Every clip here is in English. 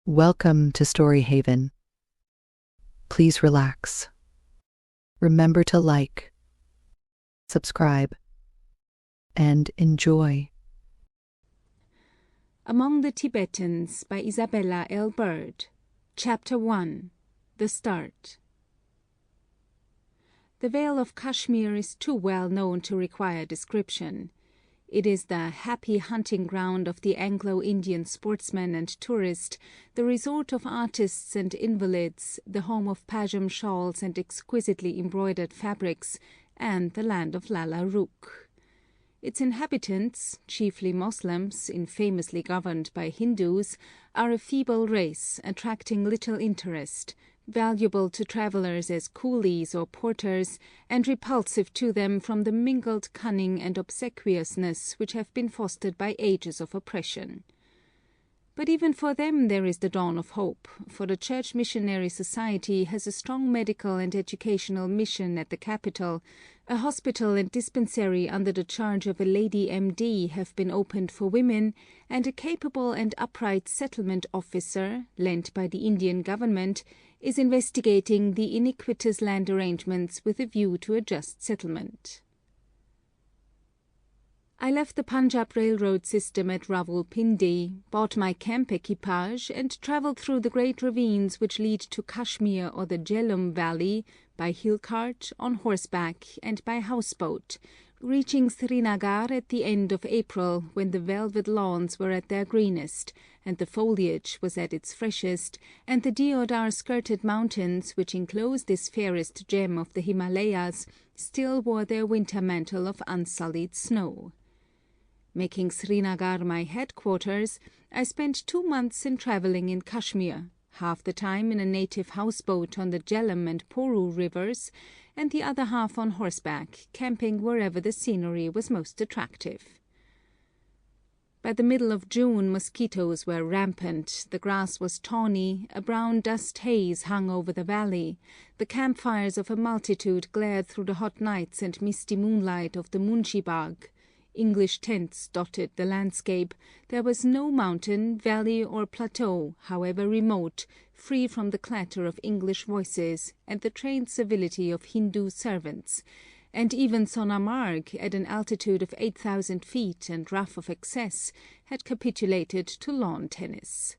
Welcome to Story Haven. Please relax. Remember to like, subscribe, and enjoy. Among the Tibetans by Isabella Bird. Chapter 1. The Start. The Vale of Kashmir is too well known to require description. It is the happy hunting ground of the Anglo-Indian sportsman and tourist, the resort of artists and invalids, the home of Pajam shawls and exquisitely embroidered fabrics, and the land of Lala Rookh. Its inhabitants, chiefly Moslems, infamously governed by Hindus, are a feeble race, attracting little interest, valuable to travellers as coolies or porters, and repulsive to them from the mingled cunning and obsequiousness which have been fostered by ages of oppression. But even for them there is the dawn of hope, for the Church Missionary Society has a strong medical and educational mission at the capital. A hospital and dispensary under the charge of a lady M.D. have been opened for women, and a capable and upright settlement officer, lent by the Indian government, is investigating the iniquitous land arrangements with a view to a just settlement. I left the Punjab railroad system at Rawalpindi, bought my camp equipage, and travelled through the great ravines which lead to Kashmir or the Jhelum Valley, by hill cart, on horseback, and by houseboat, reaching Srinagar at the end of April, when the velvet lawns were at their greenest, and the foliage was at its freshest, and the deodar-skirted mountains, which enclose this fairest gem of the Himalayas, still wore their winter mantle of unsullied snow. Making Srinagar my headquarters, I spent 2 months in travelling in Kashmir, half the time in a native houseboat on the Jhelum and Poru rivers, and the other half on horseback, camping wherever the scenery was most attractive. By the middle of June mosquitoes were rampant, the grass was tawny, a brown dust haze hung over the valley, the campfires of a multitude glared through the hot nights and misty moonlight of the Munshibagh. English tents dotted the landscape. There was no mountain, valley, or plateau, however remote, free from the clatter of English voices and the trained civility of Hindu servants, and even Sonamarg, at an altitude of 8,000 feet and rough of access, had capitulated to lawn tennis.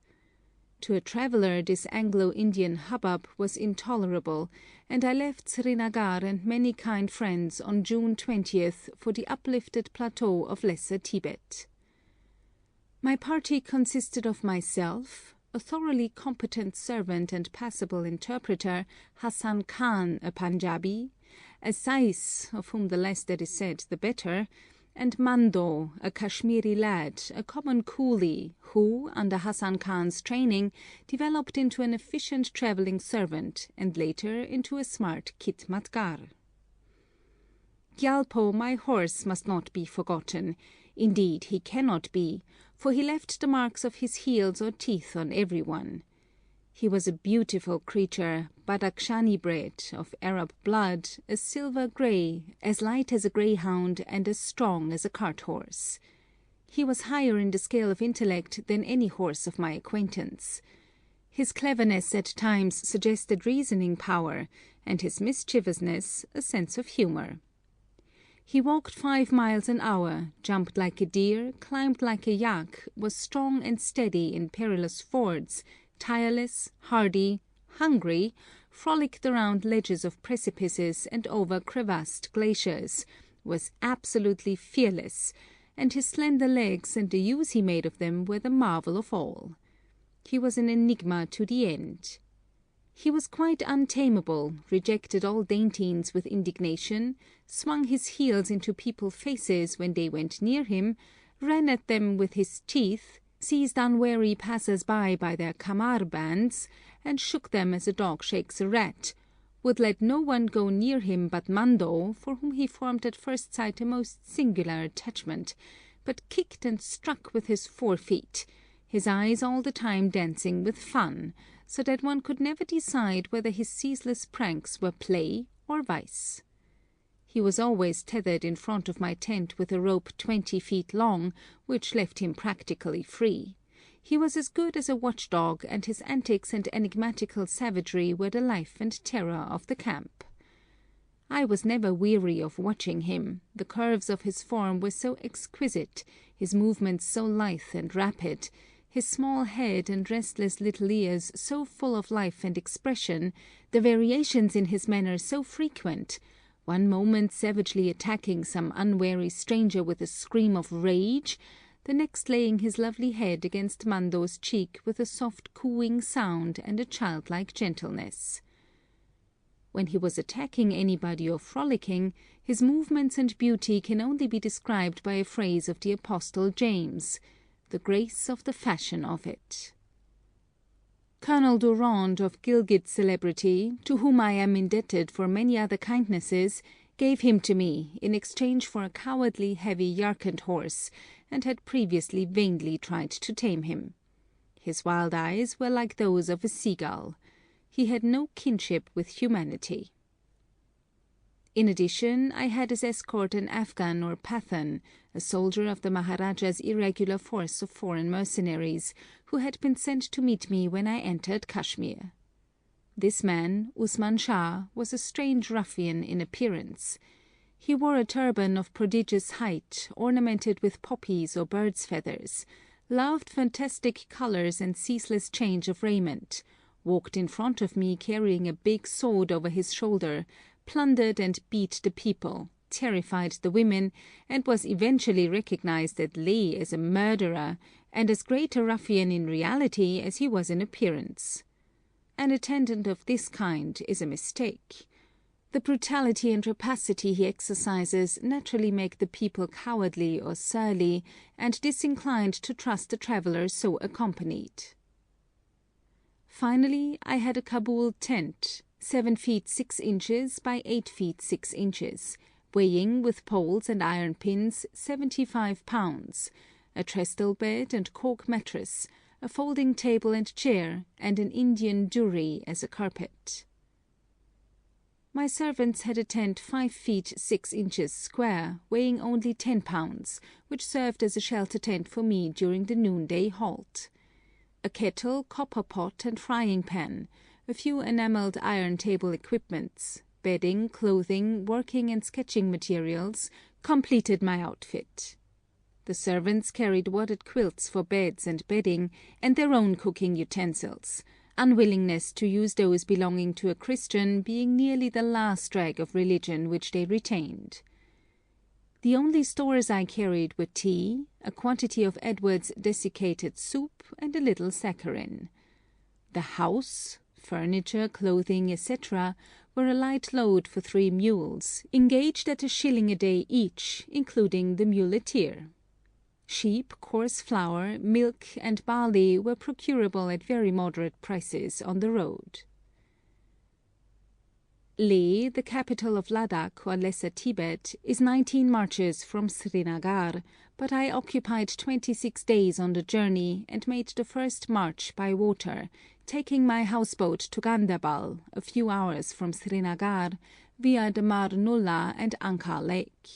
To a traveller this Anglo-Indian hubbub was intolerable, and I left Srinagar and many kind friends on June 20th for the uplifted plateau of Lesser Tibet. My party consisted of myself, a thoroughly competent servant and passable interpreter, Hassan Khan, a Punjabi, a Sais, of whom the less that is said the better, and Mando, a Kashmiri lad, a common coolie, who, under Hassan Khan's training, developed into an efficient travelling servant, and later into a smart khitmatgar. Gyalpo, my horse, must not be forgotten. Indeed, he cannot be, for he left the marks of his heels or teeth on everyone. He was a beautiful creature, Badakhshani bred, of Arab blood, a silver grey, as light as a greyhound and as strong as a cart horse. He was higher in the scale of intellect than any horse of my acquaintance. His cleverness at times suggested reasoning power, and his mischievousness a sense of humour. He walked 5 miles an hour, jumped like a deer, climbed like a yak, was strong and steady in perilous fords, tireless, hardy, hungry, frolicked around ledges of precipices and over crevassed glaciers, was absolutely fearless, and his slender legs and the use he made of them were the marvel of all. He was an enigma to the end. He was quite untamable, rejected all dainties with indignation, swung his heels into people's faces when they went near him, ran at them with his teeth, seized unwary passers-by by their kamar bands, and shook them as a dog shakes a rat, would let no one go near him but Mando, for whom he formed at first sight a most singular attachment, but kicked and struck with his 4 feet, his eyes all the time dancing with fun, so that one could never decide whether his ceaseless pranks were play or vice. He was always tethered in front of my tent with a rope 20 feet long, which left him practically free. He was as good as a watchdog, and his antics and enigmatical savagery were the life and terror of the camp. I was never weary of watching him. The curves of his form were so exquisite, his movements so lithe and rapid, his small head and restless little ears so full of life and expression, the variations in his manner so frequent, one moment savagely attacking some unwary stranger with a scream of rage, the next laying his lovely head against Mando's cheek with a soft cooing sound and a childlike gentleness. When he was attacking anybody or frolicking, his movements and beauty can only be described by a phrase of the Apostle James, "the grace of the fashion of it." Colonel Durand, of Gilgit celebrity, to whom I am indebted for many other kindnesses, gave him to me in exchange for a cowardly heavy Yarkand horse, and had previously vainly tried to tame him. His wild eyes were like those of a seagull. He had no kinship with humanity. In addition, I had as escort an Afghan or Pathan, a soldier of the Maharaja's irregular force of foreign mercenaries, who had been sent to meet me when I entered Kashmir. This man, Usman Shah, was a strange ruffian in appearance. He wore a turban of prodigious height, ornamented with poppies or birds' feathers, loved fantastic colours and ceaseless change of raiment, walked in front of me carrying a big sword over his shoulder, plundered and beat the people, terrified the women, and was eventually recognized at Leh as a murderer, and as great a ruffian in reality as he was in appearance. An attendant of this kind is a mistake. The brutality and rapacity he exercises naturally make the people cowardly or surly, and disinclined to trust a traveller so accompanied. Finally, I had a Kabul tent, 7 feet 6 inches by 8 feet 6 inches, weighing with poles and iron pins 75 pounds, a trestle bed and cork mattress, a folding table and chair, and an Indian dhurrie as a carpet. My servants had a tent 5 feet 6 inches square, weighing only 10 pounds, which served as a shelter tent for me during the noonday halt. A kettle, copper pot, and frying pan, a few enamelled iron table equipments, bedding, clothing, working and sketching materials, completed my outfit. The servants carried wadded quilts for beds and bedding, and their own cooking utensils, unwillingness to use those belonging to a Christian being nearly the last rag of religion which they retained. The only stores I carried were tea, a quantity of Edward's desiccated soup, and a little saccharin. The house, furniture, clothing, etc., were a light load for 3 mules, engaged at $1 a day each, including the muleteer. Sheep, coarse flour, milk, and barley were procurable at very moderate prices on the road. Leh, the capital of Ladakh or Lesser Tibet, is 19 marches from Srinagar, but I occupied 26 days on the journey and made the first march by water, taking my houseboat to Gandabal, a few hours from Srinagar, via the Mar Nulla and Ankar Lake.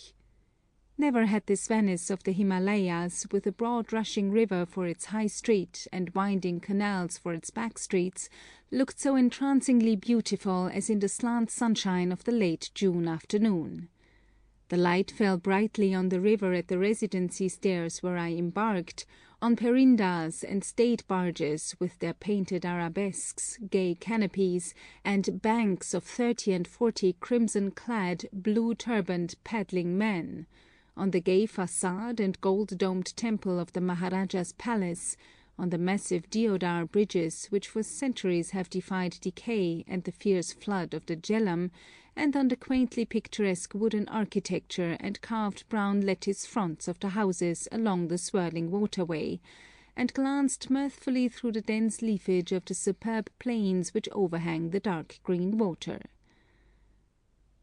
Never had this Venice of the Himalayas, with a broad rushing river for its high street and winding canals for its back streets, looked so entrancingly beautiful as in the slant sunshine of the late June afternoon. The light fell brightly on the river at the Residency stairs where I embarked, on perindas and state barges with their painted arabesques, gay canopies, and banks of 30 and 40 crimson-clad, blue-turbaned paddling men, on the gay façade and gold-domed temple of the Maharaja's palace, on the massive deodar bridges which for centuries have defied decay and the fierce flood of the Jhelum, and on the quaintly picturesque wooden architecture and carved brown lattice fronts of the houses along the swirling waterway, and glanced mirthfully through the dense leafage of the superb plains which overhang the dark green water.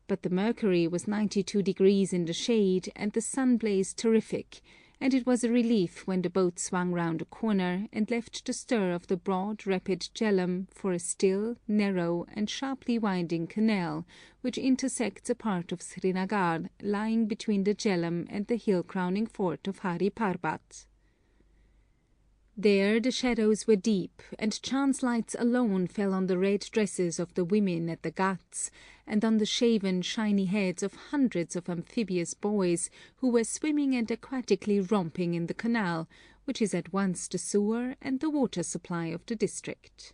But the mercury was 92 degrees in the shade, and the sun blazed terrific, and it was a relief when the boat swung round a corner and left the stir of the broad, rapid Jhelum for a still, narrow, and sharply winding canal, which intersects a part of Srinagar lying between the Jhelum and the hill-crowning fort of Hari Parbat. There the shadows were deep, and chance lights alone fell on the red dresses of the women at the ghats, and on the shaven, shiny heads of hundreds of amphibious boys who were swimming and aquatically romping in the canal, which is at once the sewer and the water supply of the district.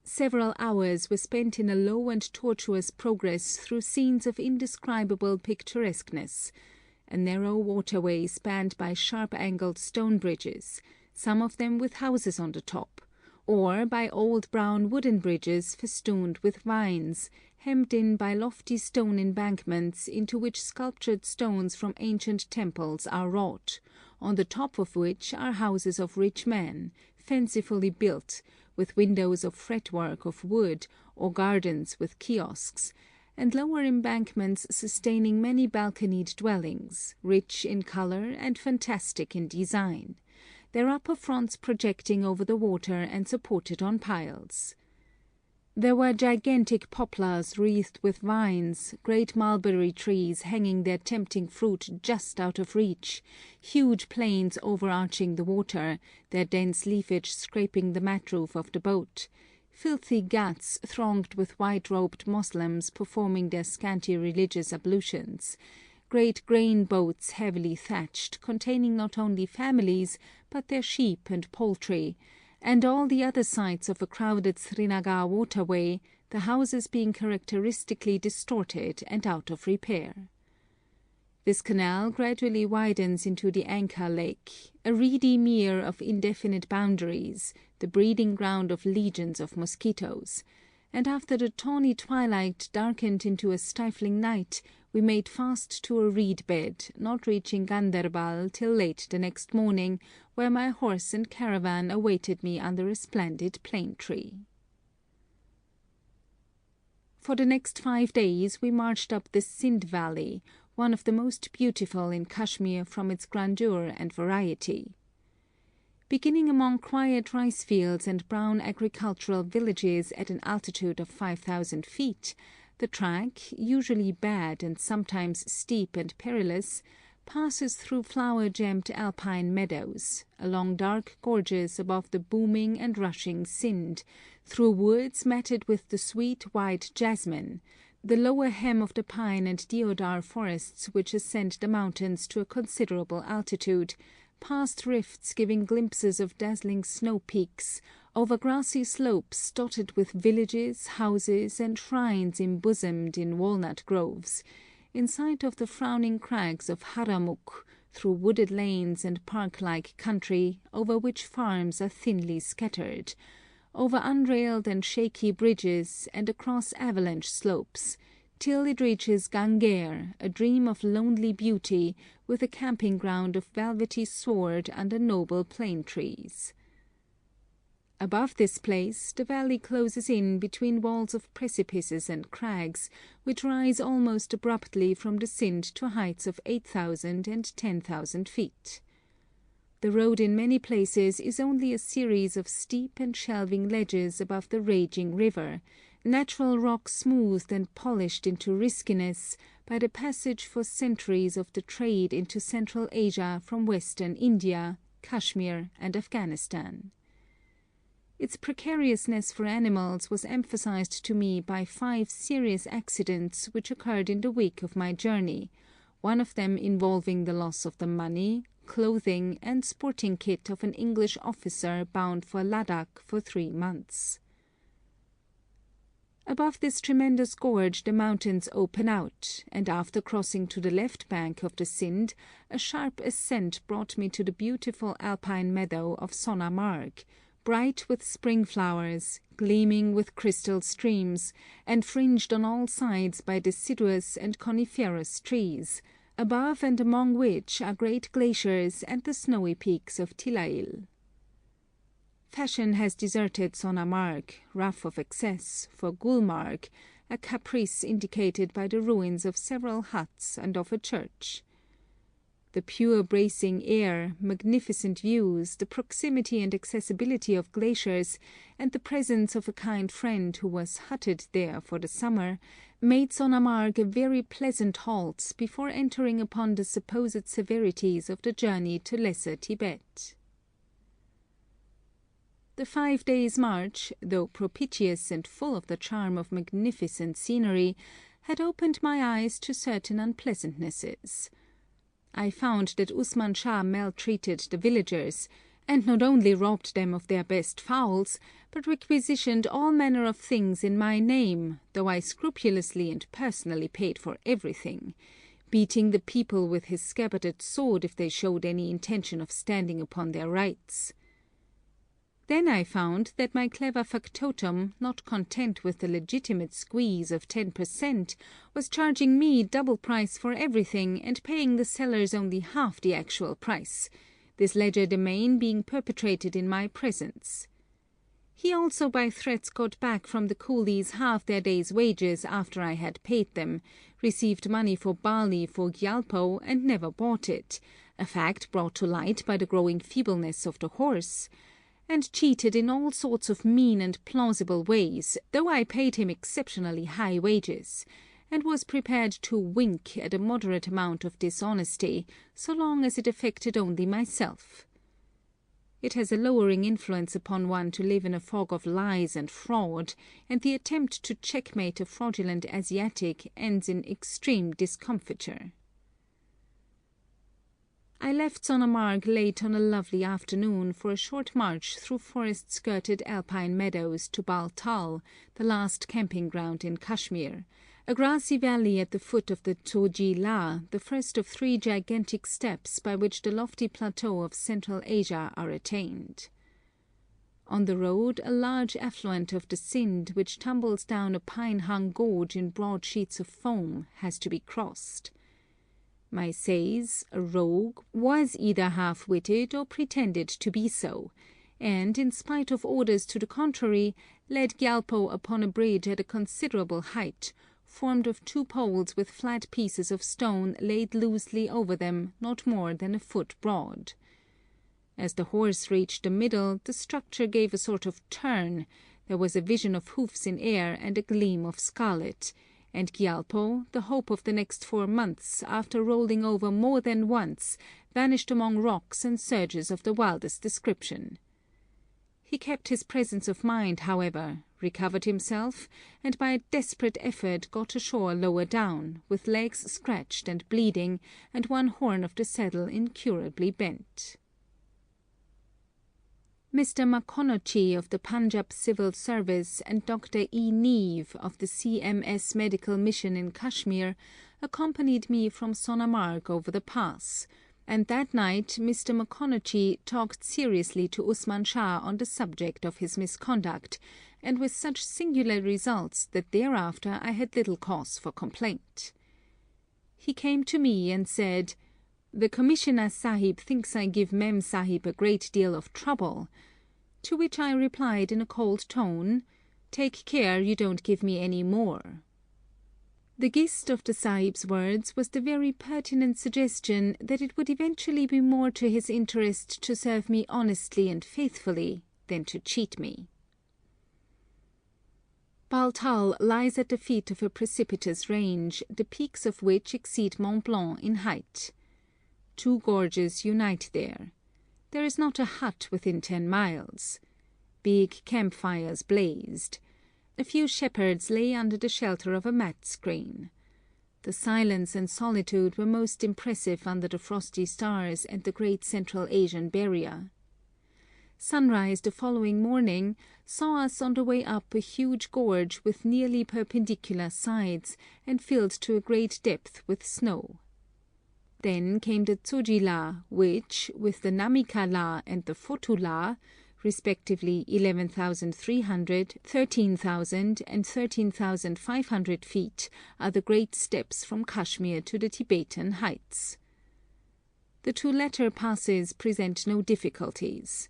Several hours were spent in a low and tortuous progress through scenes of indescribable picturesqueness. A narrow waterway spanned by sharp-angled stone bridges, some of them with houses on the top, or by old brown wooden bridges festooned with vines, hemmed in by lofty stone embankments into which sculptured stones from ancient temples are wrought, on the top of which are houses of rich men, fancifully built, with windows of fretwork of wood, or gardens with kiosks, and lower embankments sustaining many balconied dwellings, rich in colour and fantastic in design, their upper fronts projecting over the water and supported on piles. There were gigantic poplars wreathed with vines, great mulberry trees hanging their tempting fruit just out of reach, huge planes overarching the water, their dense leafage scraping the mat roof of the boat, filthy ghats thronged with white-robed Moslems performing their scanty religious ablutions, great grain boats heavily thatched, containing not only families, but their sheep and poultry, and all the other sights of a crowded Srinagar waterway, the houses being characteristically distorted and out of repair. This canal gradually widens into the Anchor Lake, a reedy mere of indefinite boundaries, the breeding ground of legions of mosquitoes, and after the tawny twilight darkened into a stifling night, we made fast to a reed bed, not reaching Ganderbal till late the next morning, where my horse and caravan awaited me under a splendid plane tree. For the next 5 days we marched up the Sindh Valley, one of the most beautiful in Kashmir from its grandeur and variety. Beginning among quiet rice fields and brown agricultural villages at an altitude of 5,000 feet, the track, usually bad and sometimes steep and perilous, passes through flower-gemmed alpine meadows, along dark gorges above the booming and rushing Sindh, through woods matted with the sweet white jasmine, the lower hem of the pine and deodar forests which ascend the mountains to a considerable altitude, past rifts giving glimpses of dazzling snow peaks, over grassy slopes dotted with villages, houses, and shrines embosomed in walnut groves, in sight of the frowning crags of Haramuk, through wooded lanes and park-like country, over which farms are thinly scattered, over unrailed and shaky bridges, and across avalanche slopes, till it reaches Gangair, a dream of lonely beauty, with a camping ground of velvety sward under noble plane trees. Above this place the valley closes in between walls of precipices and crags, which rise almost abruptly from the Sindh to heights of 8,000 and 10,000 feet. The road in many places is only a series of steep and shelving ledges above the raging river, natural rock smoothed and polished into riskiness by the passage for centuries of the trade into Central Asia from Western India, Kashmir, and Afghanistan. Its precariousness for animals was emphasized to me by 5 serious accidents which occurred in the week of my journey, one of them involving the loss of the money, clothing, and sporting kit of an English officer bound for Ladakh for 3 months. Above this tremendous gorge the mountains open out, and after crossing to the left bank of the Sindh, a sharp ascent brought me to the beautiful alpine meadow of Sonamarg, bright with spring flowers, gleaming with crystal streams, and fringed on all sides by deciduous and coniferous trees, above and among which are great glaciers and the snowy peaks of Tilail. Fashion has deserted Sonamarg, rough of excess, for Gulmarg, a caprice indicated by the ruins of several huts and of a church. The pure bracing air, magnificent views, the proximity and accessibility of glaciers, and the presence of a kind friend who was hutted there for the summer, made Sonamarg a very pleasant halt before entering upon the supposed severities of the journey to Lesser Tibet. The 5 days' march, though propitious and full of the charm of magnificent scenery, had opened my eyes to certain unpleasantnesses. I found that Usman Shah maltreated the villagers, and not only robbed them of their best fowls, but requisitioned all manner of things in my name, though I scrupulously and personally paid for everything, beating the people with his scabbarded sword if they showed any intention of standing upon their rights. Then I found that my clever factotum, not content with the legitimate squeeze of 10%, was charging me double price for everything and paying the sellers only half the actual price, this legerdemain being perpetrated in my presence. He also by threats got back from the coolies half their day's wages after I had paid them, received money for barley for gyalpo and never bought it, a fact brought to light by the growing feebleness of the horse, and cheated in all sorts of mean and plausible ways, though I paid him exceptionally high wages, and was prepared to wink at a moderate amount of dishonesty, so long as it affected only myself. It has a lowering influence upon one to live in a fog of lies and fraud, and the attempt to checkmate a fraudulent Asiatic ends in extreme discomfiture. I left Sonamarg late on a lovely afternoon for a short march through forest-skirted alpine meadows to Baltal, the last camping ground in Kashmir, a grassy valley at the foot of the Tsoji La, the first of 3 gigantic steps by which the lofty plateaux of Central Asia are attained. On the road a large affluent of the Sind, which tumbles down a pine-hung gorge in broad sheets of foam, has to be crossed. My sais, a rogue, was either half-witted or pretended to be so, and, in spite of orders to the contrary, led Gyalpo upon a bridge at a considerable height, formed of 2 poles with flat pieces of stone laid loosely over them, not more than a foot broad. As the horse reached the middle, the structure gave a sort of turn, there was a vision of hoofs in air and a gleam of scarlet, and Gyalpo, the hope of the next 4 months, after rolling over more than once, vanished among rocks and surges of the wildest description. He kept his presence of mind, however, recovered himself, and by a desperate effort got ashore lower down, with legs scratched and bleeding, and one horn of the saddle incurably bent. Mr. Makonochi of the Punjab Civil Service and Dr. E. Neve of the CMS Medical Mission in Kashmir accompanied me from Sonamarg over the pass, and that night Mr. Makonochi talked seriously to Usman Shah on the subject of his misconduct, and with such singular results that thereafter I had little cause for complaint. He came to me and said, "The Commissioner Sahib thinks I give Mem Sahib a great deal of trouble," to which I replied in a cold tone, "Take care you don't give me any more." The gist of the Sahib's words was the very pertinent suggestion that it would eventually be more to his interest to serve me honestly and faithfully than to cheat me. Baltal lies at the feet of a precipitous range, the peaks of which exceed Mont Blanc in height. 2 gorges unite there. There is not a hut within 10 miles. Big campfires blazed. A few shepherds lay under the shelter of a mat screen. The silence and solitude were most impressive under the frosty stars and the great Central Asian barrier. Sunrise the following morning saw us on the way up a huge gorge with nearly perpendicular sides, and filled to a great depth with snow. Then came the Tsoji La, which, with the Namika La and the Fotu La, respectively 11,300, 13,000, and 13,500 feet, are the great steps from Kashmir to the Tibetan heights. The 2 latter passes present no difficulties.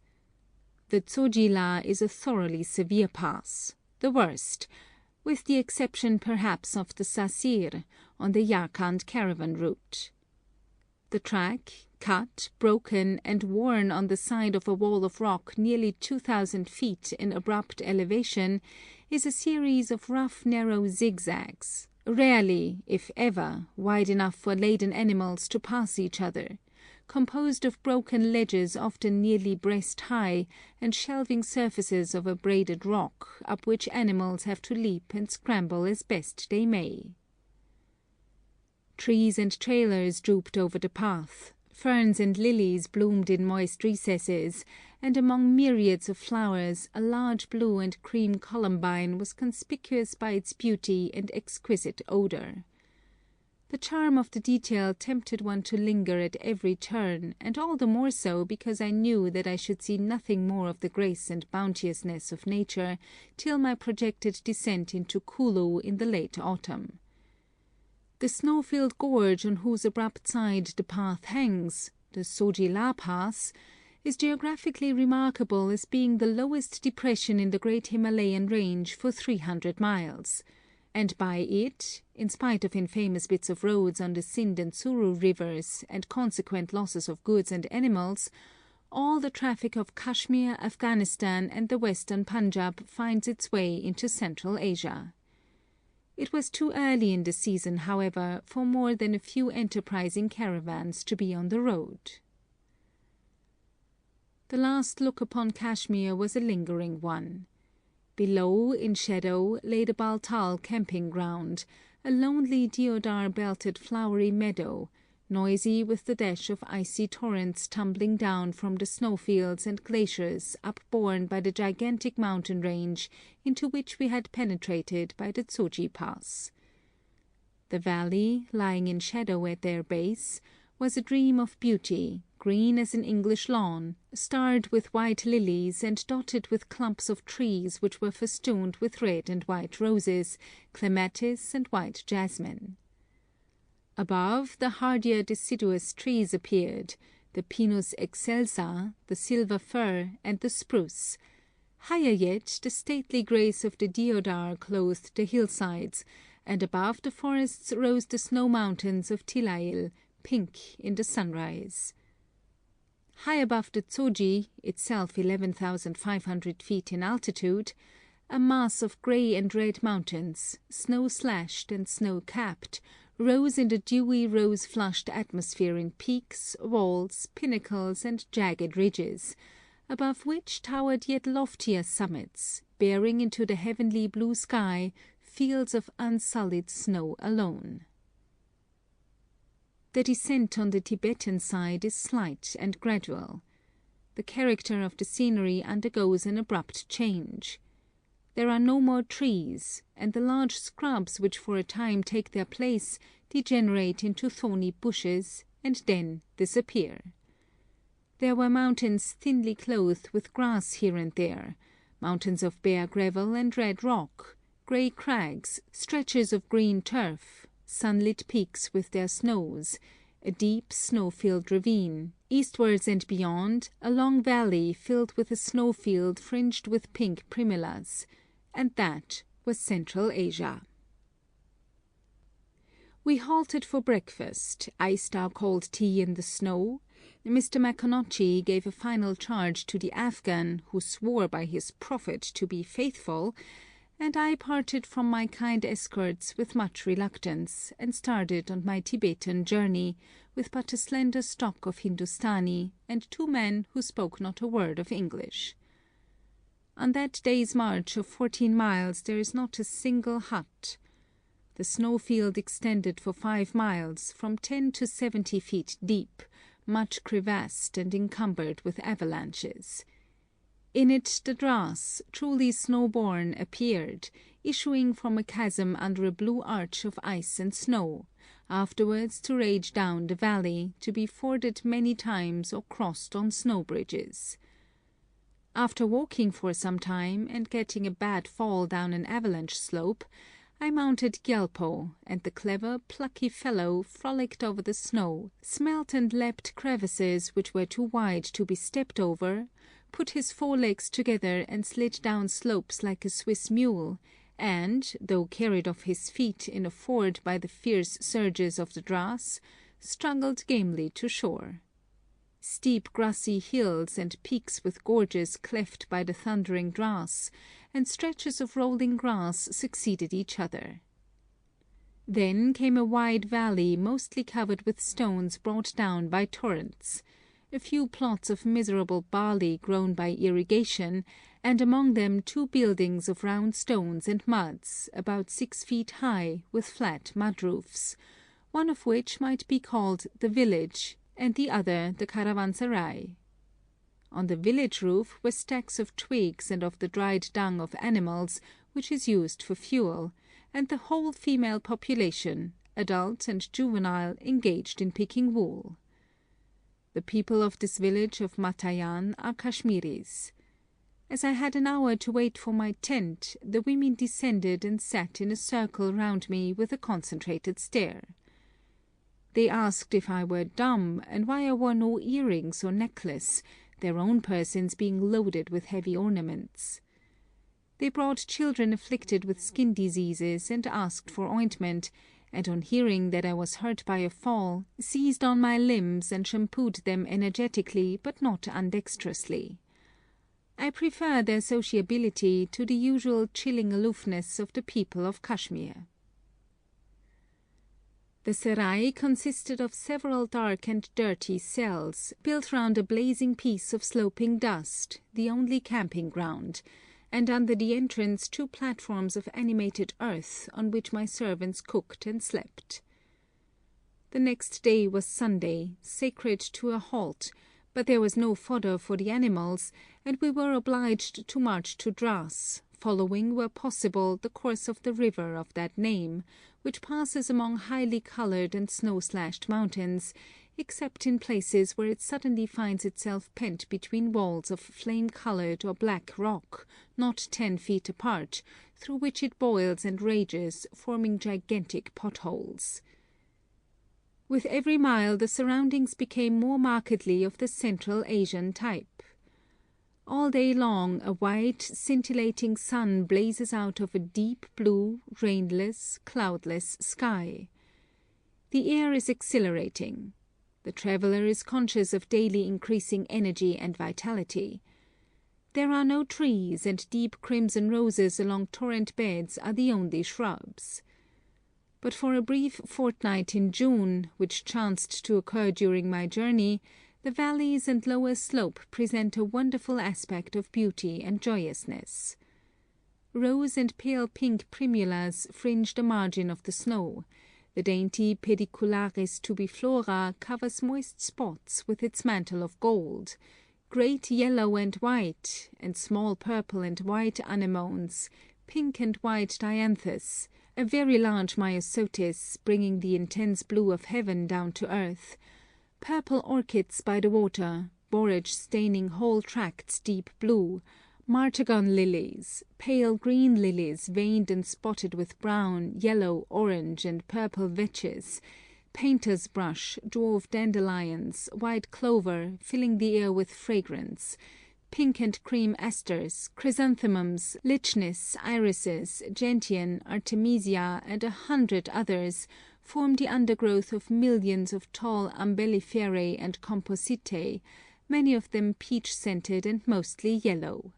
The Tsoji La is a thoroughly severe pass, the worst, with the exception perhaps of the Sasir, on the Yarkand caravan route. The track, cut, broken, and worn on the side of a wall of rock nearly 2,000 feet in abrupt elevation, is a series of rough narrow zigzags, rarely, if ever, wide enough for laden animals to pass each other, composed of broken ledges often nearly breast high, and shelving surfaces of a braided rock, up which animals have to leap and scramble as best they may. Trees and trailers drooped over the path, ferns and lilies bloomed in moist recesses, and among myriads of flowers a large blue and cream columbine was conspicuous by its beauty and exquisite odour. The charm of the detail tempted one to linger at every turn, and all the more so because I knew that I should see nothing more of the grace and bounteousness of nature till my projected descent into Kulu in the late autumn. The snow-filled gorge on whose abrupt side the path hangs, the Sojila Pass, is geographically remarkable as being the lowest depression in the great Himalayan range for 300 miles, and by it, in spite of infamous bits of roads on the Sind and Suru rivers and consequent losses of goods and animals, all the traffic of Kashmir, Afghanistan and the western Punjab finds its way into Central Asia. It was too early in the season, however, for more than a few enterprising caravans to be on the road. The last look upon Kashmir was a lingering one. Below, in shadow, lay the Baltal camping ground, a lonely deodar-belted flowery meadow, noisy with the dash of icy torrents tumbling down from the snowfields and glaciers upborne by the gigantic mountain range into which we had penetrated by the Tsoji Pass. The valley, lying in shadow at their base, was a dream of beauty, green as an English lawn, starred with white lilies and dotted with clumps of trees which were festooned with red and white roses, clematis and white jasmine. Above, the hardier deciduous trees appeared, the Pinus excelsa, the silver fir, and the spruce. Higher yet, the stately grace of the deodar clothed the hillsides, and above the forests rose the snow mountains of Tilail, pink in the sunrise. High above the Tsoji, itself 11,500 feet in altitude, a mass of grey and red mountains, snow-slashed and snow-capped, rose in the dewy rose-flushed atmosphere in peaks, walls, pinnacles, and jagged ridges, above which towered yet loftier summits, bearing into the heavenly blue sky fields of unsullied snow alone. The descent on the Tibetan side is slight and gradual. The character of the scenery undergoes an abrupt change. There are no more trees, and the large scrubs which for a time take their place degenerate into thorny bushes, and then disappear. There were mountains thinly clothed with grass here and there, mountains of bare gravel and red rock, grey crags, stretches of green turf, sunlit peaks with their snows, a deep snow-filled ravine, eastwards and beyond a long valley filled with a snowfield fringed with pink primulas, and that was Central Asia. We halted for breakfast, iced our cold tea in the snow. Mr. Maconochie gave a final charge to the Afghan, who swore by his prophet to be faithful, and I parted from my kind escorts with much reluctance, and started on my Tibetan journey, with but a slender stock of Hindustani, and 2 men who spoke not a word of English. On that day's march of 14 miles there is not a single hut. The snowfield extended for 5 miles, from 10 to 70 feet deep, much crevassed and encumbered with avalanches. In it the Dras, truly snow-born, appeared, issuing from a chasm under a blue arch of ice and snow, afterwards to rage down the valley, to be forded many times or crossed on snow bridges. After walking for some time, and getting a bad fall down an avalanche slope, I mounted Gyalpo, and the clever, plucky fellow frolicked over the snow, smelt and leapt crevices which were too wide to be stepped over, put his 4 legs together and slid down slopes like a Swiss mule, and, though carried off his feet in a ford by the fierce surges of the Dras, struggled gamely to shore. Steep grassy hills and peaks with gorges cleft by the thundering Dras, and stretches of rolling grass succeeded each other. Then came a wide valley mostly covered with stones brought down by torrents, a few plots of miserable barley grown by irrigation, and among them 2 buildings of round stones and muds, about 6 feet high, with flat mud roofs, one of which might be called the village, and the other the caravanserai. On the village roof were stacks of twigs and of the dried dung of animals, which is used for fuel, and the whole female population, adult and juvenile, engaged in picking wool. The people of this village of Matayan are Kashmiris. As I had an hour to wait for my tent, the women descended and sat in a circle round me with a concentrated stare. They asked if I were dumb, and why I wore no earrings or necklace, their own persons being loaded with heavy ornaments. They brought children afflicted with skin diseases and asked for ointment, and on hearing that I was hurt by a fall, seized on my limbs and shampooed them energetically but not undexterously. I prefer their sociability to the usual chilling aloofness of the people of Kashmir. The serai consisted of several dark and dirty cells, built round a blazing piece of sloping dust, the only camping ground, and under the entrance 2 platforms of animated earth on which my servants cooked and slept. The next day was Sunday, sacred to a halt, but there was no fodder for the animals, and we were obliged to march to Dras, following where possible the course of the river of that name, which passes among highly coloured and snow-slashed mountains, except in places where it suddenly finds itself pent between walls of flame-coloured or black rock, not 10 feet apart, through which it boils and rages, forming gigantic potholes. With every mile the surroundings became more markedly of the Central Asian type. All day long a white, scintillating sun blazes out of a deep blue, rainless, cloudless sky. The air is exhilarating. The traveller is conscious of daily increasing energy and vitality. There are no trees, and deep crimson roses along torrent beds are the only shrubs. But for a brief fortnight in June, which chanced to occur during my journey, the valleys and lower slope present a wonderful aspect of beauty and joyousness. Rose and pale pink primulas fringe the margin of the snow. The dainty Pedicularis tubiflora covers moist spots with its mantle of gold. Great yellow and white, and small purple and white anemones, pink and white dianthus, a very large myosotis, bringing the intense blue of heaven down to earth, purple orchids by the water, borage staining whole tracts deep blue, martagon lilies, pale green lilies veined and spotted with brown, yellow, orange, and purple vetches, painter's brush, dwarf dandelions, white clover, filling the air with fragrance, pink and cream asters, chrysanthemums, lichnis, irises, gentian, artemisia, and 100 others, form the undergrowth of millions of tall umbelliferae and compositae, many of them peach-scented and mostly yellow.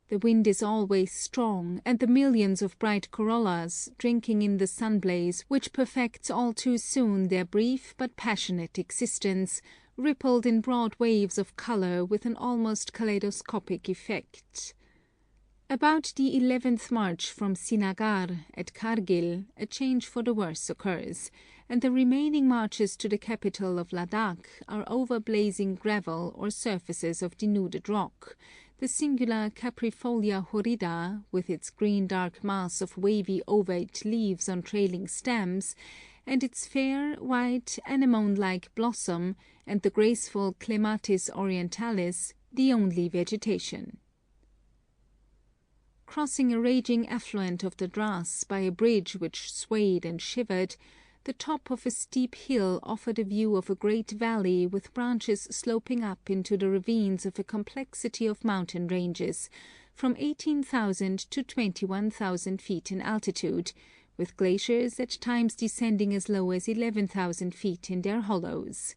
The wind is always strong, and the millions of bright corollas, drinking in the sun-blaze which perfects all too soon their brief but passionate existence, rippled in broad waves of colour with an almost kaleidoscopic effect. About the 11th march from Srinagar at Kargil, a change for the worse occurs, and the remaining marches to the capital of Ladakh are over blazing gravel or surfaces of denuded rock, the singular Caprifolia horrida, with its green dark mass of wavy ovate leaves on trailing stems, and its fair, white, anemone-like blossom, and the graceful Clematis orientalis, the only vegetation. Crossing a raging affluent of the Dras by a bridge which swayed and shivered, the top of a steep hill offered a view of a great valley with branches sloping up into the ravines of a complexity of mountain ranges, from 18,000 to 21,000 feet in altitude, with glaciers at times descending as low as 11,000 feet in their hollows.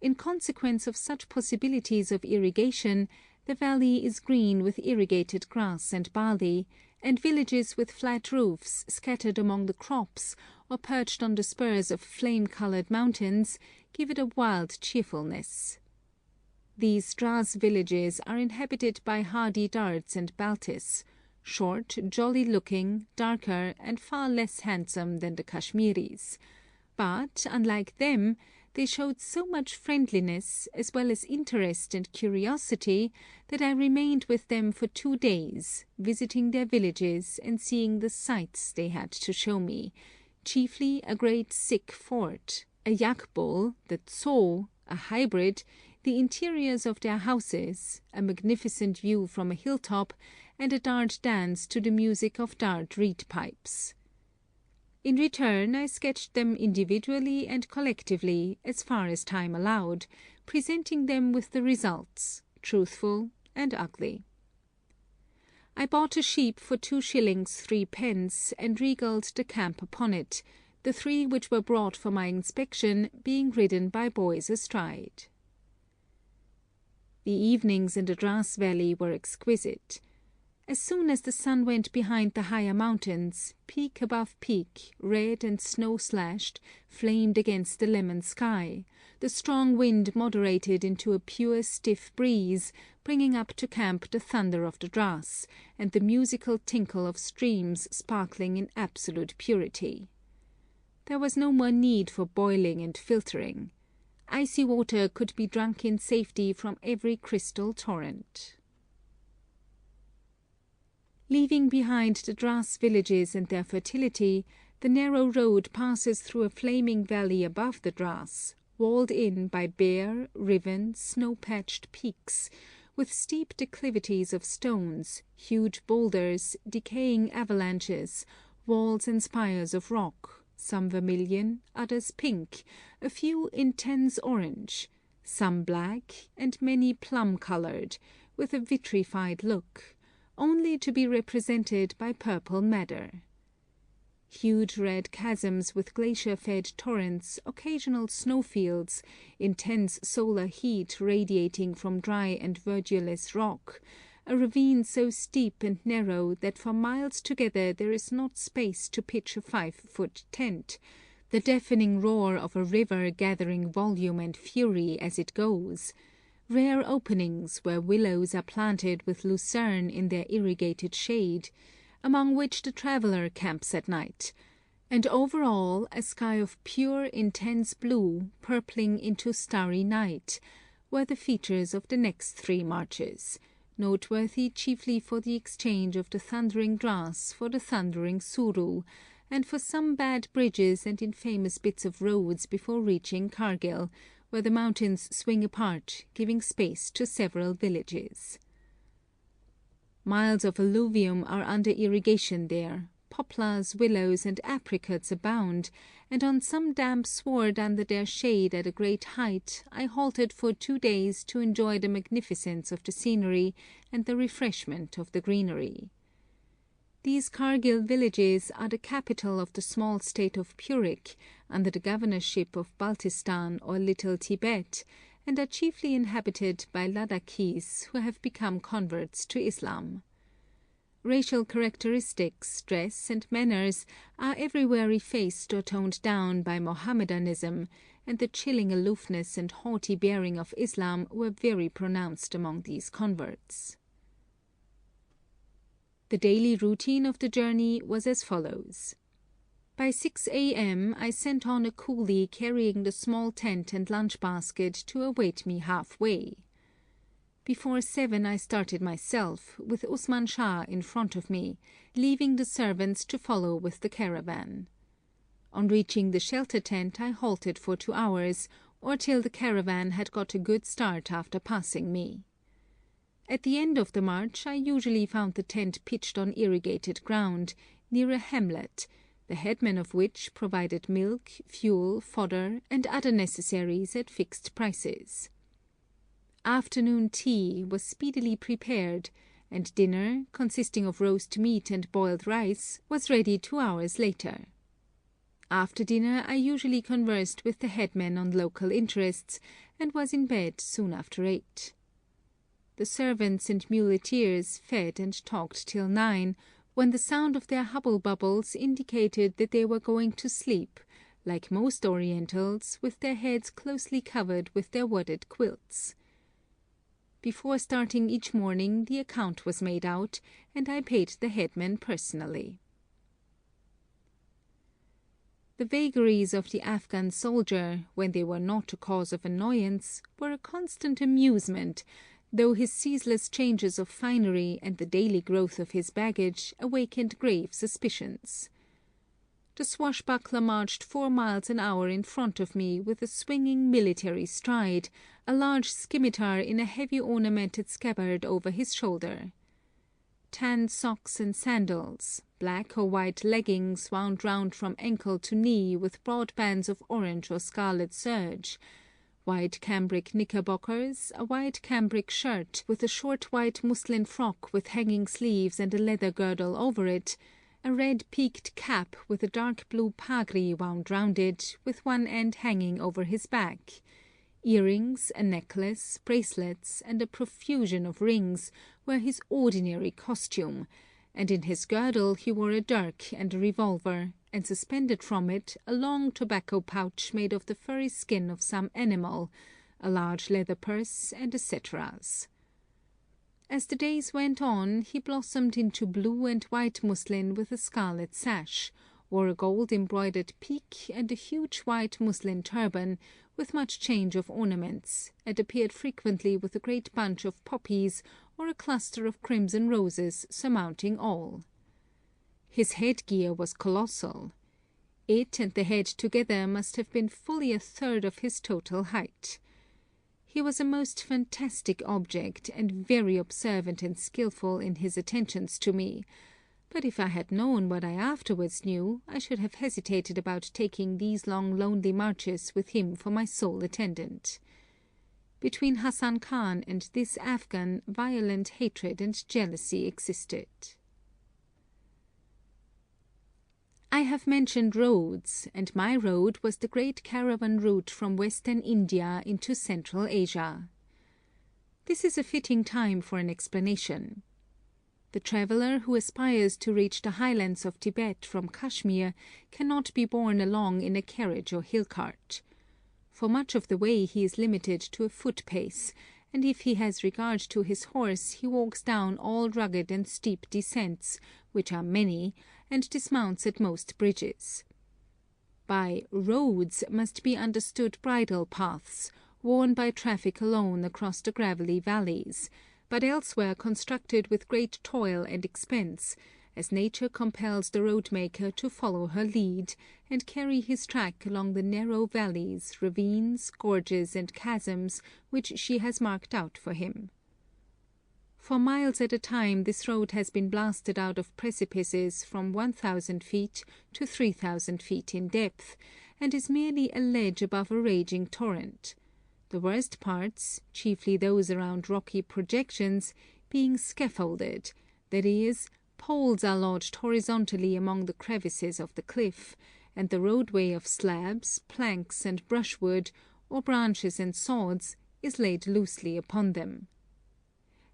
In consequence of such possibilities of irrigation, the valley is green with irrigated grass and barley, and villages with flat roofs scattered among the crops or perched on the spurs of flame-coloured mountains give it a wild cheerfulness. These Dras villages are inhabited by hardy Dards and Baltis, short, jolly-looking, darker, and far less handsome than the Kashmiris, but, unlike them, they showed so much friendliness, as well as interest and curiosity, that I remained with them for 2 days, visiting their villages and seeing the sights they had to show me, chiefly a great Sikh fort, a yak bull, the tso, a hybrid, the interiors of their houses, a magnificent view from a hilltop, and a Dard dance to the music of Dard reed pipes. In return, I sketched them individually and collectively, as far as time allowed, presenting them with the results, truthful and ugly. I bought a sheep for 2s. 3d, and regaled the camp upon it, the 3 which were brought for my inspection being ridden by boys astride. The evenings in the Dras valley were exquisite. As soon as the sun went behind the higher mountains, peak above peak, red and snow-slashed, flamed against the lemon sky, the strong wind moderated into a pure stiff breeze, bringing up to camp the thunder of the Dras, and the musical tinkle of streams sparkling in absolute purity. There was no more need for boiling and filtering. Icy water could be drunk in safety from every crystal torrent. Leaving behind the Dras villages and their fertility, the narrow road passes through a flaming valley above the Dras, walled in by bare, riven, snow-patched peaks, with steep declivities of stones, huge boulders, decaying avalanches, walls and spires of rock, some vermilion, others pink, a few intense orange, some black, and many plum-coloured, with a vitrified look, only to be represented by purple madder. Huge red chasms with glacier-fed torrents, occasional snowfields, intense solar heat radiating from dry and verdureless rock, a ravine so steep and narrow that for miles together there is not space to pitch a 5-foot tent, the deafening roar of a river gathering volume and fury as it goes, rare openings where willows are planted with lucerne in their irrigated shade, among which the traveller camps at night, and over all a sky of pure intense blue, purpling into starry night, were the features of the next 3 marches, noteworthy chiefly for the exchange of the thundering Dras for the thundering Suru, and for some bad bridges and infamous bits of roads before reaching Kargil, where the mountains swing apart, giving space to several villages. Miles of alluvium are under irrigation there, poplars, willows, and apricots abound, and on some damp sward under their shade at a great height I halted for 2 days to enjoy the magnificence of the scenery and the refreshment of the greenery. These Kargil villages are the capital of the small state of Purik, under the governorship of Baltistan or Little Tibet, and are chiefly inhabited by Ladakhis who have become converts to Islam. Racial characteristics, dress, and manners are everywhere effaced or toned down by Mohammedanism, and the chilling aloofness and haughty bearing of Islam were very pronounced among these converts. The daily routine of the journey was as follows. By 6 a.m. I sent on a coolie carrying the small tent and lunch basket to await me halfway. Before 7 I started myself, with Usman Shah in front of me, leaving the servants to follow with the caravan. On reaching the shelter tent I halted for 2 hours, or till the caravan had got a good start after passing me. At the end of the march I usually found the tent pitched on irrigated ground, near a hamlet, the headman of which provided milk, fuel, fodder, and other necessaries at fixed prices. Afternoon tea was speedily prepared, and dinner, consisting of roast meat and boiled rice, was ready 2 hours later. After dinner I usually conversed with the headman on local interests, and was in bed soon after 8. The servants and muleteers fed and talked till 9, when the sound of their hubble-bubbles indicated that they were going to sleep, like most Orientals, with their heads closely covered with their wadded quilts. Before starting each morning the account was made out, and I paid the headman personally. The vagaries of the Afghan soldier, when they were not a cause of annoyance, were a constant amusement, though his ceaseless changes of finery and the daily growth of his baggage awakened grave suspicions. The swashbuckler marched 4 miles an hour in front of me with a swinging military stride, a large scimitar in a heavy ornamented scabbard over his shoulder. Tan socks and sandals, black or white leggings wound round from ankle to knee with broad bands of orange or scarlet serge, white cambric knickerbockers, a white cambric shirt with a short white muslin frock with hanging sleeves and a leather girdle over it, a red peaked cap with a dark blue pagri wound round it, with one end hanging over his back, earrings, a necklace, bracelets, and a profusion of rings were his ordinary costume, and in his girdle he wore a dirk and a revolver, and suspended from it a long tobacco pouch made of the furry skin of some animal, a large leather purse, and etc. As the days went on, he blossomed into blue and white muslin with a scarlet sash, wore a gold-embroidered peak and a huge white muslin turban, with much change of ornaments, and appeared frequently with a great bunch of poppies or a cluster of crimson roses surmounting all. His headgear was colossal. It and the head together must have been fully a third of his total height. He was a most fantastic object, and very observant and skilful in his attentions to me, but if I had known what I afterwards knew, I should have hesitated about taking these long lonely marches with him for my sole attendant. Between Hassan Khan and this Afghan violent hatred and jealousy existed. I have mentioned roads, and my road was the great caravan route from Western India into Central Asia. This is a fitting time for an explanation. The traveller who aspires to reach the highlands of Tibet from Kashmir cannot be borne along in a carriage or hill cart. For much of the way he is limited to a foot pace, and if he has regard to his horse he walks down all rugged and steep descents, which are many, and dismounts at most bridges. By roads must be understood bridle paths, worn by traffic alone across the gravelly valleys, but elsewhere constructed with great toil and expense, as nature compels the road-maker to follow her lead, and carry his track along the narrow valleys, ravines, gorges, and chasms which she has marked out for him. For miles at a time this road has been blasted out of precipices from 1,000 feet to 3,000 feet in depth, and is merely a ledge above a raging torrent, the worst parts, chiefly those around rocky projections, being scaffolded, that is, poles are lodged horizontally among the crevices of the cliff, and the roadway of slabs, planks, and brushwood, or branches and sods, is laid loosely upon them.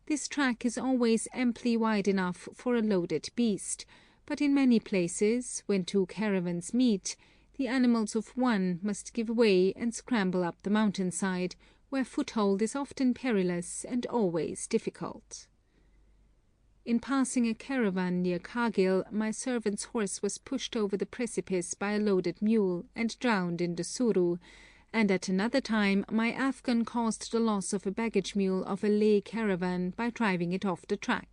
This track is always amply wide enough for a loaded beast, but in many places, when two caravans meet, the animals of one must give way and scramble up the mountainside, where foothold is often perilous and always difficult. In passing a caravan near Kargil, my servant's horse was pushed over the precipice by a loaded mule and drowned in the Suru, and at another time my Afghan caused the loss of a baggage mule of a Leh caravan by driving it off the track.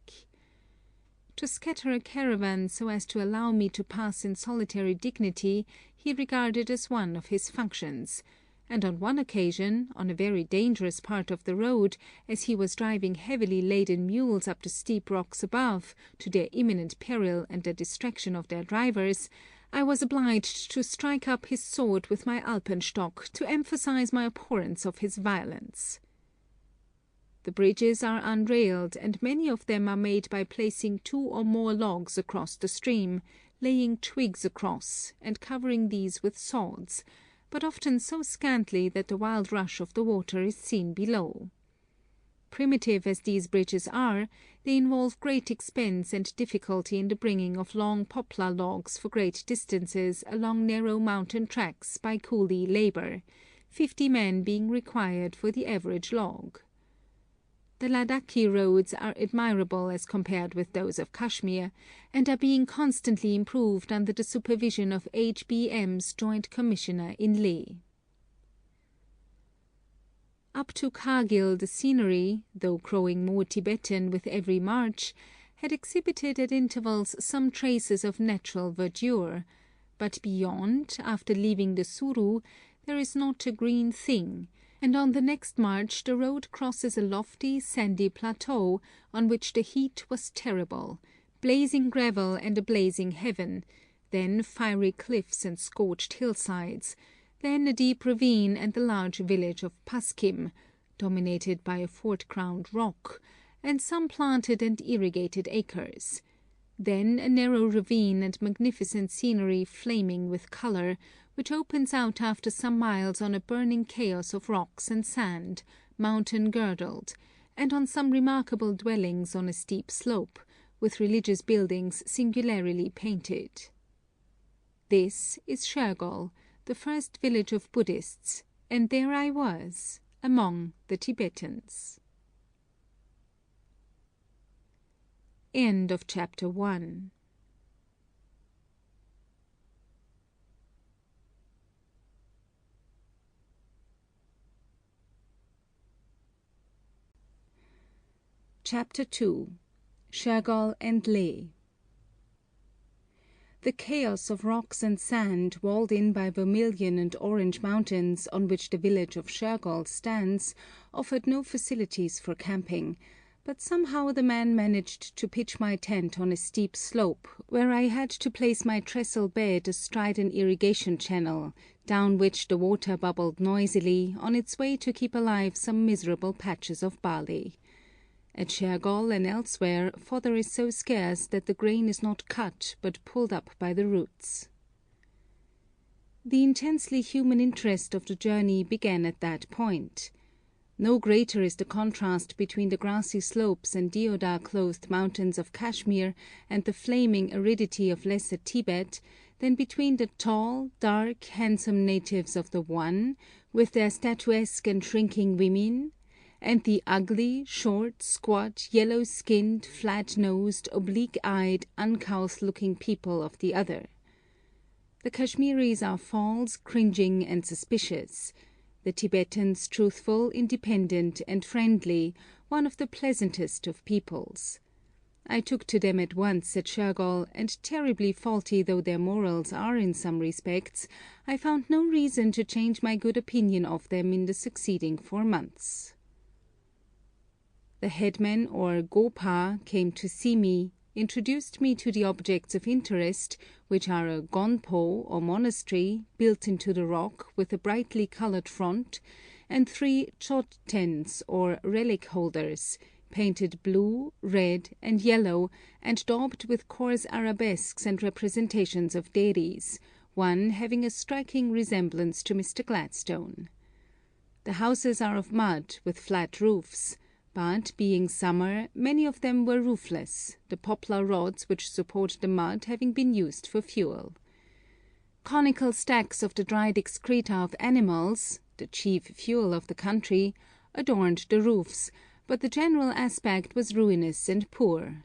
To scatter a caravan so as to allow me to pass in solitary dignity he regarded as one of his functions, and on one occasion, on a very dangerous part of the road, as he was driving heavily laden mules up the steep rocks above, to their imminent peril and the distraction of their drivers, I was obliged to strike up his sword with my alpenstock to emphasize my abhorrence of his violence. The bridges are unrailed, and many of them are made by placing 2 or more logs across the stream, laying twigs across, and covering these with sods, but often so scantly that the wild rush of the water is seen below. Primitive as these bridges are, they involve great expense and difficulty in the bringing of long poplar logs for great distances along narrow mountain tracks by coolie labor, 50 men being required for the average log. The Ladakhi roads are admirable as compared with those of Kashmir, and are being constantly improved under the supervision of H.B.M.'s Joint Commissioner in Leh. Up to Kargil the scenery, though growing more Tibetan with every march, had exhibited at intervals some traces of natural verdure, but beyond, after leaving the Suru, there is not a green thing, and on the next march the road crosses a lofty sandy plateau on which the heat was terrible, blazing gravel and a blazing heaven, then fiery cliffs and scorched hillsides, then a deep ravine and the large village of Paskim, dominated by a fort-crowned rock, and some planted and irrigated acres, then a narrow ravine and magnificent scenery flaming with colour, which opens out after some miles on a burning chaos of rocks and sand, mountain-girdled, and on some remarkable dwellings on a steep slope, with religious buildings singularly painted. This is Shergol, the first village of Buddhists, and there I was, among the Tibetans. End of chapter 1. Chapter 2. Shergol and Leh. The chaos of rocks and sand, walled in by vermilion and orange mountains, on which the village of Shergol stands, offered no facilities for camping, but somehow the man managed to pitch my tent on a steep slope, where I had to place my trestle bed astride an irrigation channel, down which the water bubbled noisily, on its way to keep alive some miserable patches of barley. At Shergol and elsewhere, fodder is so scarce that the grain is not cut but pulled up by the roots. The intensely human interest of the journey began at that point. No greater is the contrast between the grassy slopes and deodar-clothed mountains of Kashmir and the flaming aridity of Lesser Tibet than between the tall, dark, handsome natives of the one, with their statuesque and shrinking women, and the ugly, short, squat, yellow-skinned, flat-nosed, oblique-eyed, uncouth-looking people of the other. The Kashmiris are false, cringing, and suspicious; the Tibetans truthful, independent, and friendly, one of the pleasantest of peoples. I took to them at once at Shergol, and terribly faulty though their morals are in some respects, I found no reason to change my good opinion of them in the succeeding 4 months. The headman, or Gopa, came to see me, introduced me to the objects of interest, which are a gonpo, or monastery, built into the rock, with a brightly coloured front, and 3 chodtens, or relic holders, painted blue, red, and yellow, and daubed with coarse arabesques and representations of deities, one having a striking resemblance to Mr. Gladstone. The houses are of mud, with flat roofs, but, being summer, many of them were roofless, the poplar rods which support the mud having been used for fuel. Conical stacks of the dried excreta of animals, the chief fuel of the country, adorned the roofs, but the general aspect was ruinous and poor.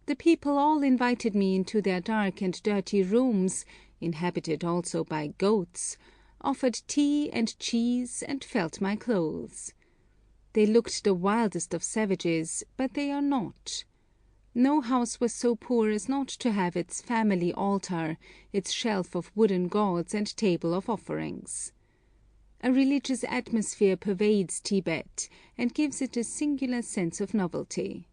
The people all invited me into their dark and dirty rooms, inhabited also by goats, offered tea and cheese, and felt my clothes. They looked the wildest of savages, but they are not. No house was so poor as not to have its family altar, its shelf of wooden gods and table of offerings. A religious atmosphere pervades Tibet, and gives it a singular sense of novelty.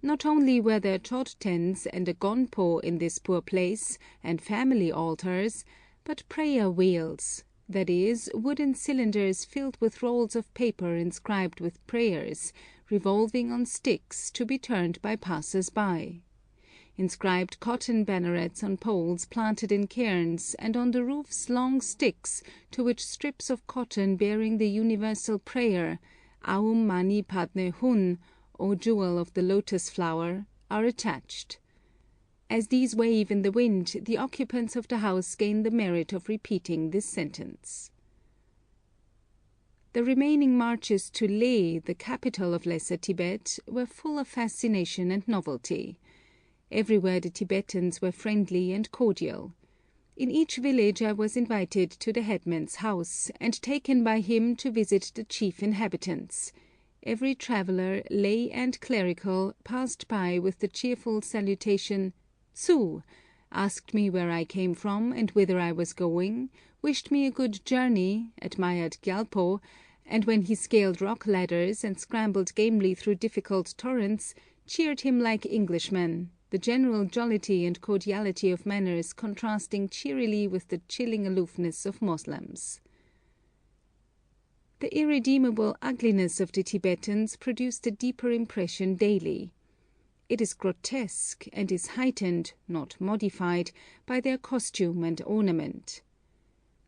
Not only were there chodtens and a gonpo in this poor place, and family altars, but prayer wheels, that is, wooden cylinders filled with rolls of paper inscribed with prayers, revolving on sticks, to be turned by passers-by. Inscribed cotton bannerets on poles planted in cairns, and on the roofs long sticks, to which strips of cotton bearing the universal prayer, Aum Mani Padme Hun, or jewel of the lotus flower, are attached. As these wave in the wind, the occupants of the house gain the merit of repeating this sentence. The remaining marches to Leh, the capital of Lesser Tibet, were full of fascination and novelty. Everywhere the Tibetans were friendly and cordial. In each village I was invited to the headman's house, and taken by him to visit the chief inhabitants. Every traveller, lay and clerical, passed by with the cheerful salutation "Tsu," asked me where I came from and whither I was going, wished me a good journey, admired Gyalpo, and when he scaled rock ladders and scrambled gamely through difficult torrents, cheered him like Englishmen, the general jollity and cordiality of manners contrasting cheerily with the chilling aloofness of Moslems. The irredeemable ugliness of the Tibetans produced a deeper impression daily. It is grotesque, and is heightened, not modified, by their costume and ornament.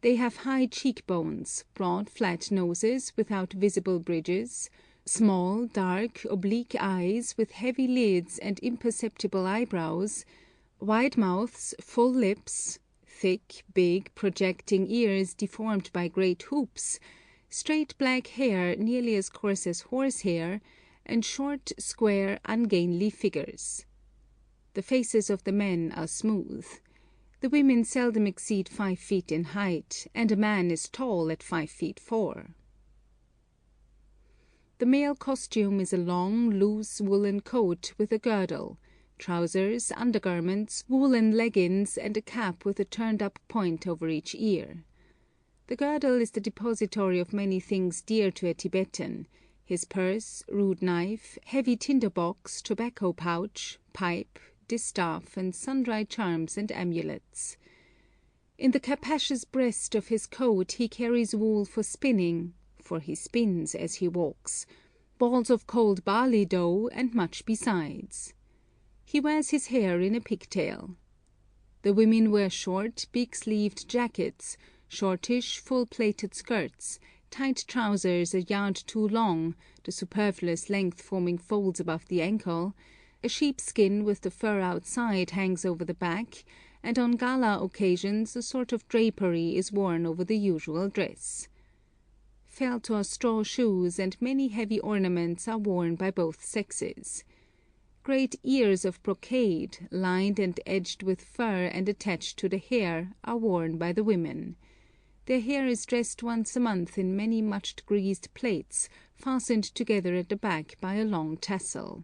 They have high cheekbones, broad flat noses without visible bridges, small, dark, oblique eyes with heavy lids and imperceptible eyebrows, wide mouths, full lips, thick, big, projecting ears deformed by great hoops, straight black hair nearly as coarse as horsehair, and short, square, ungainly figures. The faces of the men are smooth. The women seldom exceed 5 feet in height, and a man is tall at 5 feet 4. The male costume is a long, loose woolen coat with a girdle, trousers, undergarments, woolen leggings, and a cap with a turned-up point over each ear. The girdle is the depository of many things dear to a Tibetan: his purse, rude knife, heavy tinder box, tobacco pouch, pipe, distaff, and sundry charms and amulets. In the capacious breast of his coat he carries wool for spinning, for he spins as he walks, balls of cold barley dough, and much besides. He wears his hair in a pigtail. The women wear short, big-sleeved jackets, shortish, full-plaited skirts, tight trousers a yard too long, the superfluous length forming folds above the ankle. A sheepskin with the fur outside hangs over the back, and on gala occasions a sort of drapery is worn over the usual dress. Felt or straw shoes and many heavy ornaments are worn by both sexes. Great ears of brocade, lined and edged with fur and attached to the hair, are worn by the women. Their hair is dressed once a month in many much greased plaits, fastened together at the back by a long tassel.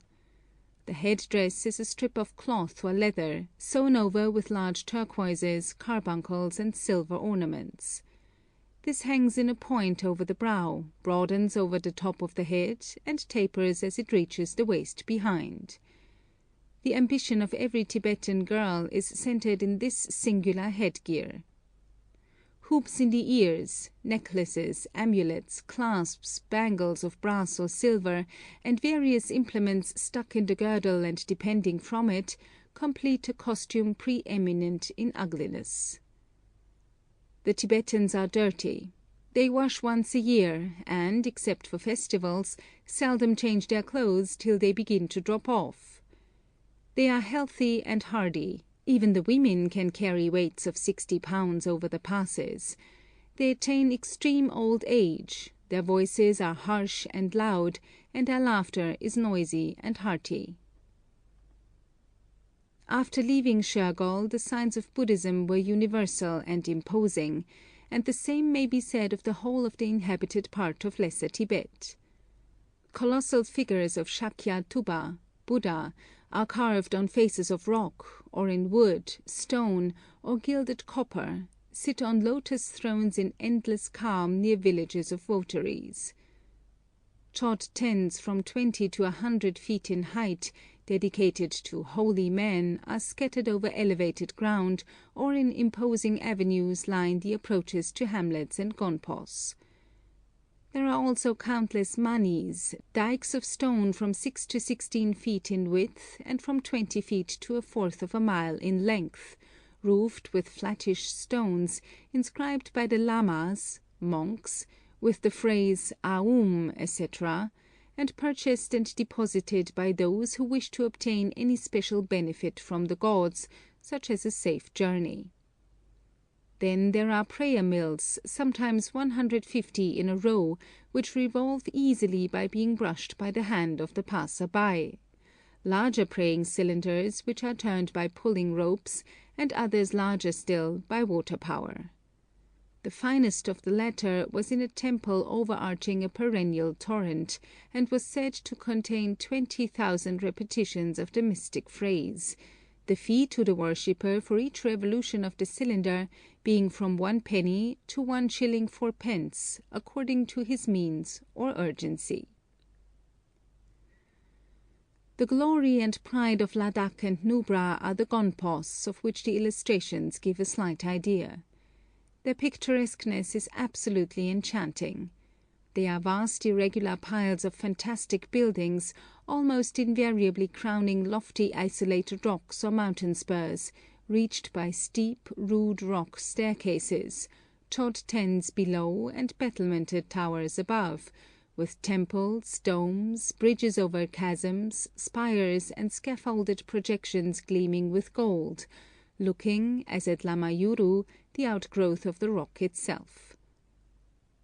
The head-dress is a strip of cloth or leather, sewn over with large turquoises, carbuncles, and silver ornaments. This hangs in a point over the brow, broadens over the top of the head, and tapers as it reaches the waist behind. The ambition of every Tibetan girl is centered in this singular headgear. Hoops in the ears, necklaces, amulets, clasps, bangles of brass or silver, and various implements stuck in the girdle and depending from it, complete a costume pre-eminent in ugliness. The Tibetans are dirty. They wash once a year, and, except for festivals, seldom change their clothes till they begin to drop off. They are healthy and hardy. Even the women can carry weights of 60 pounds over the passes. They attain extreme old age, their voices are harsh and loud, and their laughter is noisy and hearty. After leaving Shergol, the signs of Buddhism were universal and imposing, and the same may be said of the whole of the inhabited part of Lesser Tibet. Colossal figures of Shakya Tuba, Buddha, are carved on faces of rock, or in wood, stone, or gilded copper, sit on lotus thrones in endless calm near villages of votaries. Chod tents from 20 to 100 feet in height, dedicated to holy men, are scattered over elevated ground, or in imposing avenues line the approaches to hamlets and gonpos. There are also countless manis, dikes of stone from 6 to 16 feet in width and from 20 feet to 1/4 of a mile in length, roofed with flattish stones, inscribed by the lamas, monks, with the phrase Aum, etc., and purchased and deposited by those who wish to obtain any special benefit from the gods, such as a safe journey. Then there are prayer mills, sometimes 150 in a row, which revolve easily by being brushed by the hand of the passer-by; larger praying cylinders, which are turned by pulling ropes, and others larger still by water power. The finest of the latter was in a temple overarching a perennial torrent, and was said to contain 20,000 repetitions of the mystic phrase, the fee to the worshipper for each revolution of the cylinder being from 1 penny to 1s. 4d, according to his means or urgency. The glory and pride of Ladakh and Nubra are the gonpos, of which the illustrations give a slight idea. Their picturesqueness is absolutely enchanting. They are vast irregular piles of fantastic buildings, almost invariably crowning lofty isolated rocks or mountain spurs, reached by steep, rude rock staircases, chod tens below and battlemented towers above, with temples, domes, bridges over chasms, spires, and scaffolded projections gleaming with gold, looking, as at Lamayuru, the outgrowth of the rock itself.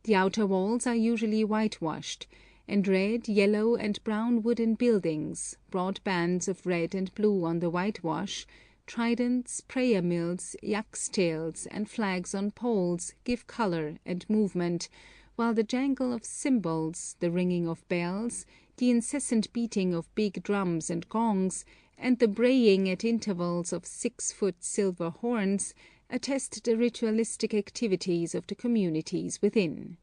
The outer walls are usually whitewashed, and red, yellow, and brown wooden buildings, broad bands of red and blue on the whitewash, tridents, prayer mills, yak's tails, and flags on poles give colour and movement, while the jangle of cymbals, the ringing of bells, the incessant beating of big drums and gongs, and the braying at intervals of 6-foot silver horns attest the ritualistic activities of the communities within.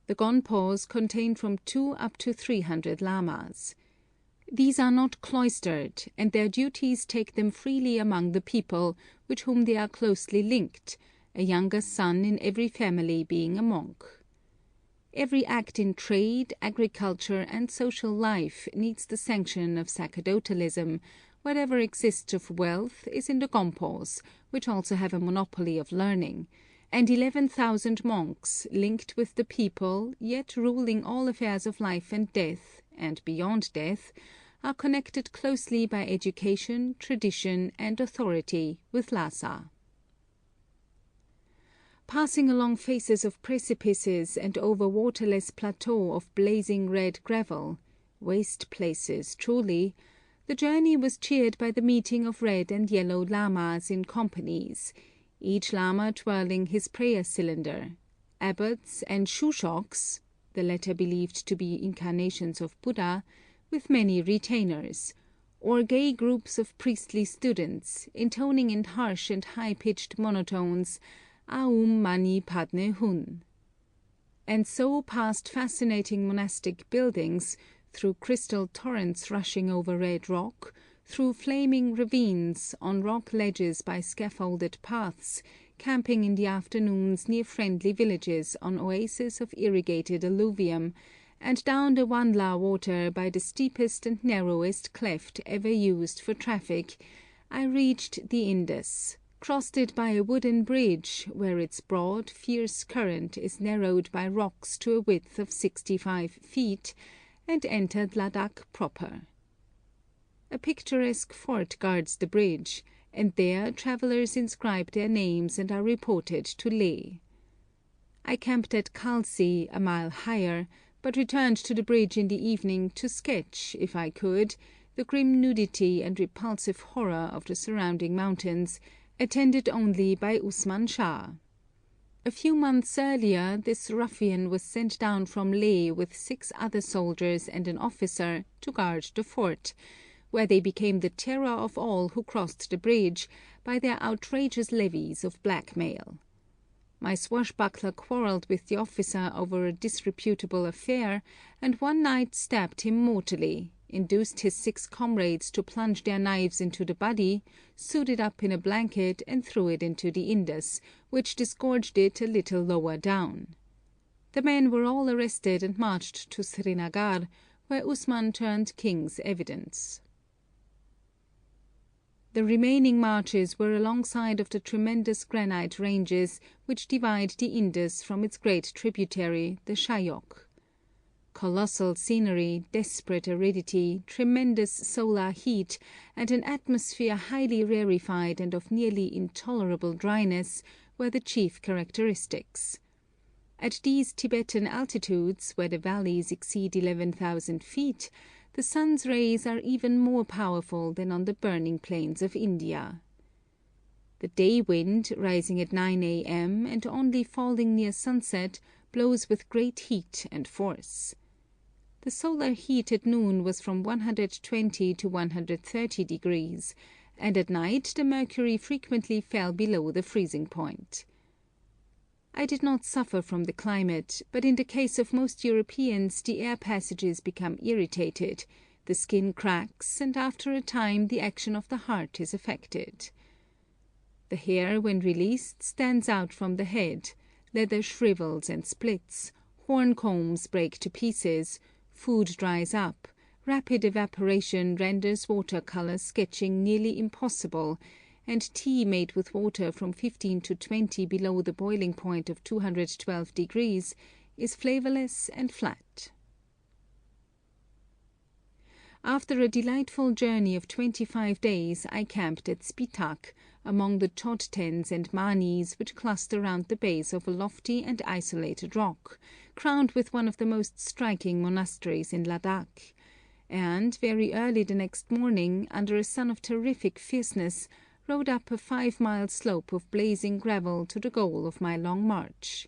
The gonpos contain from 2 up to 300 lamas. These are not cloistered, and their duties take them freely among the people, with whom they are closely linked, a younger son in every family being a monk. Every act in trade, agriculture, and social life needs the sanction of sacerdotalism. Whatever exists of wealth is in the gonpos, which also have a monopoly of learning, and 11,000 monks, linked with the people, yet ruling all affairs of life and death, and beyond death, are connected closely by education, tradition, and authority with Lhasa. Passing along faces of precipices and over waterless plateaux of blazing red gravel, waste places truly, the journey was cheered by the meeting of red and yellow lamas in companies, each lama twirling his prayer cylinder, abbots and shushoks, the latter believed to be incarnations of Buddha, with many retainers, or gay groups of priestly students, intoning in harsh and high-pitched monotones Aum Mani Padme Hun. And so past fascinating monastic buildings, through crystal torrents rushing over red rock, through flaming ravines, on rock ledges by scaffolded paths, camping in the afternoons near friendly villages on oases of irrigated alluvium, and down the Wanla water by the steepest and narrowest cleft ever used for traffic, I reached the Indus, crossed it by a wooden bridge, where its broad, fierce current is narrowed by rocks to a width of 65 feet, and entered Ladakh proper. A picturesque fort guards the bridge, and there travellers inscribe their names and are reported to Leh. I camped at Khalsi, a mile higher, but returned to the bridge in the evening to sketch, if I could, the grim nudity and repulsive horror of the surrounding mountains, attended only by Usman Shah. A few months earlier this ruffian was sent down from Leh with 6 other soldiers and an officer to guard the fort, where they became the terror of all who crossed the bridge by their outrageous levies of blackmail. My swashbuckler quarrelled with the officer over a disreputable affair, and one night stabbed him mortally, induced his 6 comrades to plunge their knives into the body, sewed it up in a blanket, and threw it into the Indus, which disgorged it a little lower down. The men were all arrested and marched to Srinagar, where Usman turned king's evidence. The remaining marches were alongside of the tremendous granite ranges which divide the Indus from its great tributary, the Shayok. Colossal scenery, desperate aridity, tremendous solar heat, and an atmosphere highly rarefied and of nearly intolerable dryness were the chief characteristics. At these Tibetan altitudes, where the valleys exceed 11,000 feet, the sun's rays are even more powerful than on the burning plains of India. The day wind, rising at 9 a.m. and only falling near sunset, blows with great heat and force. The solar heat at noon was from 120 to 130 degrees, and at night the mercury frequently fell below the freezing point. I did not suffer from the climate, but in the case of most Europeans the air passages become irritated, the skin cracks, and after a time the action of the heart is affected. The hair, when released, stands out from the head, leather shrivels and splits, horn combs break to pieces, food dries up, rapid evaporation renders watercolor sketching nearly impossible, and tea made with water from 15 to 20 below the boiling point of 212 degrees is flavorless and flat. After a delightful journey of 25 days, I camped at Spitak, among the chodtens and manis which cluster round the base of a lofty and isolated rock, crowned with one of the most striking monasteries in Ladakh, and very early the next morning, under a sun of terrific fierceness, rode up a 5-mile slope of blazing gravel to the goal of my long march.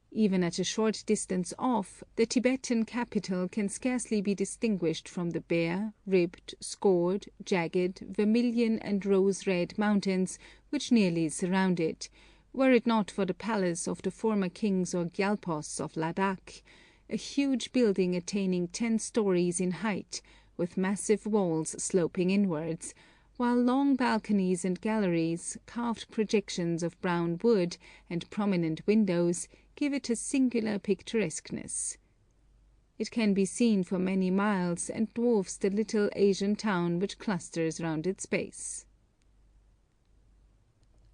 Even at a short distance off, the Tibetan capital can scarcely be distinguished from the bare, ribbed, scored, jagged, vermilion and rose-red mountains which nearly surround it, were it not for the palace of the former kings or gyalpos of Ladakh, a huge building attaining 10 stories in height, with massive walls sloping inwards, while long balconies and galleries, carved projections of brown wood, and prominent windows, give it a singular picturesqueness. It can be seen for many miles, and dwarfs the little Asian town which clusters round its base.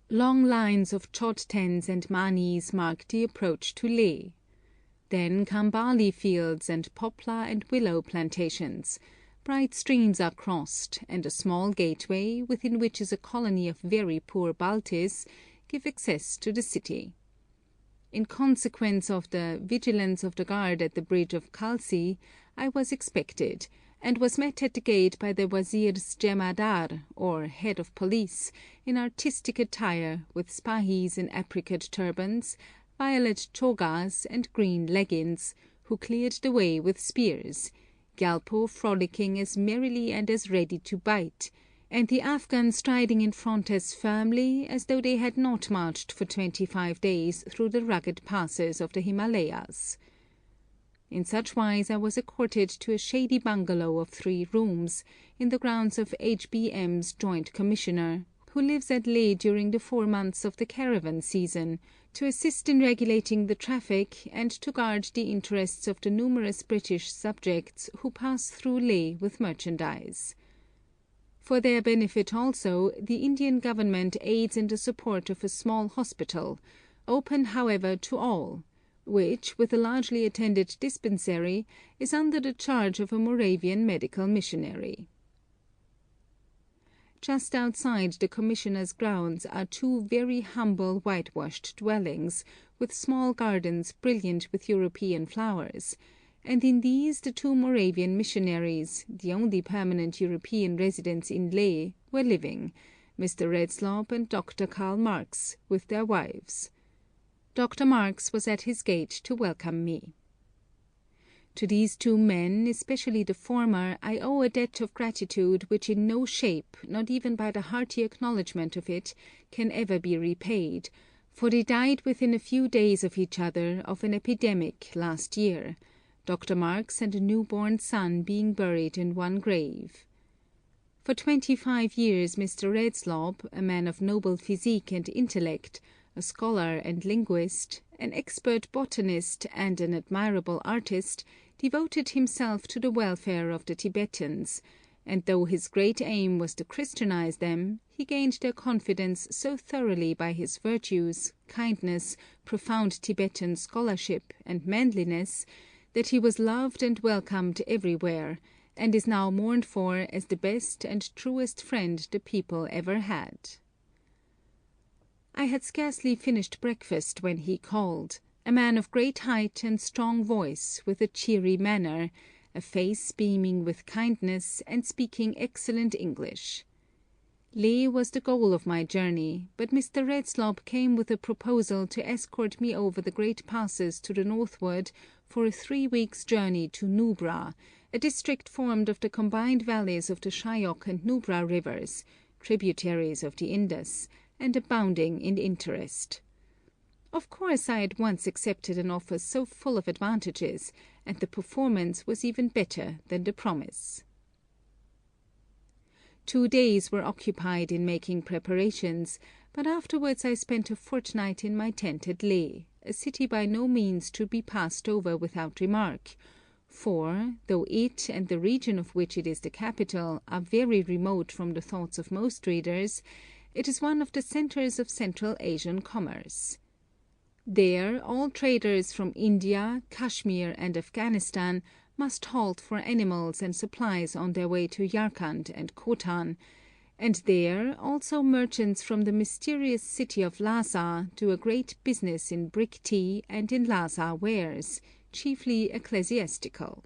Long lines of chodtens and manis mark the approach to Leh. Then come barley fields and poplar and willow plantations. Bright streams are crossed, and a small gateway, within which is a colony of very poor Baltis, give access to the city. In consequence of the vigilance of the guard at the bridge of Khalsi, I was expected, and was met at the gate by the Wazir's Jemadar, or head of police, in artistic attire, with spahis in apricot turbans, violet chogas, and green leggings, who cleared the way with spears, Gyalpo frolicking as merrily and as ready to bite, and the Afghans striding in front as firmly as though they had not marched for 25 days through the rugged passes of the Himalayas. In such wise I was accorded to a shady bungalow of 3 rooms, in the grounds of H.B.M.'s Joint Commissioner, who lives at Leh during the 4 months of the caravan season, to assist in regulating the traffic, and to guard the interests of the numerous British subjects who pass through Leh with merchandise. For their benefit also, the Indian government aids in the support of a small hospital, open however to all, which, with a largely attended dispensary, is under the charge of a Moravian medical missionary. Just outside the Commissioner's grounds are 2 very humble whitewashed dwellings, with small gardens brilliant with European flowers, and in these the 2 Moravian missionaries, the only permanent European residents in Leh, were living, Mr. Redslob and Dr. Karl Marx, with their wives. Dr. Marx was at his gate to welcome me. To these 2 men, especially the former, I owe a debt of gratitude which in no shape, not even by the hearty acknowledgment of it, can ever be repaid, for they died within a few days of each other of an epidemic last year, Dr. Marx and a newborn son being buried in one grave. For 25 years Mr. Redslob, a man of noble physique and intellect, a scholar and linguist, an expert botanist and an admirable artist, devoted himself to the welfare of the Tibetans, and though his great aim was to Christianize them, he gained their confidence so thoroughly by his virtues, kindness, profound Tibetan scholarship, and manliness, that he was loved and welcomed everywhere, and is now mourned for as the best and truest friend the people ever had. I had scarcely finished breakfast when he called, a man of great height and strong voice, with a cheery manner, a face beaming with kindness, and speaking excellent English. Leh was the goal of my journey, but Mr. Redslob came with a proposal to escort me over the great passes to the northward for a 3 weeks' journey to Nubra, a district formed of the combined valleys of the Shyok and Nubra rivers, tributaries of the Indus, and abounding in interest. Of course I at once accepted an offer so full of advantages, and the performance was even better than the promise. 2 days were occupied in making preparations, but afterwards I spent a fortnight in my tent at Leh, a city by no means to be passed over without remark, for, though it and the region of which it is the capital are very remote from the thoughts of most readers, it is one of the centres of Central Asian commerce. There all traders from India, Kashmir, and Afghanistan must halt for animals and supplies on their way to Yarkand and Khotan, and there also merchants from the mysterious city of Lhasa do a great business in brick tea and in Lhasa wares, chiefly ecclesiastical.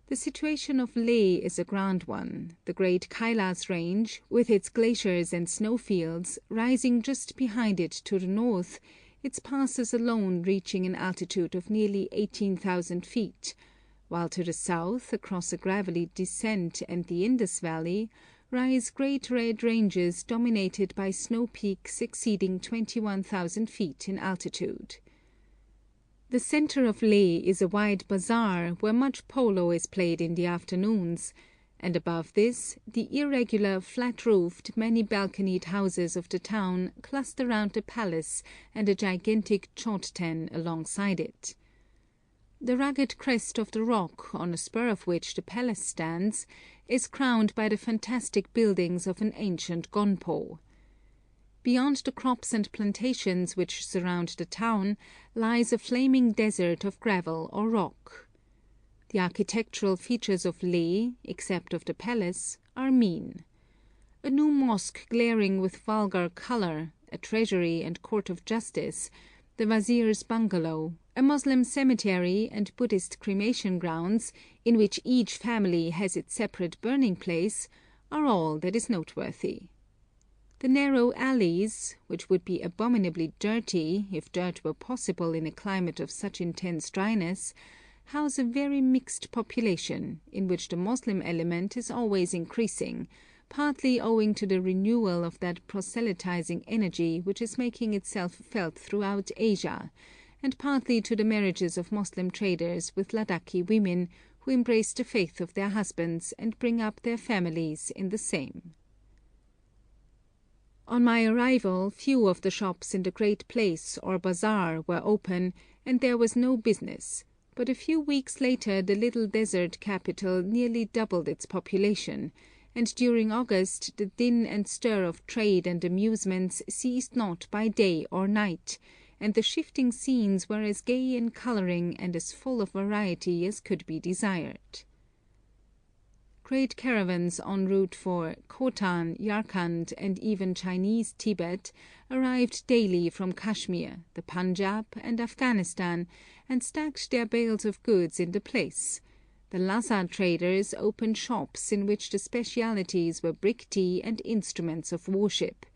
The situation of Leh is a grand one, the great Kailas range, with its glaciers and snowfields, rising just behind it to the north, its passes alone reaching an altitude of nearly 18,000 feet, while to the south, across a gravelly descent and the Indus Valley, rise great red ranges dominated by snow peaks exceeding 21,000 feet in altitude. The centre of Leh is a wide bazaar where much polo is played in the afternoons, and above this the irregular, flat-roofed, many-balconied houses of the town cluster round the palace and a gigantic chod-ten alongside it. The rugged crest of the rock, on a spur of which the palace stands, is crowned by the fantastic buildings of an ancient gonpo. Beyond the crops and plantations which surround the town lies a flaming desert of gravel or rock. The architectural features of Leh, except of the palace, are mean. A new mosque glaring with vulgar colour, a treasury and court of justice, the vazir's bungalow, a Moslem cemetery and Buddhist cremation grounds, in which each family has its separate burning place, are all that is noteworthy. The narrow alleys, which would be abominably dirty if dirt were possible in a climate of such intense dryness, house a very mixed population, in which the Moslem element is always increasing, partly owing to the renewal of that proselytizing energy which is making itself felt throughout Asia, and partly to the marriages of Moslem traders with Ladakhi women who embrace the faith of their husbands and bring up their families in the same. On my arrival few of the shops in the great place or bazaar were open, and there was no business, but a few weeks later the little desert capital nearly doubled its population, and during August the din and stir of trade and amusements ceased not by day or night, and the shifting scenes were as gay in colouring and as full of variety as could be desired. Great caravans en route for Khotan, Yarkand, and even Chinese Tibet arrived daily from Kashmir, the Punjab, and Afghanistan, and stacked their bales of goods in the place. The Lhasa traders opened shops in which the specialities were brick tea and instruments of worship.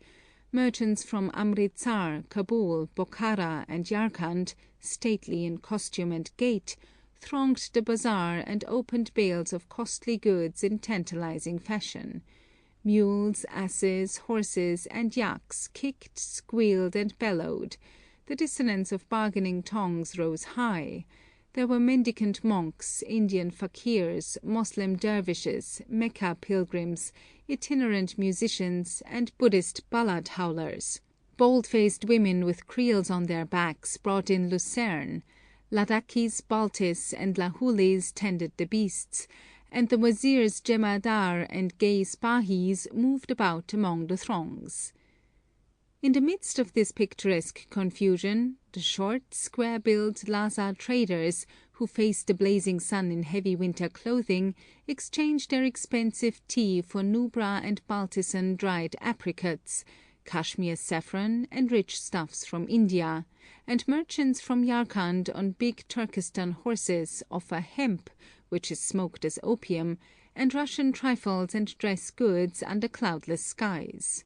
Merchants from Amritsar, Kabul, Bokhara, and Yarkand, stately in costume and gait, thronged the bazaar and opened bales of costly goods in tantalizing fashion. Mules, asses, horses, and yaks kicked, squealed, and bellowed. The dissonance of bargaining tongues rose high. There were mendicant monks, Indian fakirs, Moslem dervishes, Mecca pilgrims, itinerant musicians, and Buddhist ballad howlers. Bold-faced women with creels on their backs brought in lucerne. Ladakhis, Baltis, and Lahulis tended the beasts, and the wazirs jemadar and gay spahis moved about among the throngs. In the midst of this picturesque confusion, the short, square-built Lhasa traders, who faced the blazing sun in heavy winter clothing, exchanged their expensive tea for Nubra and Baltistan dried apricots, Kashmir saffron and rich stuffs from India, and merchants from Yarkand on big Turkestan horses offer hemp, which is smoked as opium, and Russian trifles and dress goods under cloudless skies.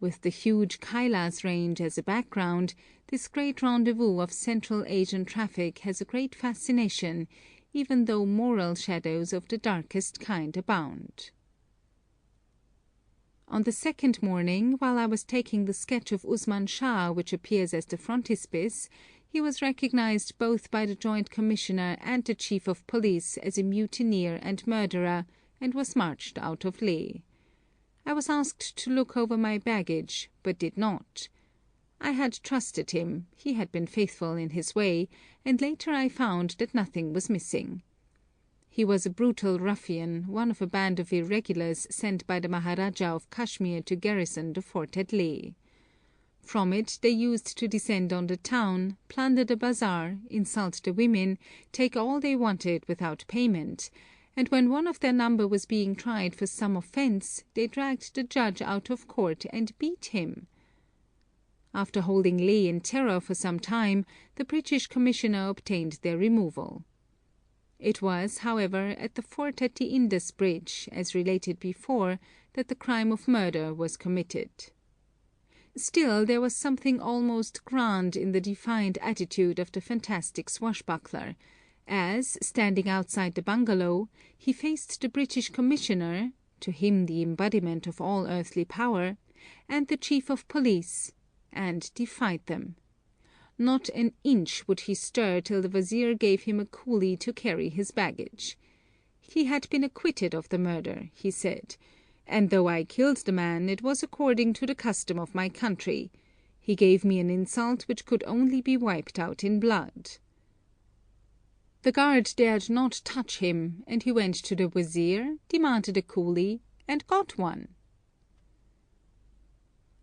With the huge Kailas range as a background, this great rendezvous of Central Asian traffic has a great fascination, even though moral shadows of the darkest kind abound. On the second morning, while I was taking the sketch of Usman Shah which appears as the frontispiece, he was recognized both by the Joint Commissioner and the Chief of Police as a mutineer and murderer, and was marched out of Leh. I was asked to look over my baggage, but did not. I had trusted him, he had been faithful in his way, and later I found that nothing was missing. He was a brutal ruffian, one of a band of irregulars sent by the Maharaja of Kashmir to garrison the fort at Leh. From it they used to descend on the town, plunder the bazaar, insult the women, take all they wanted without payment, and when one of their number was being tried for some offence, they dragged the judge out of court and beat him. After holding Leh in terror for some time, the British Commissioner obtained their removal. It was, however, at the fort at the Indus Bridge, as related before, that the crime of murder was committed. Still, there was something almost grand in the defiant attitude of the fantastic swashbuckler, as, standing outside the bungalow, he faced the British Commissioner, to him the embodiment of all earthly power, and the Chief of Police, and defied them. Not an inch would he stir till the Wazir gave him a coolie to carry his baggage. He had been acquitted of the murder, he said, and though I killed the man, it was according to the custom of my country. He gave me an insult which could only be wiped out in blood. The guard dared not touch him, and he went to the Wazir, demanded a coolie, and got one.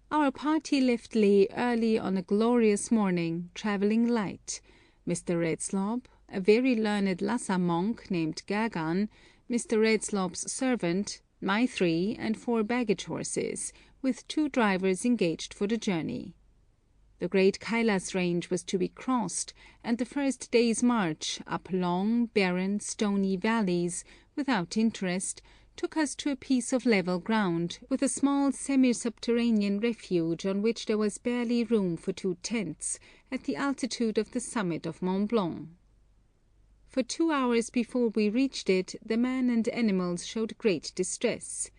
Our party left Leh early on a glorious morning, travelling light. Mr. Redslob, a very learned Lhasa monk named Gagan, Mr. Redslob's servant, my 3 and 4 baggage horses, with 2 drivers engaged for the journey. The great Kailas range was to be crossed, and the first day's march, up long, barren, stony valleys, without interest, took us to a piece of level ground, with a small semi-subterranean refuge on which there was barely room for 2 tents, at the altitude of the summit of Mont Blanc. For 2 hours before we reached it, the man and animals showed great distress.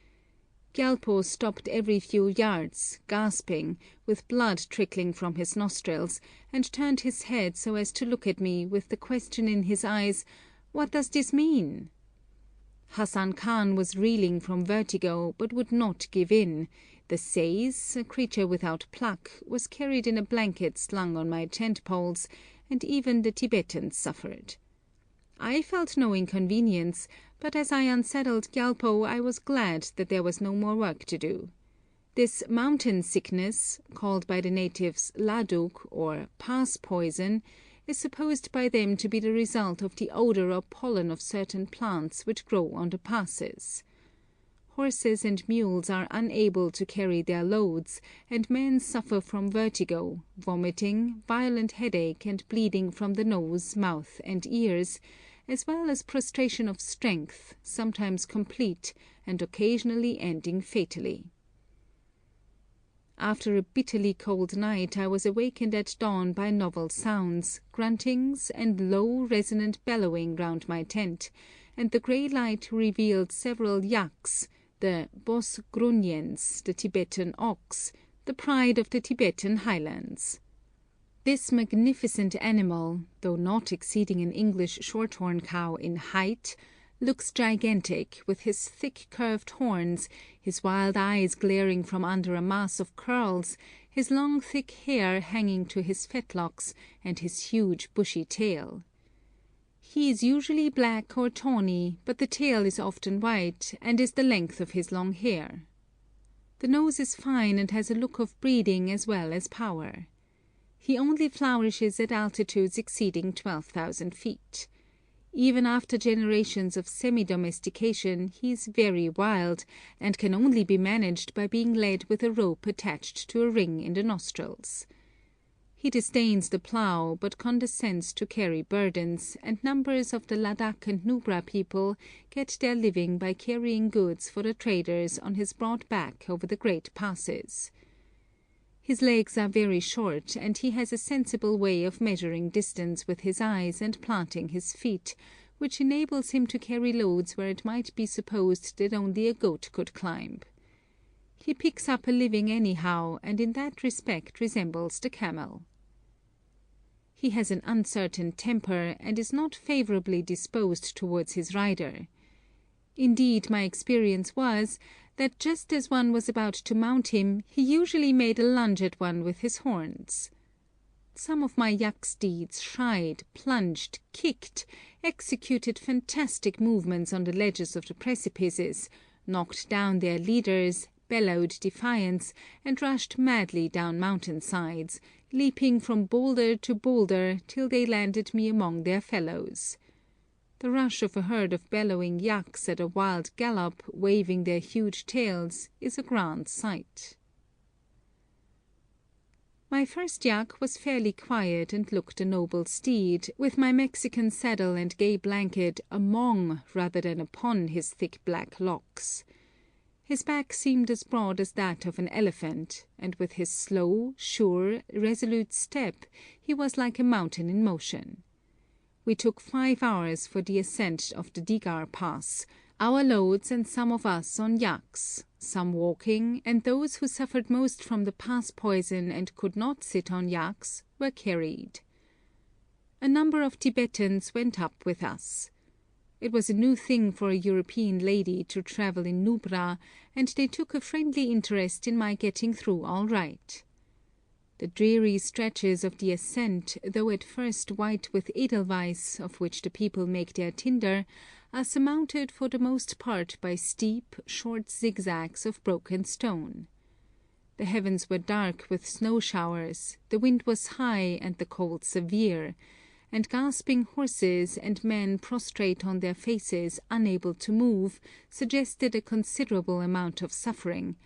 Gyalpo stopped every few yards, gasping, with blood trickling from his nostrils, and turned his head so as to look at me with the question in his eyes, "What does this mean?" Hassan Khan was reeling from vertigo, but would not give in. The seis, a creature without pluck, was carried in a blanket slung on my tent poles, and even the Tibetans suffered. I felt no inconvenience, but as I unsaddled Gyalpo I was glad that there was no more work to do. This mountain sickness, called by the natives Ladakh or pass poison, is supposed by them to be the result of the odour or pollen of certain plants which grow on the passes. Horses and mules are unable to carry their loads, and men suffer from vertigo, vomiting, violent headache, and bleeding from the nose, mouth, and ears, as well as prostration of strength, sometimes complete, and occasionally ending fatally. After a bitterly cold night I was awakened at dawn by novel sounds, gruntings, and low, resonant bellowing round my tent, and the grey light revealed several yaks, the Bos Gruniens, the Tibetan ox, the pride of the Tibetan highlands. This magnificent animal, though not exceeding an English shorthorn cow in height, looks gigantic, with his thick curved horns, his wild eyes glaring from under a mass of curls, his long thick hair hanging to his fetlocks, and his huge bushy tail. He is usually black or tawny, but the tail is often white, and is the length of his long hair. The nose is fine and has a look of breeding as well as power. He only flourishes at altitudes exceeding 12,000 feet. Even after generations of semi-domestication he is very wild, and can only be managed by being led with a rope attached to a ring in the nostrils. He disdains the plough, but condescends to carry burdens, and numbers of the Ladakh and Nubra people get their living by carrying goods for the traders on his broad back over the great passes. His legs are very short, and he has a sensible way of measuring distance with his eyes and planting his feet, which enables him to carry loads where it might be supposed that only a goat could climb. He picks up a living anyhow, and in that respect resembles the camel. He has an uncertain temper, and is not favourably disposed towards his rider. Indeed, my experience was that just as one was about to mount him, he usually made a lunge at one with his horns. Some of my yak steeds shied, plunged, kicked, executed fantastic movements on the ledges of the precipices, knocked down their leaders, bellowed defiance, and rushed madly down mountain sides, leaping from boulder to boulder till they landed me among their fellows. The rush of a herd of bellowing yaks at a wild gallop, waving their huge tails, is a grand sight. My first yak was fairly quiet and looked a noble steed, with my Mexican saddle and gay blanket among rather than upon his thick black locks. His back seemed as broad as that of an elephant, and with his slow, sure, resolute step he was like a mountain in motion. We took 5 hours for the ascent of the Digar Pass, our loads and some of us on yaks, some walking, and those who suffered most from the pass poison and could not sit on yaks were carried. A number of Tibetans went up with us. It was a new thing for a European lady to travel in Nubra, and they took a friendly interest in my getting through all right. The dreary stretches of the ascent, though at first white with edelweiss, of which the people make their tinder, are surmounted for the most part by steep, short zigzags of broken stone. The heavens were dark with snow showers, the wind was high and the cold severe, and gasping horses and men prostrate on their faces, unable to move, suggested a considerable amount of suffering,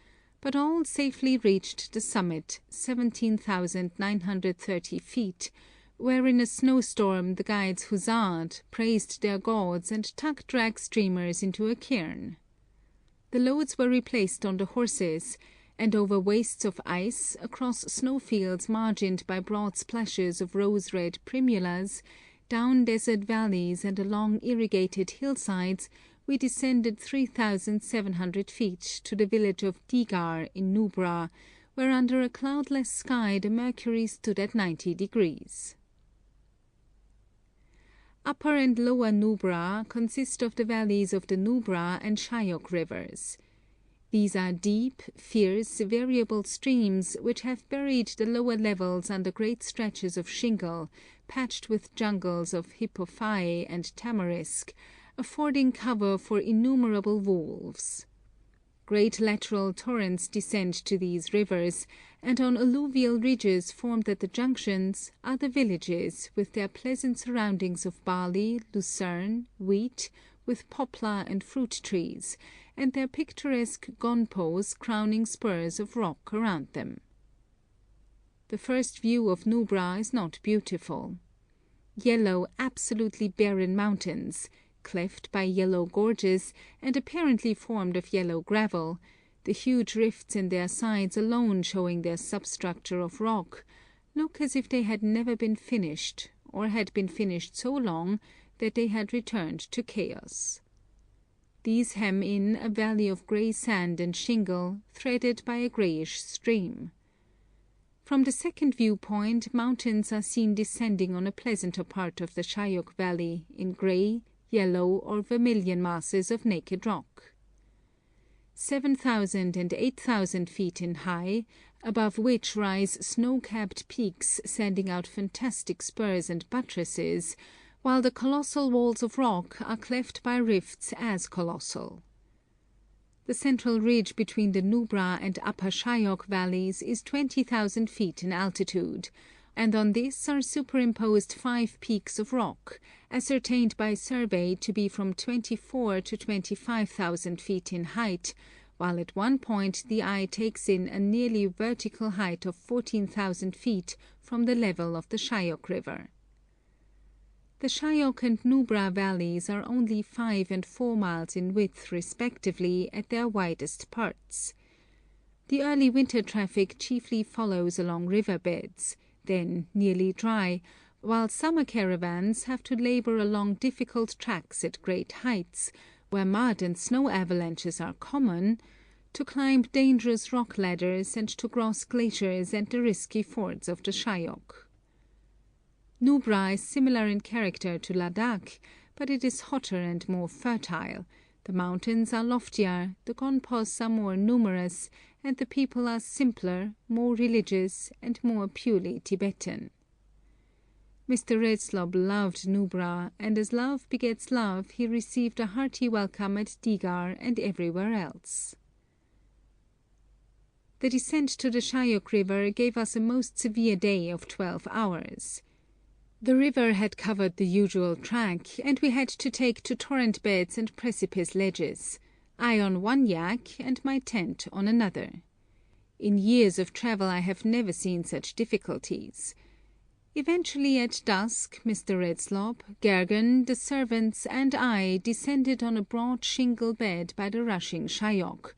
but all safely reached the summit, 17,930 feet, where in a snowstorm the guides huzzaed, praised their gods, and tucked drag streamers into a cairn. The loads were replaced on the horses, and over wastes of ice, across snowfields margined by broad splashes of rose-red primulas, down desert valleys and along irrigated hillsides, we descended 3,700 feet to the village of Digar in Nubra, where under a cloudless sky the mercury stood at 90 degrees. Upper and Lower Nubra consist of the valleys of the Nubra and Shyok rivers. These are deep, fierce, variable streams which have buried the lower levels under great stretches of shingle, patched with jungles of hippophae and tamarisk, affording cover for innumerable wolves. Great lateral torrents descend to these rivers, and on alluvial ridges formed at the junctions are the villages, with their pleasant surroundings of barley, lucerne, wheat, with poplar and fruit trees, and their picturesque gonpos crowning spurs of rock around them. The first view of Nubra is not beautiful. Yellow, absolutely barren mountains, cleft by yellow gorges, and apparently formed of yellow gravel, the huge rifts in their sides alone showing their substructure of rock, look as if they had never been finished, or had been finished so long that they had returned to chaos. These hem in a valley of grey sand and shingle, threaded by a greyish stream. From the second viewpoint, mountains are seen descending on a pleasanter part of the Shyok Valley in grey, yellow, or vermilion masses of naked rock. 7,000 and 8,000 feet in high, above which rise snow-capped peaks sending out fantastic spurs and buttresses, while the colossal walls of rock are cleft by rifts as colossal. The central ridge between the Nubra and Upper Shyok valleys is 20,000 feet in altitude, and on this are superimposed 5 peaks of rock, ascertained by survey to be from 24 to 25,000 feet in height, while at one point the eye takes in a nearly vertical height of 14,000 feet from the level of the Shyok River. The Shyok and Nubra valleys are only 5 and 4 miles in width respectively at their widest parts. The early winter traffic chiefly follows along river beds, then nearly dry, while summer caravans have to labor along difficult tracks at great heights, where mud and snow avalanches are common, to climb dangerous rock ladders and to cross glaciers and the risky fords of the Shyok. Nubra is similar in character to Ladakh, but it is hotter and more fertile. The mountains are loftier, the gonpos are more numerous, and the people are simpler, more religious, and more purely Tibetan. Mr. Redslob loved Nubra, and as love begets love, he received a hearty welcome at Digar and everywhere else. The descent to the Shyok River gave us a most severe day of 12 hours. The river had covered the usual track, and we had to take to torrent beds and precipice ledges, I on one yak and my tent on another. In years of travel I have never seen such difficulties. Eventually at dusk, Mr. Redslob, Gergan, the servants, and I descended on a broad shingle bed by the rushing Shyok,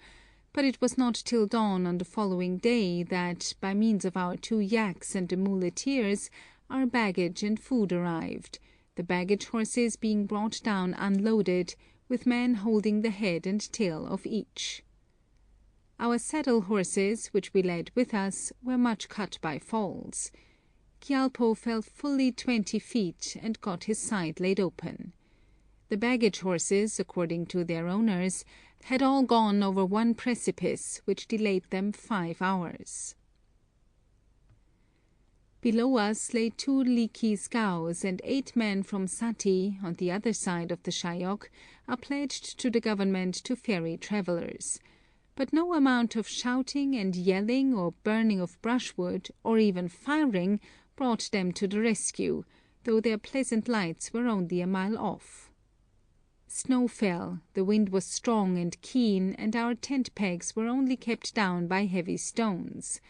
but it was not till dawn on the following day that, by means of our 2 yaks and the muleteers, our baggage and food arrived, the baggage horses being brought down unloaded, with men holding the head and tail of each. Our saddle horses, which we led with us, were much cut by falls. Gyalpo fell fully 20 feet and got his side laid open. The baggage horses, according to their owners, had all gone over one precipice, which delayed them 5 hours. Below us lay 2 leaky scows, and 8 men from Sati, on the other side of the Shyok, are pledged to the government to ferry travellers. But no amount of shouting and yelling or burning of brushwood, or even firing, brought them to the rescue, though their pleasant lights were only a mile off. Snow fell, the wind was strong and keen, and our tent pegs were only kept down by heavy stones.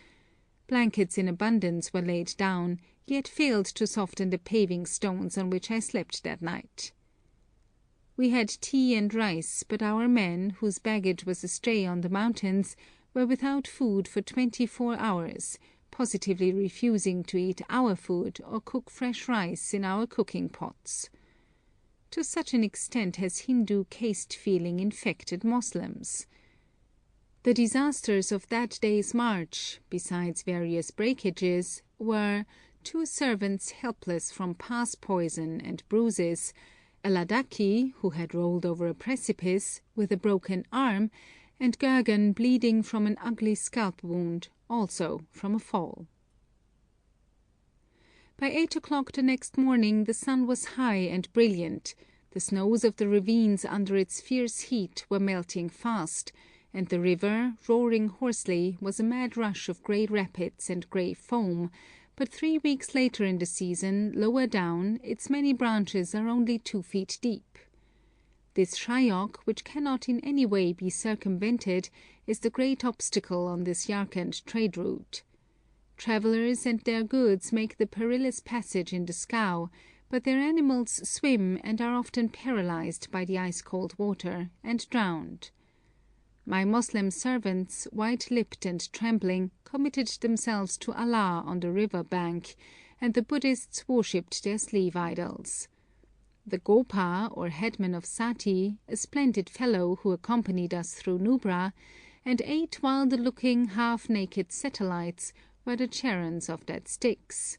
Blankets in abundance were laid down, yet failed to soften the paving stones on which I slept that night. We had tea and rice, but our men, whose baggage was astray on the mountains, were without food for 24 hours, positively refusing to eat our food or cook fresh rice in our cooking pots. To such an extent has Hindu caste feeling infected Moslems. The disasters of that day's march, besides various breakages, were 2 servants helpless from pass poison and bruises, a Ladakhi, who had rolled over a precipice, with a broken arm, and Gergan bleeding from an ugly scalp wound, also from a fall. By 8 o'clock the next morning the sun was high and brilliant, the snows of the ravines under its fierce heat were melting fast, and the river, roaring hoarsely, was a mad rush of grey rapids and grey foam, but 3 weeks later in the season, lower down, its many branches are only 2 feet deep. This Shyok, which cannot in any way be circumvented, is the great obstacle on this Yarkand trade route. Travellers and their goods make the perilous passage in the scow, but their animals swim and are often paralyzed by the ice-cold water, and drowned. My Moslem servants, white-lipped and trembling, committed themselves to Allah on the river bank, and the Buddhists worshipped their sleeve idols. The Gopa, or headman of Sati, a splendid fellow who accompanied us through Nubra, and 8 wild-looking, half-naked satellites were the Charons of that Styx.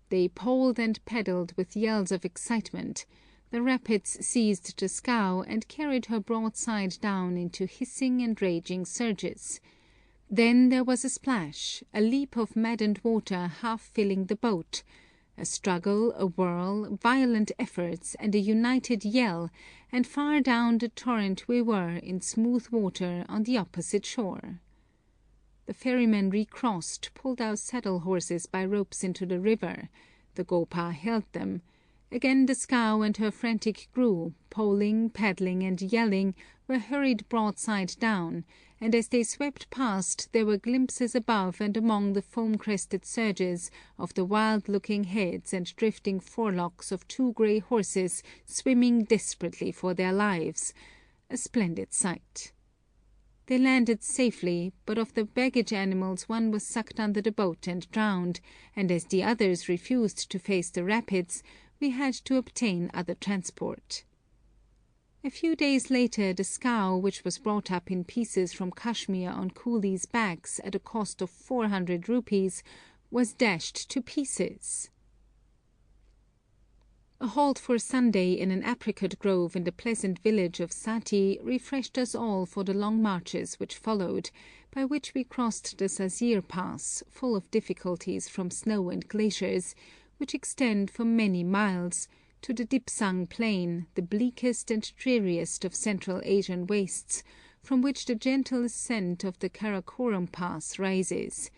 They poled and paddled with yells of excitement. The rapids seized the scow and carried her broadside down into hissing and raging surges. Then there was a splash, a leap of maddened water half filling the boat, A struggle, a whirl, violent efforts, and a united yell, and far down the torrent we were in smooth water on the opposite shore. The ferryman recrossed, pulled our saddle horses by ropes into the river. The gopa held them. Again the scow and her frantic crew, poling, paddling, and yelling, were hurried broadside down, and as they swept past there were glimpses above and among the foam-crested surges of the wild-looking heads and drifting forelocks of 2 grey horses swimming desperately for their lives, a splendid sight. They landed safely, but of the baggage animals one was sucked under the boat and drowned, and as the others refused to face the rapids, we had to obtain other transport. A few days later the scow, which was brought up in pieces from Kashmir on coolies' backs at a cost of 400 rupees, was dashed to pieces. A halt for Sunday in an apricot grove in the pleasant village of Sati refreshed us all for the long marches which followed, by which we crossed the Sazir Pass, full of difficulties from snow and glaciers, which extend for many miles, to the Dipsang Plain, the bleakest and dreariest of Central Asian wastes, from which the gentle ascent of the Karakoram Pass rises,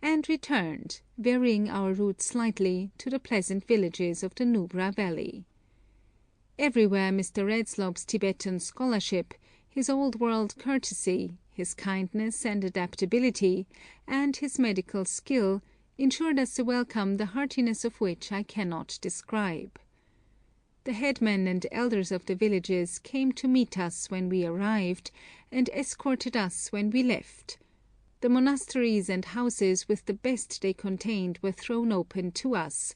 and returned, varying our route slightly, to the pleasant villages of the Nubra Valley. Everywhere Mr. Redslob's Tibetan scholarship, his old-world courtesy, his kindness and adaptability, and his medical skill, ensured us a welcome the heartiness of which I cannot describe. The headmen and elders of the villages came to meet us when we arrived, and escorted us when we left. The monasteries and houses with the best they contained were thrown open to us.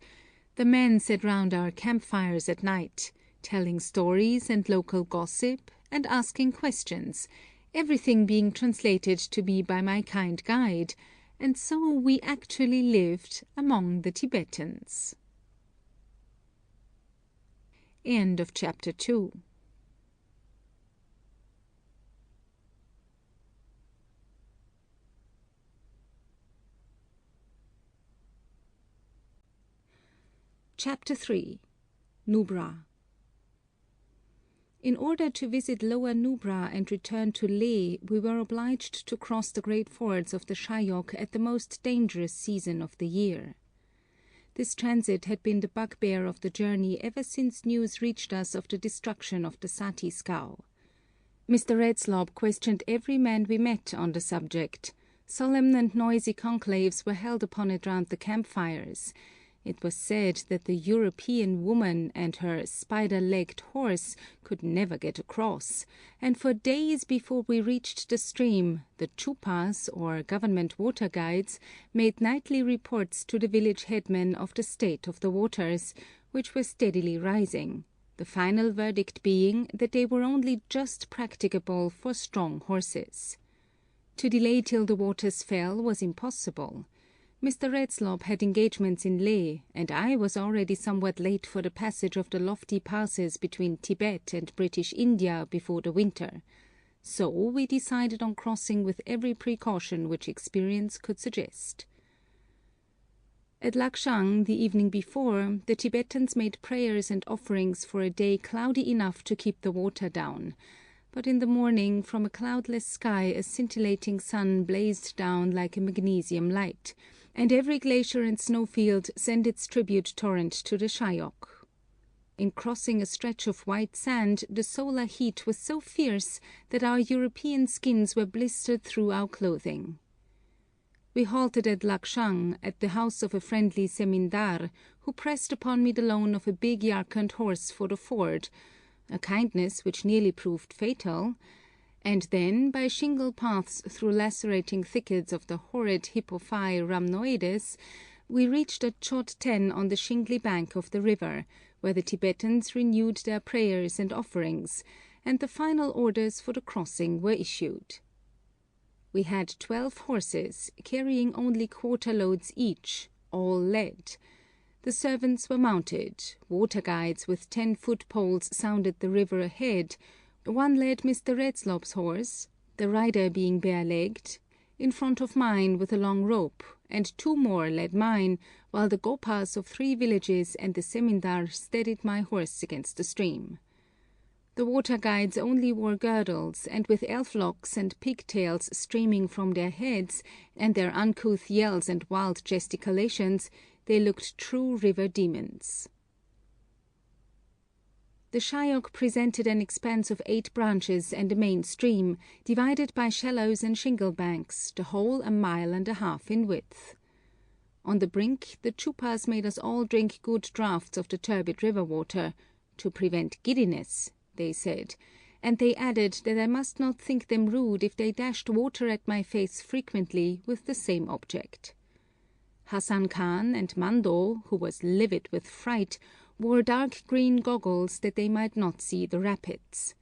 The men sat round our campfires at night, telling stories and local gossip, and asking questions, everything being translated to me by my kind guide, and so we actually lived among the Tibetans. End of chapter 2. Chapter 3. Nubra. In order to visit Lower Nubra and return to Leh, we were obliged to cross the great fords of the Shayok at the most dangerous season of the year. This transit had been the bugbear of the journey ever since news reached us of the destruction of the Sati scow. Mr. Redslob questioned every man we met on the subject. Solemn and noisy conclaves were held upon it round the campfires. It was said that the European woman and her spider-legged horse could never get across, and for days before we reached the stream, the chupas, or government water guides, made nightly reports to the village headmen of the state of the waters, which were steadily rising, the final verdict being that they were only just practicable for strong horses. To delay till the waters fell was impossible. Mr. Redslob had engagements in Leh, and I was already somewhat late for the passage of the lofty passes between Tibet and British India before the winter. So we decided on crossing with every precaution which experience could suggest. At Lakshang, the evening before, the Tibetans made prayers and offerings for a day cloudy enough to keep the water down. But in the morning, from a cloudless sky, a scintillating sun blazed down like a magnesium light, and every glacier and snowfield sent its tribute torrent to the Shayok. In crossing a stretch of white sand, the solar heat was so fierce that our European skins were blistered through our clothing. We halted at Lakshang, at the house of a friendly zemindar, who pressed upon me the loan of a big Yarkand horse for the ford, a kindness which nearly proved fatal, and then, by shingle paths through lacerating thickets of the horrid Hippophae rhamnoides, we reached a Chot Ten on the shingly bank of the river, where the Tibetans renewed their prayers and offerings, and the final orders for the crossing were issued. We had 12 horses, carrying only quarter loads each, all led. The servants were mounted, water guides with 10-foot poles sounded the river ahead. One led Mr. Redslob's horse, the rider being bare-legged, in front of mine with a long rope, and 2 more led mine, while the gopas of 3 villages and the zemindar steadied my horse against the stream. The water guides only wore girdles, and with elf locks and pigtails streaming from their heads, and their uncouth yells and wild gesticulations, they looked true river demons. The Shyok presented an expanse of 8 branches and a main stream, divided by shallows and shingle banks, the whole 1.5 miles in width. On the brink, the chupas made us all drink good draughts of the turbid river water, to prevent giddiness, they said, and they added that I must not think them rude if they dashed water at my face frequently with the same object. Hassan Khan and Mando, who was livid with fright, wore dark green goggles that they might not see the rapids.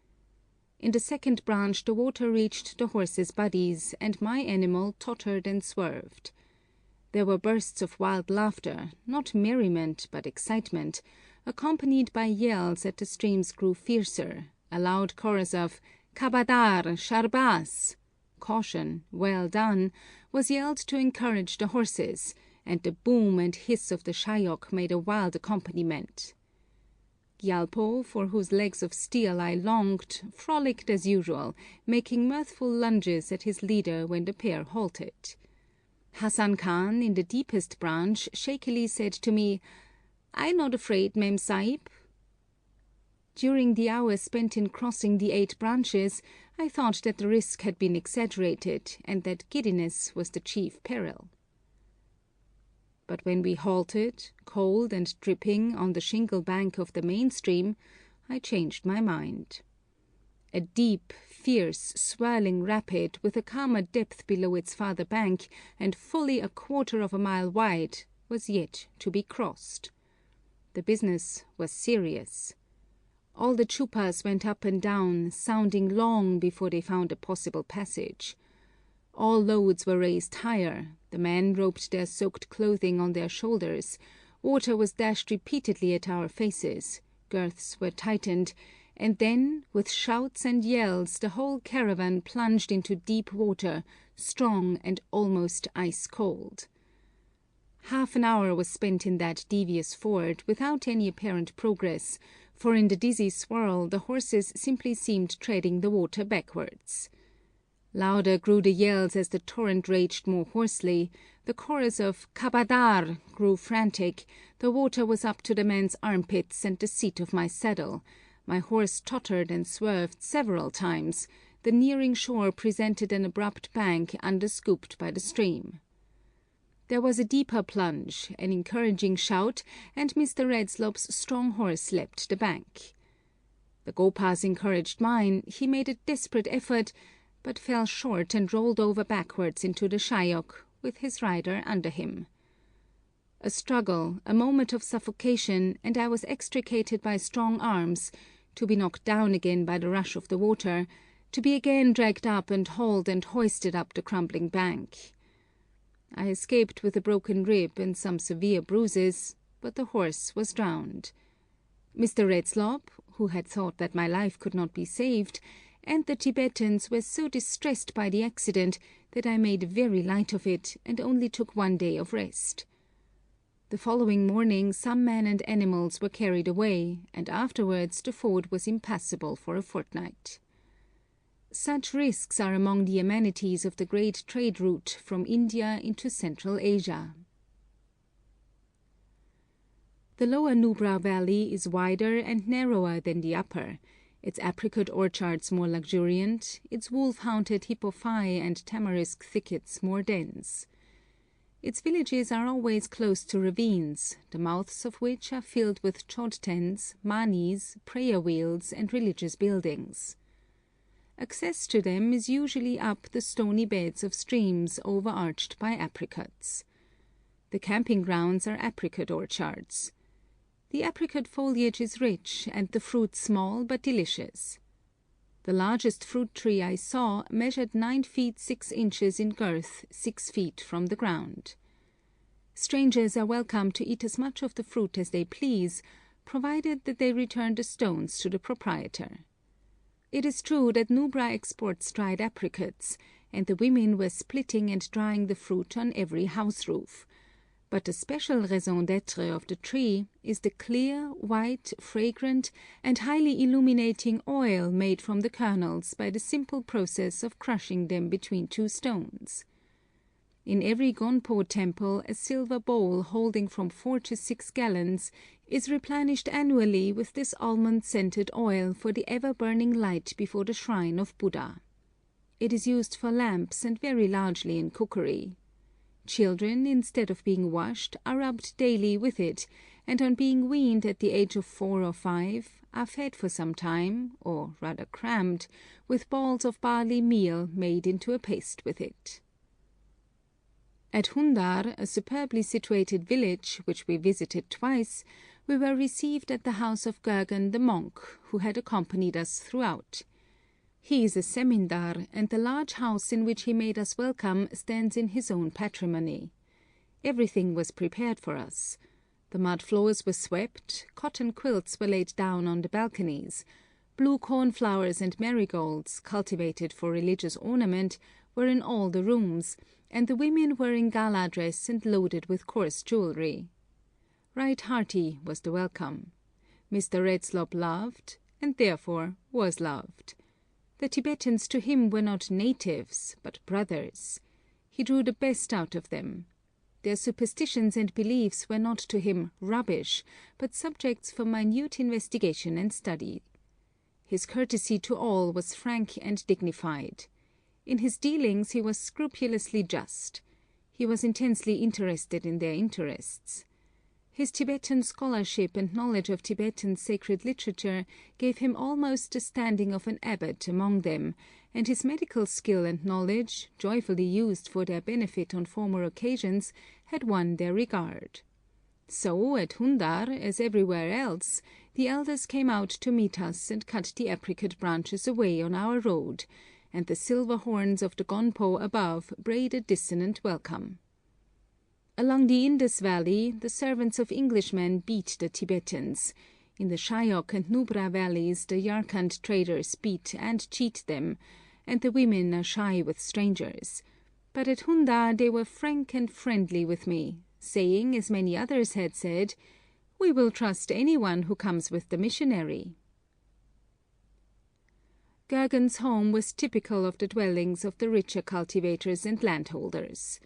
In the second branch the water reached the horses' bodies, and my animal tottered and swerved. There were bursts of wild laughter, not merriment but excitement, accompanied by yells as the streams grew fiercer. A loud chorus of "Kabadar, Sharbas!" caution, well done, was yelled to encourage the horses, and the boom and hiss of the Shyok made a wild accompaniment. Gyalpo, for whose legs of steel I longed, frolicked as usual, making mirthful lunges at his leader when the pair halted. Hassan Khan, in the deepest branch, shakily said to me, "I not afraid, Mem Sahib." During the hour spent in crossing the 8 branches, I thought that the risk had been exaggerated, and that giddiness was the chief peril. But when we halted, cold and dripping, on the shingle bank of the main stream, I changed my mind. A deep, fierce, swirling rapid, with a calmer depth below its farther bank, and fully 1/4 mile wide, was yet to be crossed. The business was serious. All the chupas went up and down, sounding long before they found a possible passage. All loads were raised higher, the men roped their soaked clothing on their shoulders, water was dashed repeatedly at our faces, girths were tightened, and then, with shouts and yells, the whole caravan plunged into deep water, strong and almost ice-cold. Half an hour was spent in that devious ford, without any apparent progress, for in the dizzy swirl the horses simply seemed treading the water backwards. Louder grew the yells as the torrent raged more hoarsely, the chorus of "Kabadar" grew frantic, the water was up to the men's armpits and the seat of my saddle, my horse tottered and swerved several times, the nearing shore presented an abrupt bank underscooped by the stream. There was a deeper plunge, an encouraging shout, and Mr. Redslop's strong horse leapt the bank. The gopas encouraged mine, he made a desperate effort, but fell short and rolled over backwards into the Shyok, with his rider under him. A struggle, a moment of suffocation, and I was extricated by strong arms, to be knocked down again by the rush of the water, to be again dragged up and hauled and hoisted up the crumbling bank. I escaped with a broken rib and some severe bruises, but the horse was drowned. Mr. Redslop, who had thought that my life could not be saved, and the Tibetans were so distressed by the accident that I made very light of it and only took 1 day of rest. The following morning some men and animals were carried away, and afterwards the ford was impassable for a fortnight. Such risks are among the amenities of the great trade route from India into Central Asia. The lower Nubra Valley is wider and narrower than the upper, its apricot orchards more luxuriant, its wolf-haunted hippophae and tamarisk thickets more dense. Its villages are always close to ravines, the mouths of which are filled with chodtens, manis, prayer wheels, and religious buildings. Access to them is usually up the stony beds of streams overarched by apricots. The camping grounds are apricot orchards. The apricot foliage is rich and the fruit small but delicious. The largest fruit tree I saw measured 9 feet 6 inches in girth, 6 feet from the ground. Strangers are welcome to eat as much of the fruit as they please, provided that they return the stones to the proprietor. It is true that Nubra exports dried apricots, and the women were splitting and drying the fruit on every house roof. But the special raison d'être of the tree is the clear, white, fragrant, and highly illuminating oil made from the kernels by the simple process of crushing them between two stones. In every Gonpo temple a silver bowl holding from 4 to 6 gallons is replenished annually with this almond-scented oil for the ever-burning light before the shrine of Buddha. It is used for lamps and very largely in cookery. Children, instead of being washed, are rubbed daily with it, and on being weaned at the age of 4 or 5, are fed for some time, or rather crammed, with balls of barley meal made into a paste with it. At Hundar, a superbly situated village, which we visited twice, we were received at the house of Gergan the monk, who had accompanied us throughout. He is a zemindar, and the large house in which he made us welcome stands in his own patrimony. Everything was prepared for us. The mud floors were swept, cotton quilts were laid down on the balconies, blue cornflowers and marigolds, cultivated for religious ornament, were in all the rooms, and the women were in gala dress and loaded with coarse jewellery. Right hearty was the welcome. Mr. Redslob loved, and therefore was loved. The Tibetans to him were not natives, but brothers. He drew the best out of them. Their superstitions and beliefs were not to him rubbish, but subjects for minute investigation and study. His courtesy to all was frank and dignified. In his dealings he was scrupulously just. He was intensely interested in their interests. His Tibetan scholarship and knowledge of Tibetan sacred literature gave him almost the standing of an abbot among them, and his medical skill and knowledge, joyfully used for their benefit on former occasions, had won their regard. So, at Hundar, as everywhere else, the elders came out to meet us and cut the apricot branches away on our road, and the silver horns of the Gonpo above brayed a dissonant welcome. Along the Indus Valley, the servants of Englishmen beat the Tibetans. In the Shyok and Nubra valleys, the Yarkand traders beat and cheat them, and the women are shy with strangers. But at Hundar they were frank and friendly with me, saying, as many others had said, "We will trust anyone who comes with the missionary." Gergan's home was typical of the dwellings of the richer cultivators and landholders.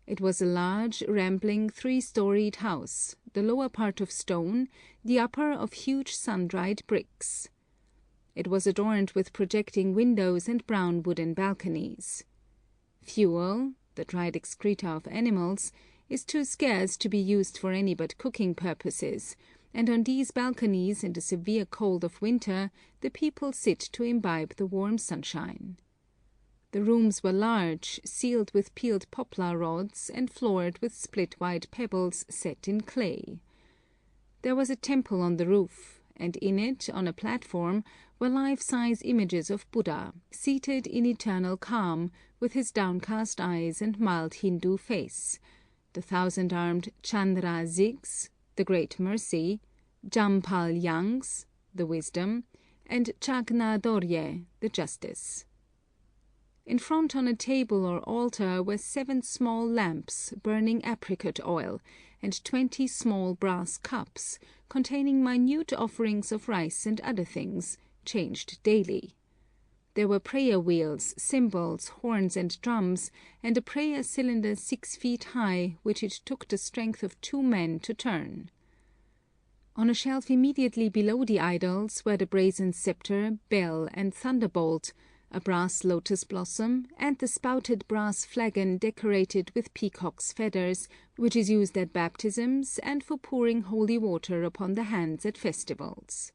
It was a large, rambling, 3-storied house, the lower part of stone, the upper of huge sun-dried bricks. It was adorned with projecting windows and brown wooden balconies. Fuel, the dried excreta of animals, is too scarce to be used for any but cooking purposes, and on these balconies in the severe cold of winter the people sit to imbibe the warm sunshine. The rooms were large, sealed with peeled poplar rods, and floored with split-white pebbles set in clay. There was a temple on the roof, and in it, on a platform, were life-size images of Buddha, seated in eternal calm, with his downcast eyes and mild Hindu face, the 1,000-armed Chandra Zigs, the Great Mercy, Jampal Yangs, the Wisdom, and Chagna Dorje, the Justice. In front on a table or altar were 7 small lamps burning apricot oil, and 20 small brass cups, containing minute offerings of rice and other things, changed daily. There were prayer wheels, cymbals, horns and drums, and a prayer cylinder 6 feet high, which it took the strength of 2 men to turn. On a shelf immediately below the idols were the brazen scepter, bell, and thunderbolt, a brass lotus blossom, and the spouted brass flagon decorated with peacock's feathers, which is used at baptisms and for pouring holy water upon the hands at festivals.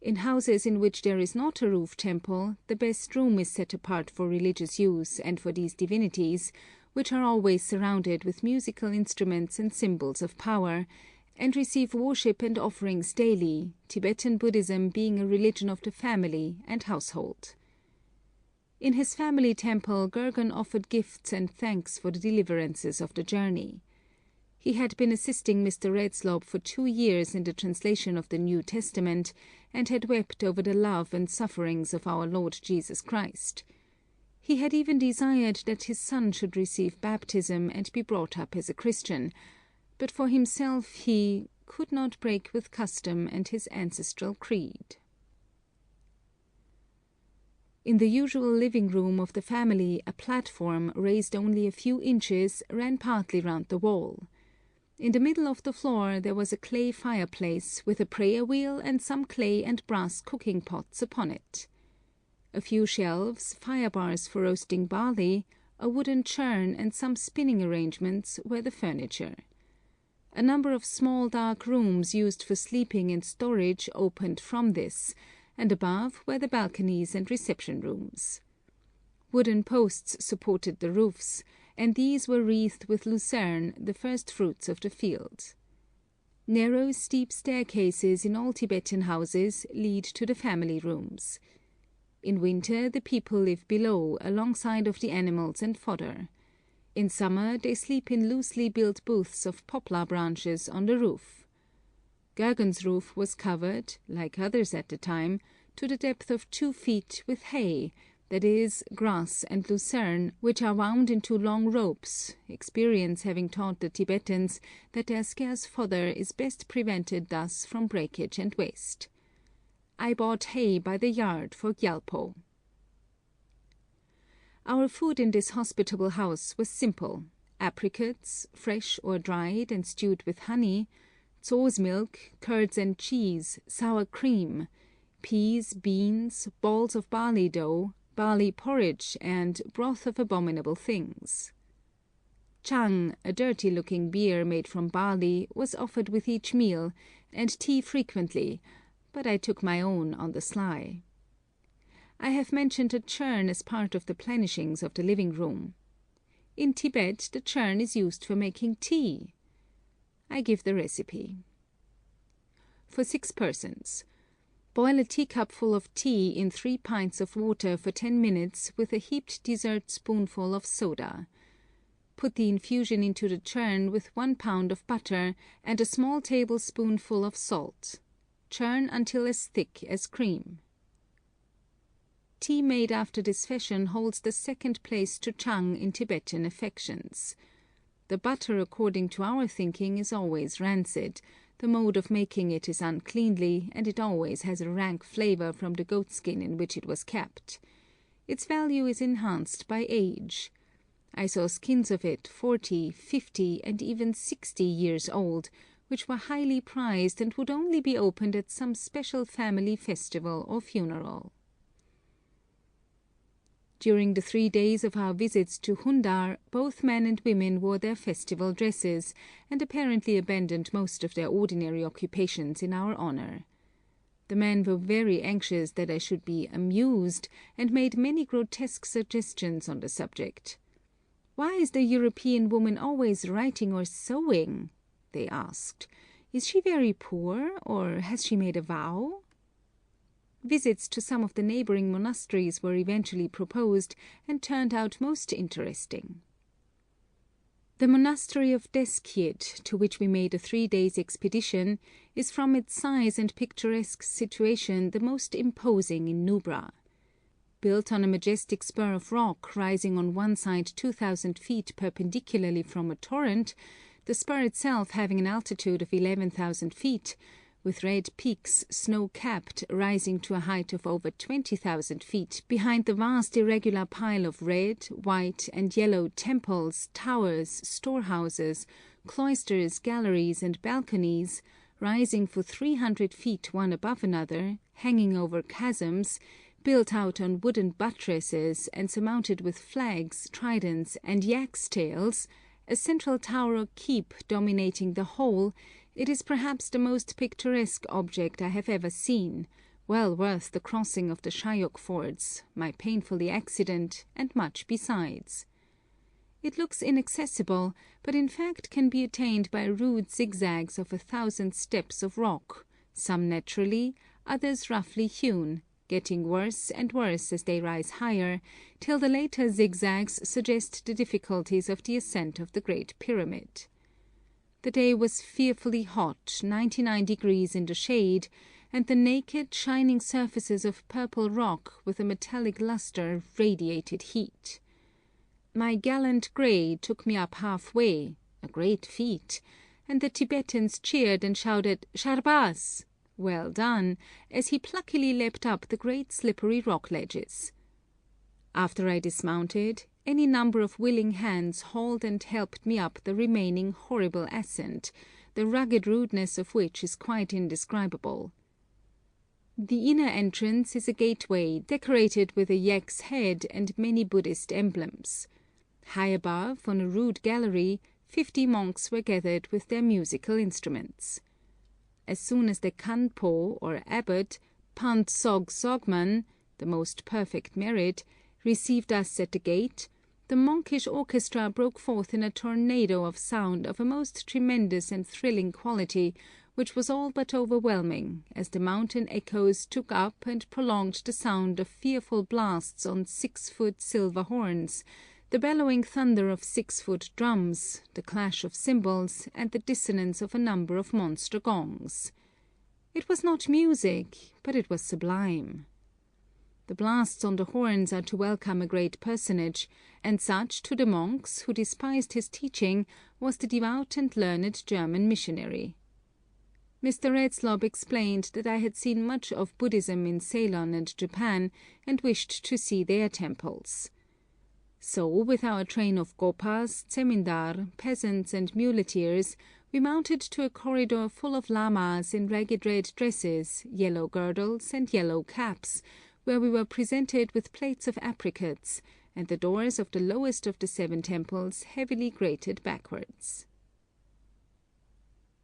In houses in which there is not a roof temple, the best room is set apart for religious use and for these divinities, which are always surrounded with musical instruments and symbols of power, and receive worship and offerings daily, Tibetan Buddhism being a religion of the family and household. In his family temple Gergan offered gifts and thanks for the deliverances of the journey. He had been assisting Mr. Redslob for 2 years in the translation of the New Testament, and had wept over the love and sufferings of our Lord Jesus Christ. He had even desired that his son should receive baptism and be brought up as a Christian, but for himself he could not break with custom and his ancestral creed. In the usual living room of the family, a platform, raised only a few inches, ran partly round the wall. In the middle of the floor there was a clay fireplace with a prayer wheel and some clay and brass cooking pots upon it. A few shelves, fire bars for roasting barley, a wooden churn and some spinning arrangements were the furniture. A number of small dark rooms used for sleeping and storage opened from this, and above were the balconies and reception rooms. Wooden posts supported the roofs, and these were wreathed with lucerne, the first fruits of the field. Narrow, steep staircases in all Tibetan houses lead to the family rooms. In winter the people live below, alongside of the animals and fodder. In summer they sleep in loosely built booths of poplar branches on the roof. Gergen's roof was covered, like others at the time, to the depth of 2 feet with hay, that is, grass and lucerne, which are wound into long ropes, experience having taught the Tibetans that their scarce fodder is best prevented thus from breakage and waste. I bought hay by the yard for Gyalpo. Our food in this hospitable house was simple: apricots, fresh or dried and stewed with honey, tso's milk, curds and cheese, sour cream, peas, beans, balls of barley dough, barley porridge, and broth of abominable things. Chang, a dirty-looking beer made from barley, was offered with each meal, and tea frequently, but I took my own on the sly. I have mentioned a churn as part of the plenishings of the living room. In Tibet the churn is used for making tea. I give the recipe. For 6 persons. Boil a teacupful of tea in 3 pints of water for 10 minutes with a heaped dessert spoonful of soda. Put the infusion into the churn with 1 pound of butter and a small tablespoonful of salt. Churn until as thick as cream. Tea made after this fashion holds the 2nd place to Chang in Tibetan affections. The butter, according to our thinking, is always rancid, the mode of making it is uncleanly, and it always has a rank flavour from the goatskin in which it was kept. Its value is enhanced by age. I saw skins of it 40, 50, and even 60 years old, which were highly prized and would only be opened at some special family festival or funeral. During the 3 days of our visits to Hundar, both men and women wore their festival dresses, and apparently abandoned most of their ordinary occupations in our honour. The men were very anxious that I should be amused, and made many grotesque suggestions on the subject. "Why is the European woman always writing or sewing?" they asked. "Is she very poor, or has she made a vow?" Visits to some of the neighbouring monasteries were eventually proposed, and turned out most interesting. The monastery of Deskhyet, to which we made a 3 days' expedition, is from its size and picturesque situation the most imposing in Nubra. Built on a majestic spur of rock rising on one side 2,000 feet perpendicularly from a torrent, the spur itself having an altitude of 11,000 feet, with red peaks, snow-capped, rising to a height of over 20,000 feet, behind the vast irregular pile of red, white, and yellow temples, towers, storehouses, cloisters, galleries, and balconies, rising for 300 feet one above another, hanging over chasms, built out on wooden buttresses, and surmounted with flags, tridents, and yak's tails, a central tower or keep dominating the whole, it is perhaps the most picturesque object I have ever seen, well worth the crossing of the Shayok fords, my painful accident, and much besides. It looks inaccessible, but in fact can be attained by rude zigzags of 1,000 steps of rock, some naturally, others roughly hewn, getting worse and worse as they rise higher, till the later zigzags suggest the difficulties of the ascent of the Great Pyramid. The day was fearfully hot, 99 degrees in the shade, and the naked, shining surfaces of purple rock with a metallic luster radiated heat. My gallant grey took me up halfway, a great feat, and the Tibetans cheered and shouted "Sharbaz!" Well done, as he pluckily leapt up the great slippery rock ledges. After I dismounted, any number of willing hands hauled and helped me up the remaining horrible ascent, the rugged rudeness of which is quite indescribable. The inner entrance is a gateway decorated with a yak's head and many Buddhist emblems. High above, on a rude gallery, 50 monks were gathered with their musical instruments. As soon as the Kanpo, or abbot, Pant Sog Sogman, the most perfect merit, received us at the gate, the monkish orchestra broke forth in a tornado of sound of a most tremendous and thrilling quality, which was all but overwhelming, as the mountain echoes took up and prolonged the sound of fearful blasts on 6-foot silver horns, the bellowing thunder of 6-foot drums, the clash of cymbals, and the dissonance of a number of monster gongs. It was not music, but it was sublime. The blasts on the horns are to welcome a great personage, and such to the monks, who despised his teaching, was the devout and learned German missionary. Mr. Redslob explained that I had seen much of Buddhism in Ceylon and Japan, and wished to see their temples. So, with our train of gopas, zemindar, peasants and muleteers, we mounted to a corridor full of lamas in ragged red dresses, yellow girdles, and yellow caps, where we were presented with plates of apricots, and the doors of the lowest of the 7 temples heavily grated backwards.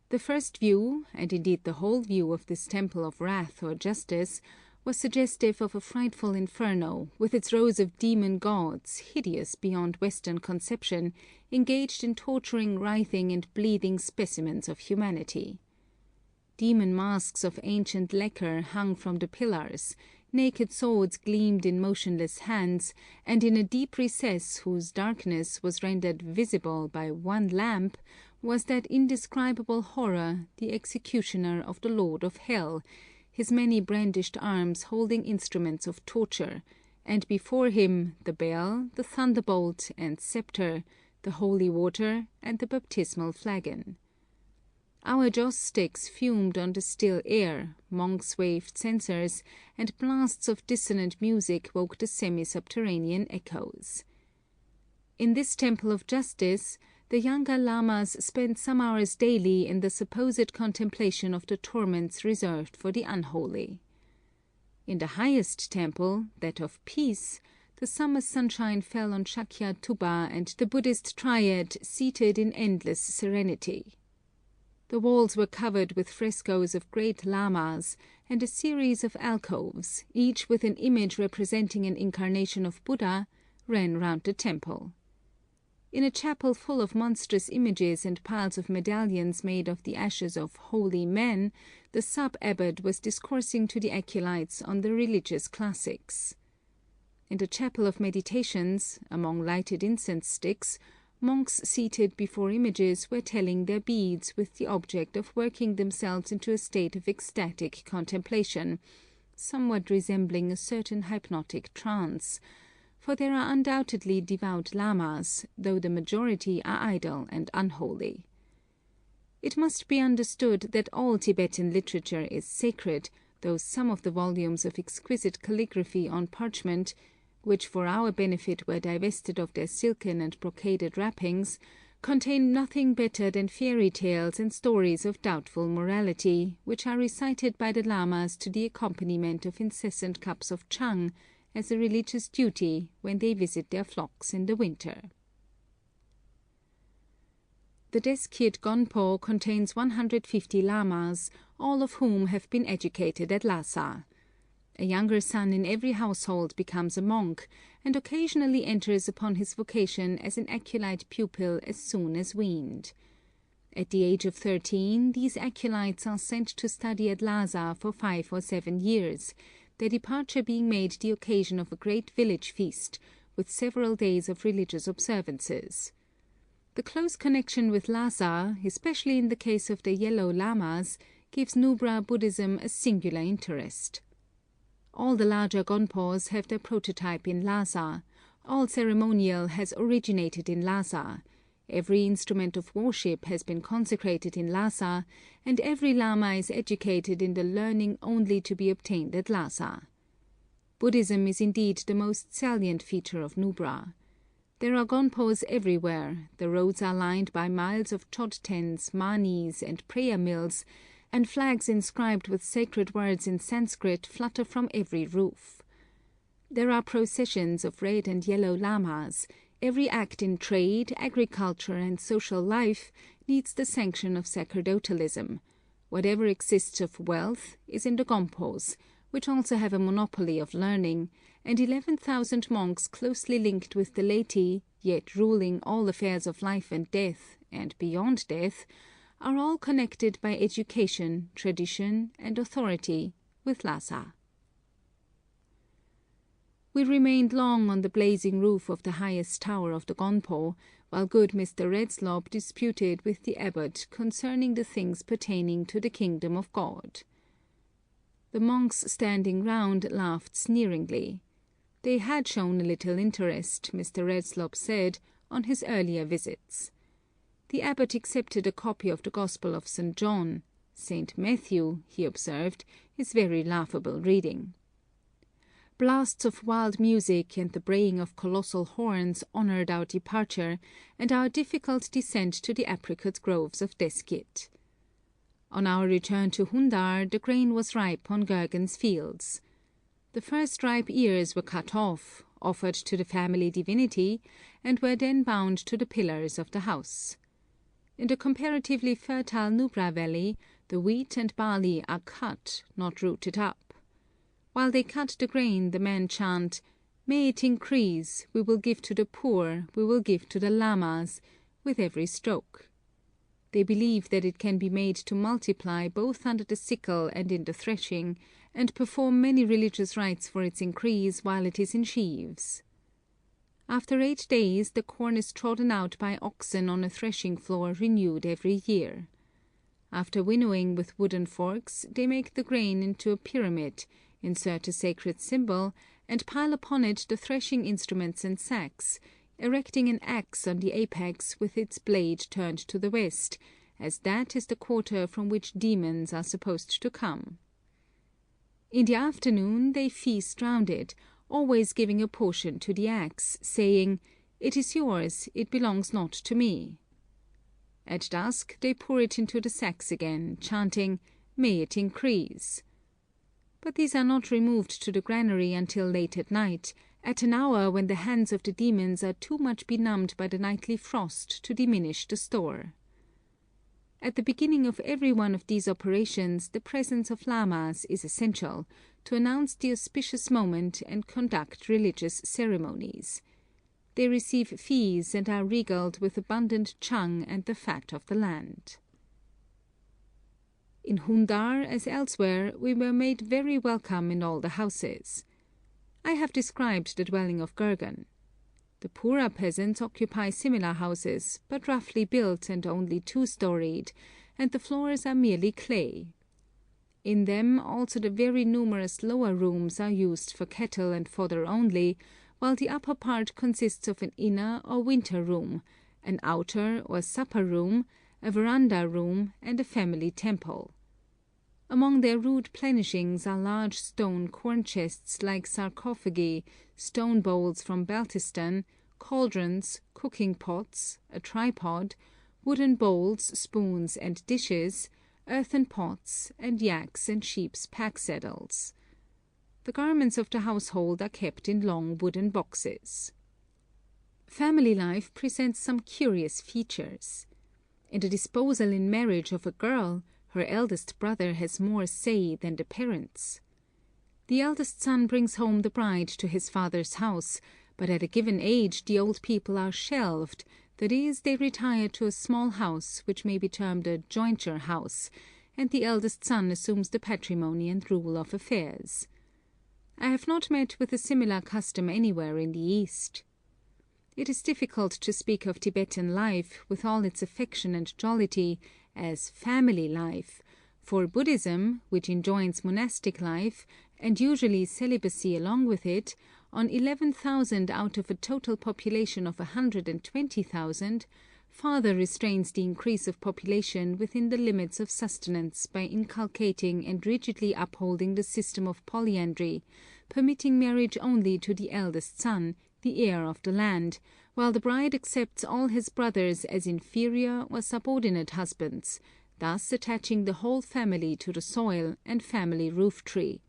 The first view, and indeed the whole view of this temple of wrath or justice, was suggestive of a frightful inferno, with its rows of demon gods, hideous beyond Western conception, engaged in torturing, writhing, and bleeding specimens of humanity. Demon masks of ancient lacquer hung from the pillars, naked swords gleamed in motionless hands, and in a deep recess whose darkness was rendered visible by one lamp, was that indescribable horror, the executioner of the Lord of Hell, his many brandished arms holding instruments of torture, and before him the bell, the thunderbolt and sceptre, the holy water, and the baptismal flagon. Our joss sticks fumed on the still air, monks waved censers, and blasts of dissonant music woke the semi-subterranean echoes. In this temple of justice, the younger lamas spent some hours daily in the supposed contemplation of the torments reserved for the unholy. In the highest temple, that of peace, the summer sunshine fell on Shakya Tuba and the Buddhist triad seated in endless serenity. The walls were covered with frescoes of great lamas, and a series of alcoves, each with an image representing an incarnation of Buddha, ran round the temple. In a chapel full of monstrous images and piles of medallions made of the ashes of holy men, the sub-abbot was discoursing to the acolytes on the religious classics. In the chapel of meditations, among lighted incense sticks, monks seated before images were telling their beads with the object of working themselves into a state of ecstatic contemplation, somewhat resembling a certain hypnotic trance, for there are undoubtedly devout lamas, though the majority are idle and unholy. It must be understood that all Tibetan literature is sacred, though some of the volumes of exquisite calligraphy on parchment, which for our benefit were divested of their silken and brocaded wrappings, contain nothing better than fairy tales and stories of doubtful morality, which are recited by the lamas to the accompaniment of incessant cups of chang, as a religious duty when they visit their flocks in the winter. The Deskhyet Gonpo contains 150 lamas, all of whom have been educated at Lhasa. A younger son in every household becomes a monk, and occasionally enters upon his vocation as an acolyte pupil as soon as weaned. At the age of 13, these acolytes are sent to study at Lhasa for 5 or 7 years, their departure being made the occasion of a great village feast, with several days of religious observances. The close connection with Lhasa, especially in the case of the yellow lamas, gives Nubra Buddhism a singular interest. All the larger gonpos have their prototype in Lhasa, all ceremonial has originated in Lhasa, every instrument of worship has been consecrated in Lhasa, and every Lama is educated in the learning only to be obtained at Lhasa. Buddhism is indeed the most salient feature of Nubra. There are gonpos everywhere, the roads are lined by miles of chod tens, manis, and prayer mills, and flags inscribed with sacred words in Sanskrit flutter from every roof. There are processions of red and yellow lamas. Every act in trade, agriculture, and social life needs the sanction of sacerdotalism. Whatever exists of wealth is in the gonpos, which also have a monopoly of learning, and 11,000 monks closely linked with the laity, yet ruling all affairs of life and death, and beyond death, are all connected by education, tradition, and authority with Lhasa. We remained long on the blazing roof of the highest tower of the gonpo, while good Mr. Redslob disputed with the abbot concerning the things pertaining to the kingdom of God. The monks standing round laughed sneeringly. They had shown a little interest, Mr. Redslob said, on his earlier visits. The abbot accepted a copy of the Gospel of St. John. St. Matthew, he observed, is very laughable reading. Blasts of wild music and the braying of colossal horns honoured our departure and our difficult descent to the apricot groves of Deskit. On our return to Hundar, the grain was ripe on Gergan's fields. The first ripe ears were cut off, offered to the family divinity, and were then bound to the pillars of the house. In the comparatively fertile Nubra Valley, the wheat and barley are cut, not rooted up. While they cut the grain, the men chant, "May it increase, we will give to the poor, we will give to the lamas," with every stroke. They believe that it can be made to multiply both under the sickle and in the threshing, and perform many religious rites for its increase while it is in sheaves. After 8 days, the corn is trodden out by oxen on a threshing floor renewed every year. After winnowing with wooden forks, they make the grain into a pyramid, insert a sacred symbol, and pile upon it the threshing instruments and sacks, erecting an axe on the apex with its blade turned to the west, as that is the quarter from which demons are supposed to come. In the afternoon they feast round it, always giving a portion to the axe, saying, "It is yours, it belongs not to me." At dusk they pour it into the sacks again, chanting, "May it increase." But these are not removed to the granary until late at night, at an hour when the hands of the demons are too much benumbed by the nightly frost to diminish the store. At the beginning of every one of these operations the presence of lamas is essential, to announce the auspicious moment and conduct religious ceremonies. They receive fees and are regaled with abundant chung and the fat of the land. In Hundar, as elsewhere, we were made very welcome in all the houses. I have described the dwelling of Gergan. The poorer peasants occupy similar houses, but roughly built and only 2-storied, and the floors are merely clay. In them also the very numerous lower rooms are used for cattle and fodder only, while the upper part consists of an inner or winter room, an outer or supper room, a veranda room, and a family temple. Among their rude plenishings are large stone corn chests like sarcophagi, stone bowls from Baltistan, cauldrons, cooking pots, a tripod, wooden bowls, spoons, and dishes, earthen pots, and yaks and sheep's pack saddles. The garments of the household are kept in long wooden boxes. Family life presents some curious features. In the disposal in marriage of a girl, her eldest brother has more say than the parents. The eldest son brings home the bride to his father's house, but at a given age the old people are shelved, that is, they retire to a small house which may be termed a jointure house, and the eldest son assumes the patrimony and rule of affairs. I have not met with a similar custom anywhere in the East. It is difficult to speak of Tibetan life, with all its affection and jollity, as family life, For Buddhism, which enjoins monastic life, and usually celibacy along with it, on 11,000 out of a total population of 120,000, farther restrains the increase of population within the limits of sustenance by inculcating and rigidly upholding the system of polyandry, permitting marriage only to the eldest son, the heir of the land, while the bride accepts all his brothers as inferior or subordinate husbands, thus attaching the whole family to the soil and family roof tree,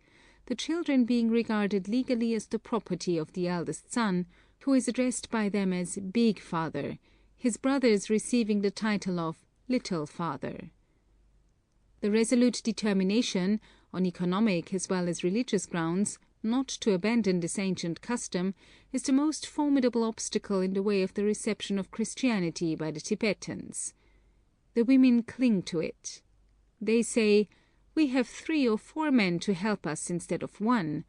the children being regarded legally as the property of the eldest son, who is addressed by them as Big Father, his brothers receiving the title of Little Father. The resolute determination, on economic as well as religious grounds, not to abandon this ancient custom is the most formidable obstacle in the way of the reception of Christianity by the Tibetans. The women cling to it. They say, "We have 3 or 4 men to help us instead of 1,"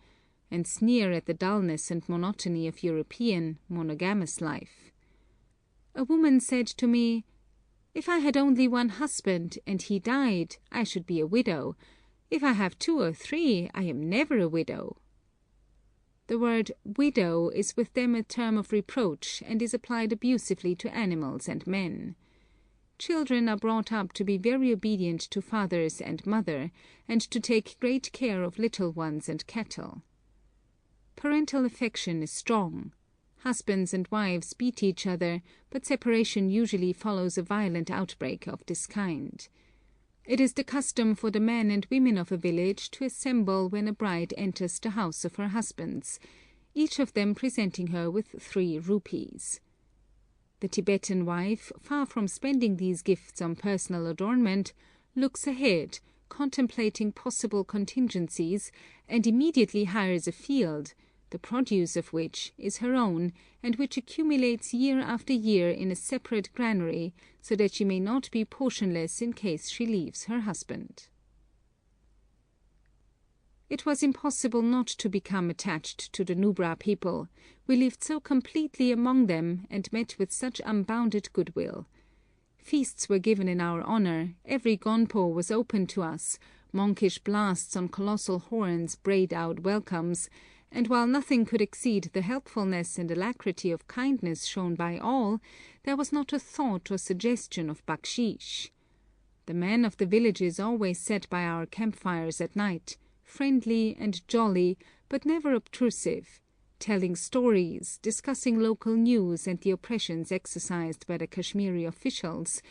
and sneer at the dullness and monotony of European, monogamous life. A woman said to me, "If I had only 1 husband, and he died, I should be a widow. If I have 2 or 3, I am never a widow." The word widow is with them a term of reproach, and is applied abusively to animals and men. Children are brought up to be very obedient to fathers and mother, and to take great care of little ones and cattle. Parental affection is strong. Husbands and wives beat each other, but separation usually follows a violent outbreak of this kind. It is the custom for the men and women of a village to assemble when a bride enters the house of her husbands, each of them presenting her with 3 rupees. The Tibetan wife, far from spending these gifts on personal adornment, looks ahead, contemplating possible contingencies, and immediately hires a field, the produce of which is her own, and which accumulates year after year in a separate granary, so that she may not be portionless in case she leaves her husband. It was impossible not to become attached to the Nubra people. We lived so completely among them, and met with such unbounded goodwill. Feasts were given in our honor, every gonpo was open to us, monkish blasts on colossal horns brayed out welcomes, and while nothing could exceed the helpfulness and alacrity of kindness shown by all, there was not a thought or suggestion of bakshish. The men of the villages always sat by our campfires at night, friendly and jolly, but never obtrusive, telling stories, discussing local news and the oppressions exercised by the Kashmiri officials,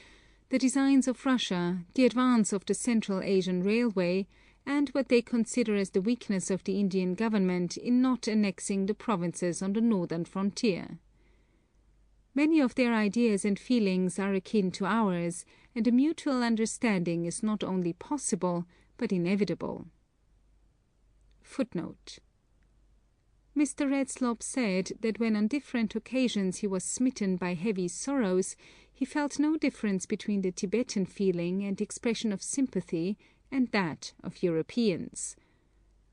the designs of Russia, the advance of the Central Asian Railway, and what they consider as the weakness of the Indian government in not annexing the provinces on the northern frontier. Many of their ideas and feelings are akin to ours, and a mutual understanding is not only possible, but inevitable. Footnote. Mr. Redslop said that when on different occasions he was smitten by heavy sorrows, he felt no difference between the Tibetan feeling and expression of sympathy and that of Europeans.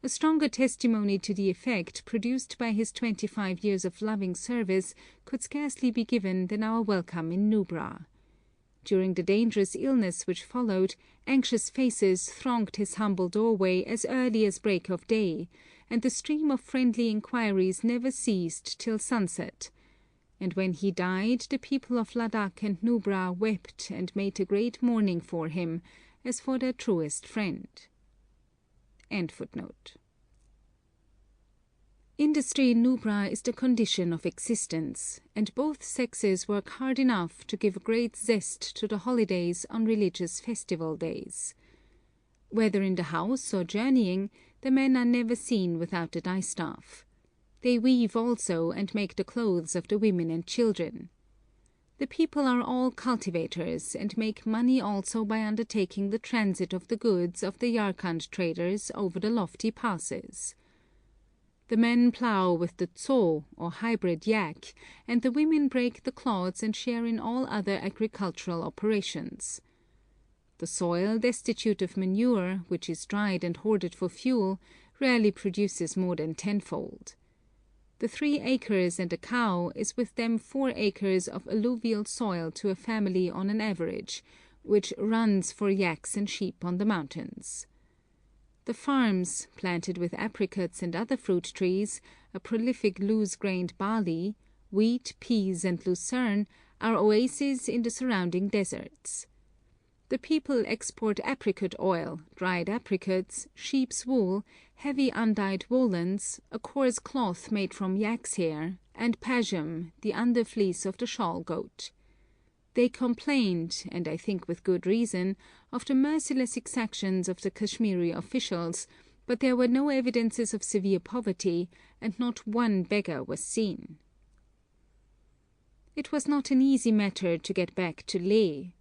A stronger testimony to the effect produced by his 25 years of loving service could scarcely be given than our welcome in Nubra. During the dangerous illness which followed, anxious faces thronged his humble doorway as early as break of day, and the stream of friendly inquiries never ceased till sunset. And when he died, the people of Ladakh and Nubra wept and made a great mourning for him, as for their truest friend. End footnote. Industry in Nubra is the condition of existence, and both sexes work hard enough to give a great zest to the holidays on religious festival days. Whether in the house or journeying, the men are never seen without the distaff. They weave also and make the clothes of the women and children. The people are all cultivators, and make money also by undertaking the transit of the goods of the Yarkand traders over the lofty passes. The men plough with the tso, or hybrid yak, and the women break the clods and share in all other agricultural operations. The soil, destitute of manure, which is dried and hoarded for fuel, rarely produces more than tenfold. The 3 acres and a cow is with them 4 acres of alluvial soil to a family on an average, which runs for yaks and sheep on the mountains. The farms, planted with apricots and other fruit trees, a prolific loose-grained barley, wheat, peas, and lucerne, are oases in the surrounding deserts. The people export apricot oil, dried apricots, sheep's wool, heavy undyed woolens, a coarse cloth made from yak's hair, and pajam, the underfleece of the shawl goat. They complained, and I think with good reason, of the merciless exactions of the Kashmiri officials, but there were no evidences of severe poverty, and not one beggar was seen. It was not an easy matter to get back to Leh.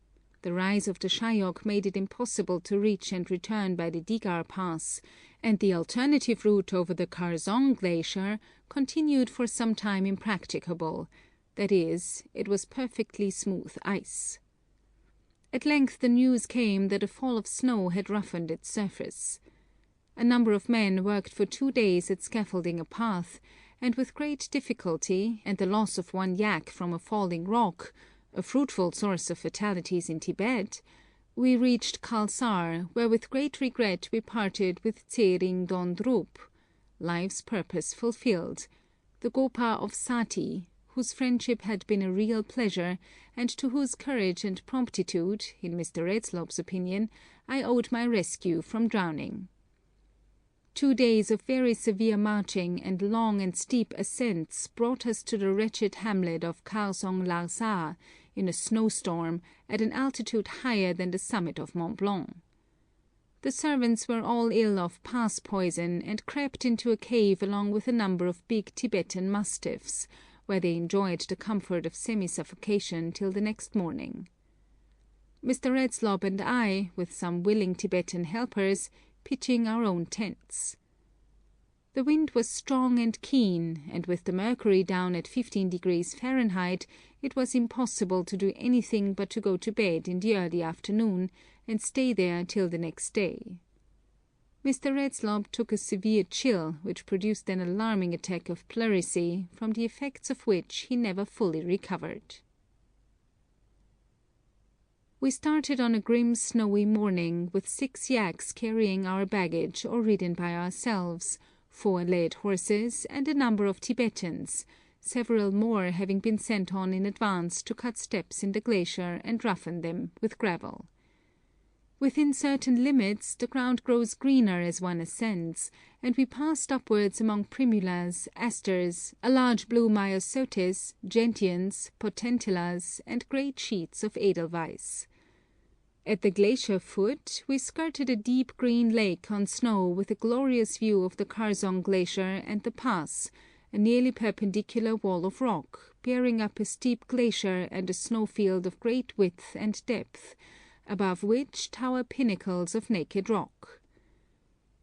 The rise of the Shyok made it impossible to reach and return by the Digar Pass, and the alternative route over the Karzong Glacier continued for some time impracticable. That is, it was perfectly smooth ice. At length the news came that a fall of snow had roughened its surface. A number of men worked for 2 days at scaffolding a path, and with great difficulty, and the loss of one yak from a falling rock, a fruitful source of fatalities in Tibet, we reached Khalsar, where with great regret we parted with Tsering Dondrup, life's purpose fulfilled, the Gopa of Sati, whose friendship had been a real pleasure, and to whose courage and promptitude, in Mr. Redslob's opinion, I owed my rescue from drowning. 2 days of very severe marching and long and steep ascents brought us to the wretched hamlet of Karsong Larsa in a snowstorm at an altitude higher than the summit of Mont Blanc. The servants were all ill of pass poison and crept into a cave along with a number of big Tibetan mastiffs, where they enjoyed the comfort of semi-suffocation till the next morning. Mr. Redslob and I, with some willing Tibetan helpers, pitching our own tents. The wind was strong and keen, and with the mercury down at 15 degrees Fahrenheit, it was impossible to do anything but to go to bed in the early afternoon, and stay there till the next day. Mr. Redslob took a severe chill, which produced an alarming attack of pleurisy, from the effects of which he never fully recovered. We started on a grim snowy morning, with 6 yaks carrying our baggage or ridden by ourselves, 4 led horses, and a number of Tibetans, several more having been sent on in advance to cut steps in the glacier and roughen them with gravel. Within certain limits the ground grows greener as one ascends, and we passed upwards among primulas, asters, a large blue myosotis, gentians, potentillas, and great sheets of edelweiss. At the glacier foot we skirted a deep green lake on snow with a glorious view of the Karzong Glacier and the pass, a nearly perpendicular wall of rock, bearing up a steep glacier and a snowfield of great width and depth, above which tower pinnacles of naked rock.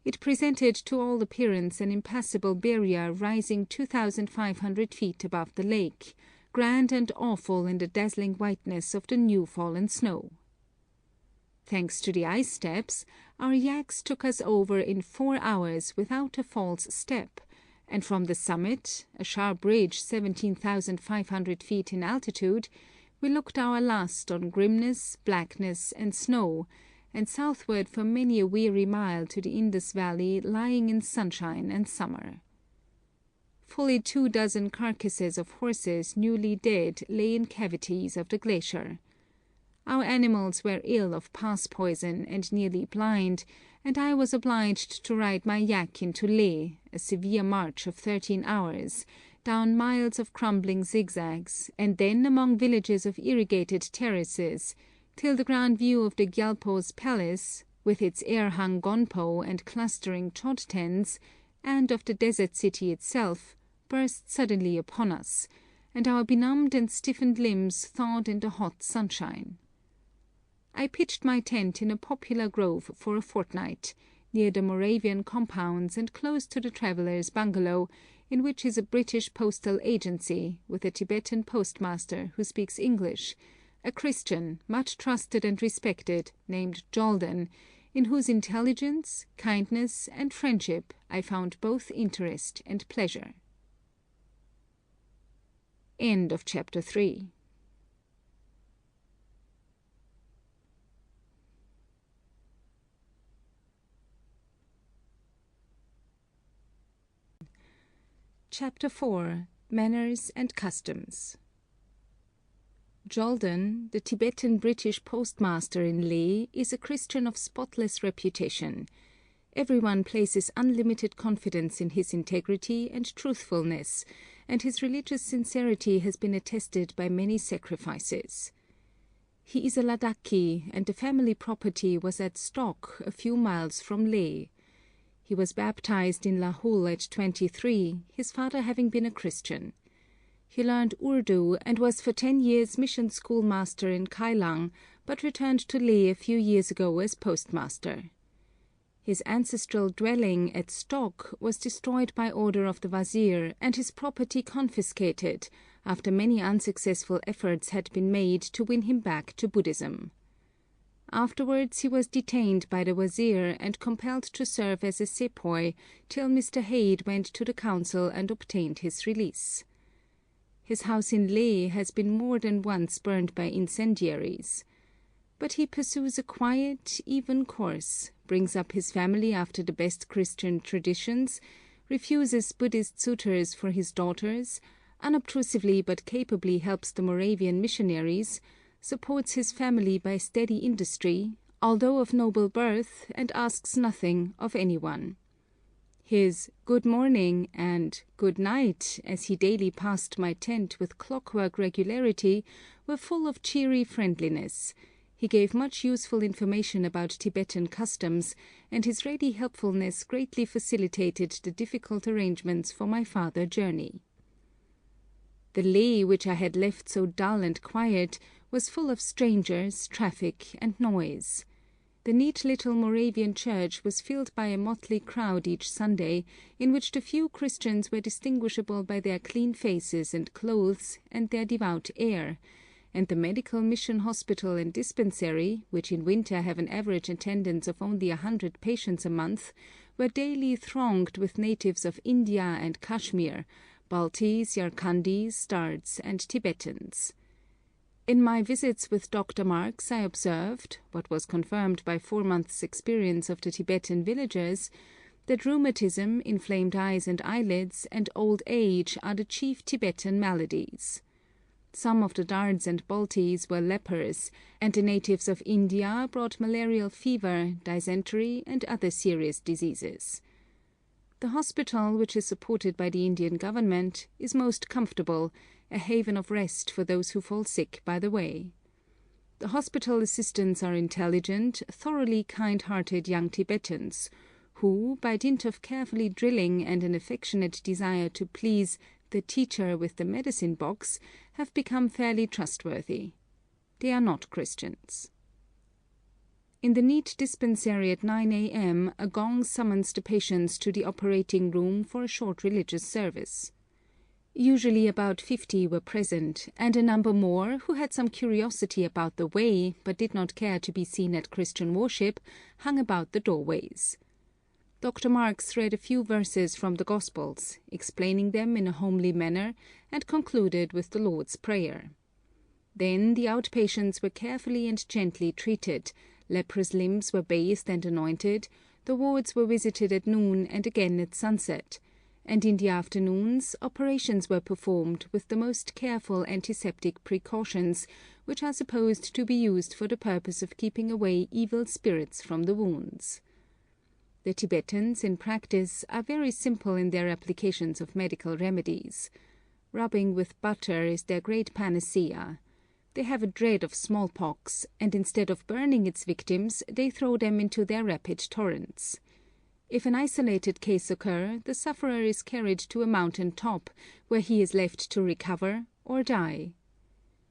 It presented to all appearance an impassable barrier rising 2,500 feet above the lake, grand and awful in the dazzling whiteness of the new fallen snow. Thanks to the ice steps, our yaks took us over in 4 hours without a false step, and from the summit, a sharp ridge 17,500 feet in altitude, we looked our last on grimness, blackness, and snow, and southward for many a weary mile to the Indus Valley lying in sunshine and summer. Fully 24 carcasses of horses newly dead lay in cavities of the glacier. Our animals were ill of pass poison and nearly blind, and I was obliged to ride my yak into Leh, a severe march of 13 hours, down miles of crumbling zigzags, and then among villages of irrigated terraces, till the grand view of the Gyalpo's palace, with its air-hung gonpo and clustering chod tens, and of the desert city itself, burst suddenly upon us, and our benumbed and stiffened limbs thawed in the hot sunshine. I pitched my tent in a popular grove for a fortnight, near the Moravian compounds and close to the traveller's bungalow, in which is a British postal agency, with a Tibetan postmaster who speaks English, a Christian, much trusted and respected, named Joldan, in whose intelligence, kindness, and friendship I found both interest and pleasure. End of chapter 3. Chapter 4. Manners and Customs. Joldan, the Tibetan British postmaster in Leh, is a Christian of spotless reputation. Everyone places unlimited confidence in his integrity and truthfulness, and his religious sincerity has been attested by many sacrifices. He is a Ladakhi, and the family property was at Stock, a few miles from Leh. He was baptized in Lahul at 23, his father having been a Christian. He learned Urdu and was for 10 years mission schoolmaster in Kailang, but returned to Leh a few years ago as postmaster. His ancestral dwelling at Stock was destroyed by order of the Wazir and his property confiscated after many unsuccessful efforts had been made to win him back to Buddhism. Afterwards he was detained by the Wazir and compelled to serve as a sepoy till Mr. Haid went to the council and obtained his release. His house in Leh has been more than once burned by incendiaries. But he pursues a quiet, even course, brings up his family after the best Christian traditions, refuses Buddhist suitors for his daughters, unobtrusively but capably helps the Moravian missionaries, supports his family by steady industry, although of noble birth, and asks nothing of anyone. His "good morning" and "good night" as he daily passed my tent with clockwork regularity were full of cheery friendliness. He gave much useful information about Tibetan customs, and his ready helpfulness greatly facilitated the difficult arrangements for my farther journey. The Leh, which I had left so dull and quiet, was full of strangers, traffic, and noise. The neat little Moravian church was filled by a motley crowd each Sunday, in which the few Christians were distinguishable by their clean faces and clothes and their devout air, and the medical mission hospital and dispensary, which in winter have an average attendance of only 100 patients a month, were daily thronged with natives of India and Kashmir, Baltis, Yarkandis, Stards, and Tibetans. In my visits with Dr. Marks I observed, what was confirmed by 4 months' experience of the Tibetan villagers, that rheumatism, inflamed eyes and eyelids, and old age are the chief Tibetan maladies. Some of the Dards and Baltis were lepers, and the natives of India brought malarial fever, dysentery, and other serious diseases. The hospital, which is supported by the Indian government, is most comfortable, a haven of rest for those who fall sick by the way. The hospital assistants are intelligent, thoroughly kind-hearted young Tibetans, who, by dint of carefully drilling and an affectionate desire to please the teacher with the medicine box, have become fairly trustworthy. They are not Christians. In the neat dispensary at 9 a.m. a gong summons the patients to the operating room for a short religious service. Usually about 50 were present, and a number more, who had some curiosity about the way, but did not care to be seen at Christian worship, hung about the doorways. Dr. Marks read a few verses from the Gospels, explaining them in a homely manner, and concluded with the Lord's Prayer. Then the outpatients were carefully and gently treated, leprous limbs were bathed and anointed, the wards were visited at noon and again at sunset, and in the afternoons operations were performed with the most careful antiseptic precautions, which are supposed to be used for the purpose of keeping away evil spirits from the wounds. The Tibetans, in practice, are very simple in their applications of medical remedies. Rubbing with butter is their great panacea. They have a dread of smallpox, and instead of burning its victims, they throw them into their rapid torrents. If an isolated case occur, the sufferer is carried to a mountain top, where he is left to recover or die.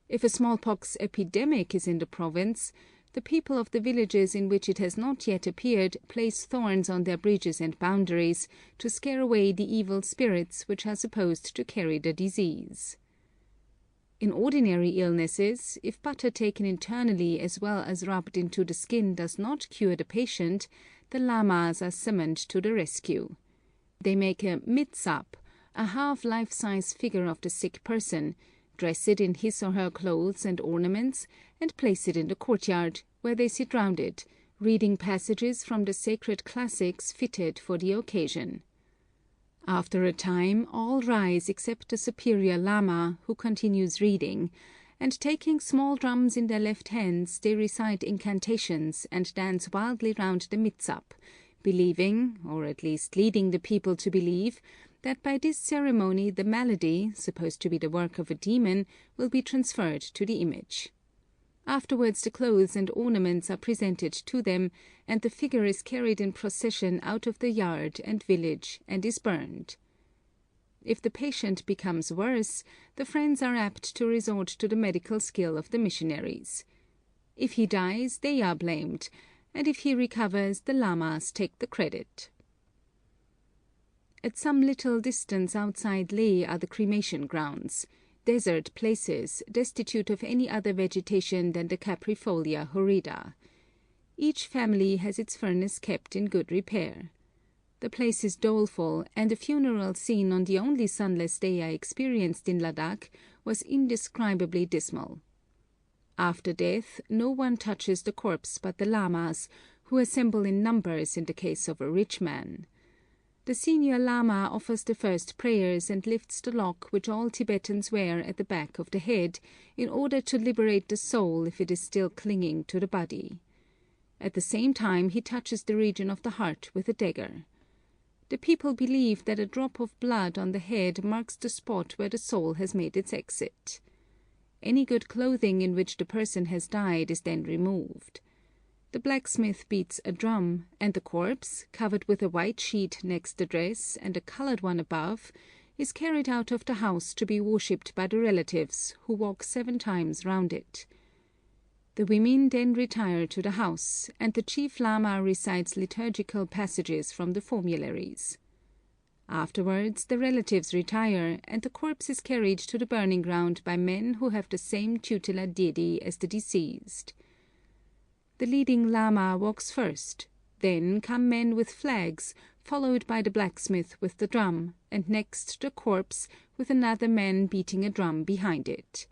If a smallpox epidemic is in the province, the people of the villages in which it has not yet appeared place thorns on their bridges and boundaries, to scare away the evil spirits which are supposed to carry the disease. In ordinary illnesses, if butter taken internally as well as rubbed into the skin does not cure the patient, the lamas are summoned to the rescue. They make a mitsap, a half life-size figure of the sick person, dress it in his or her clothes and ornaments, and place it in the courtyard, where they sit round it, reading passages from the sacred classics fitted for the occasion. After a time, all rise except the superior lama, who continues reading, and taking small drums in their left hands, they recite incantations and dance wildly round the mitsap, believing, or at least leading the people to believe, that by this ceremony the malady, supposed to be the work of a demon, will be transferred to the image. Afterwards the clothes and ornaments are presented to them, and the figure is carried in procession out of the yard and village and is burned. If the patient becomes worse, the friends are apt to resort to the medical skill of the missionaries. If he dies, they are blamed, and if he recovers, the lamas take the credit. At some little distance outside Leh are the cremation grounds, desert places, destitute of any other vegetation than the Caprifolia horrida. Each family has its furnace kept in good repair. The place is doleful, and the funeral scene on the only sunless day I experienced in Ladakh was indescribably dismal. After death, no one touches the corpse but the lamas, who assemble in numbers in the case of a rich man. The senior lama offers the first prayers and lifts the lock which all Tibetans wear at the back of the head, in order to liberate the soul if it is still clinging to the body. At the same time he touches the region of the heart with a dagger. The people believe that a drop of blood on the head marks the spot where the soul has made its exit. Any good clothing in which the person has died is then removed. The blacksmith beats a drum, and the corpse, covered with a white sheet next the dress and a coloured one above, is carried out of the house to be worshipped by the relatives, who walk 7 times round it. The women then retire to the house, and the chief lama recites liturgical passages from the formularies. Afterwards the relatives retire, and the corpse is carried to the burning ground by men who have the same tutelar deity as the deceased. The leading lama walks first, then come men with flags, followed by the blacksmith with the drum, and next the corpse, with another man beating a drum behind it.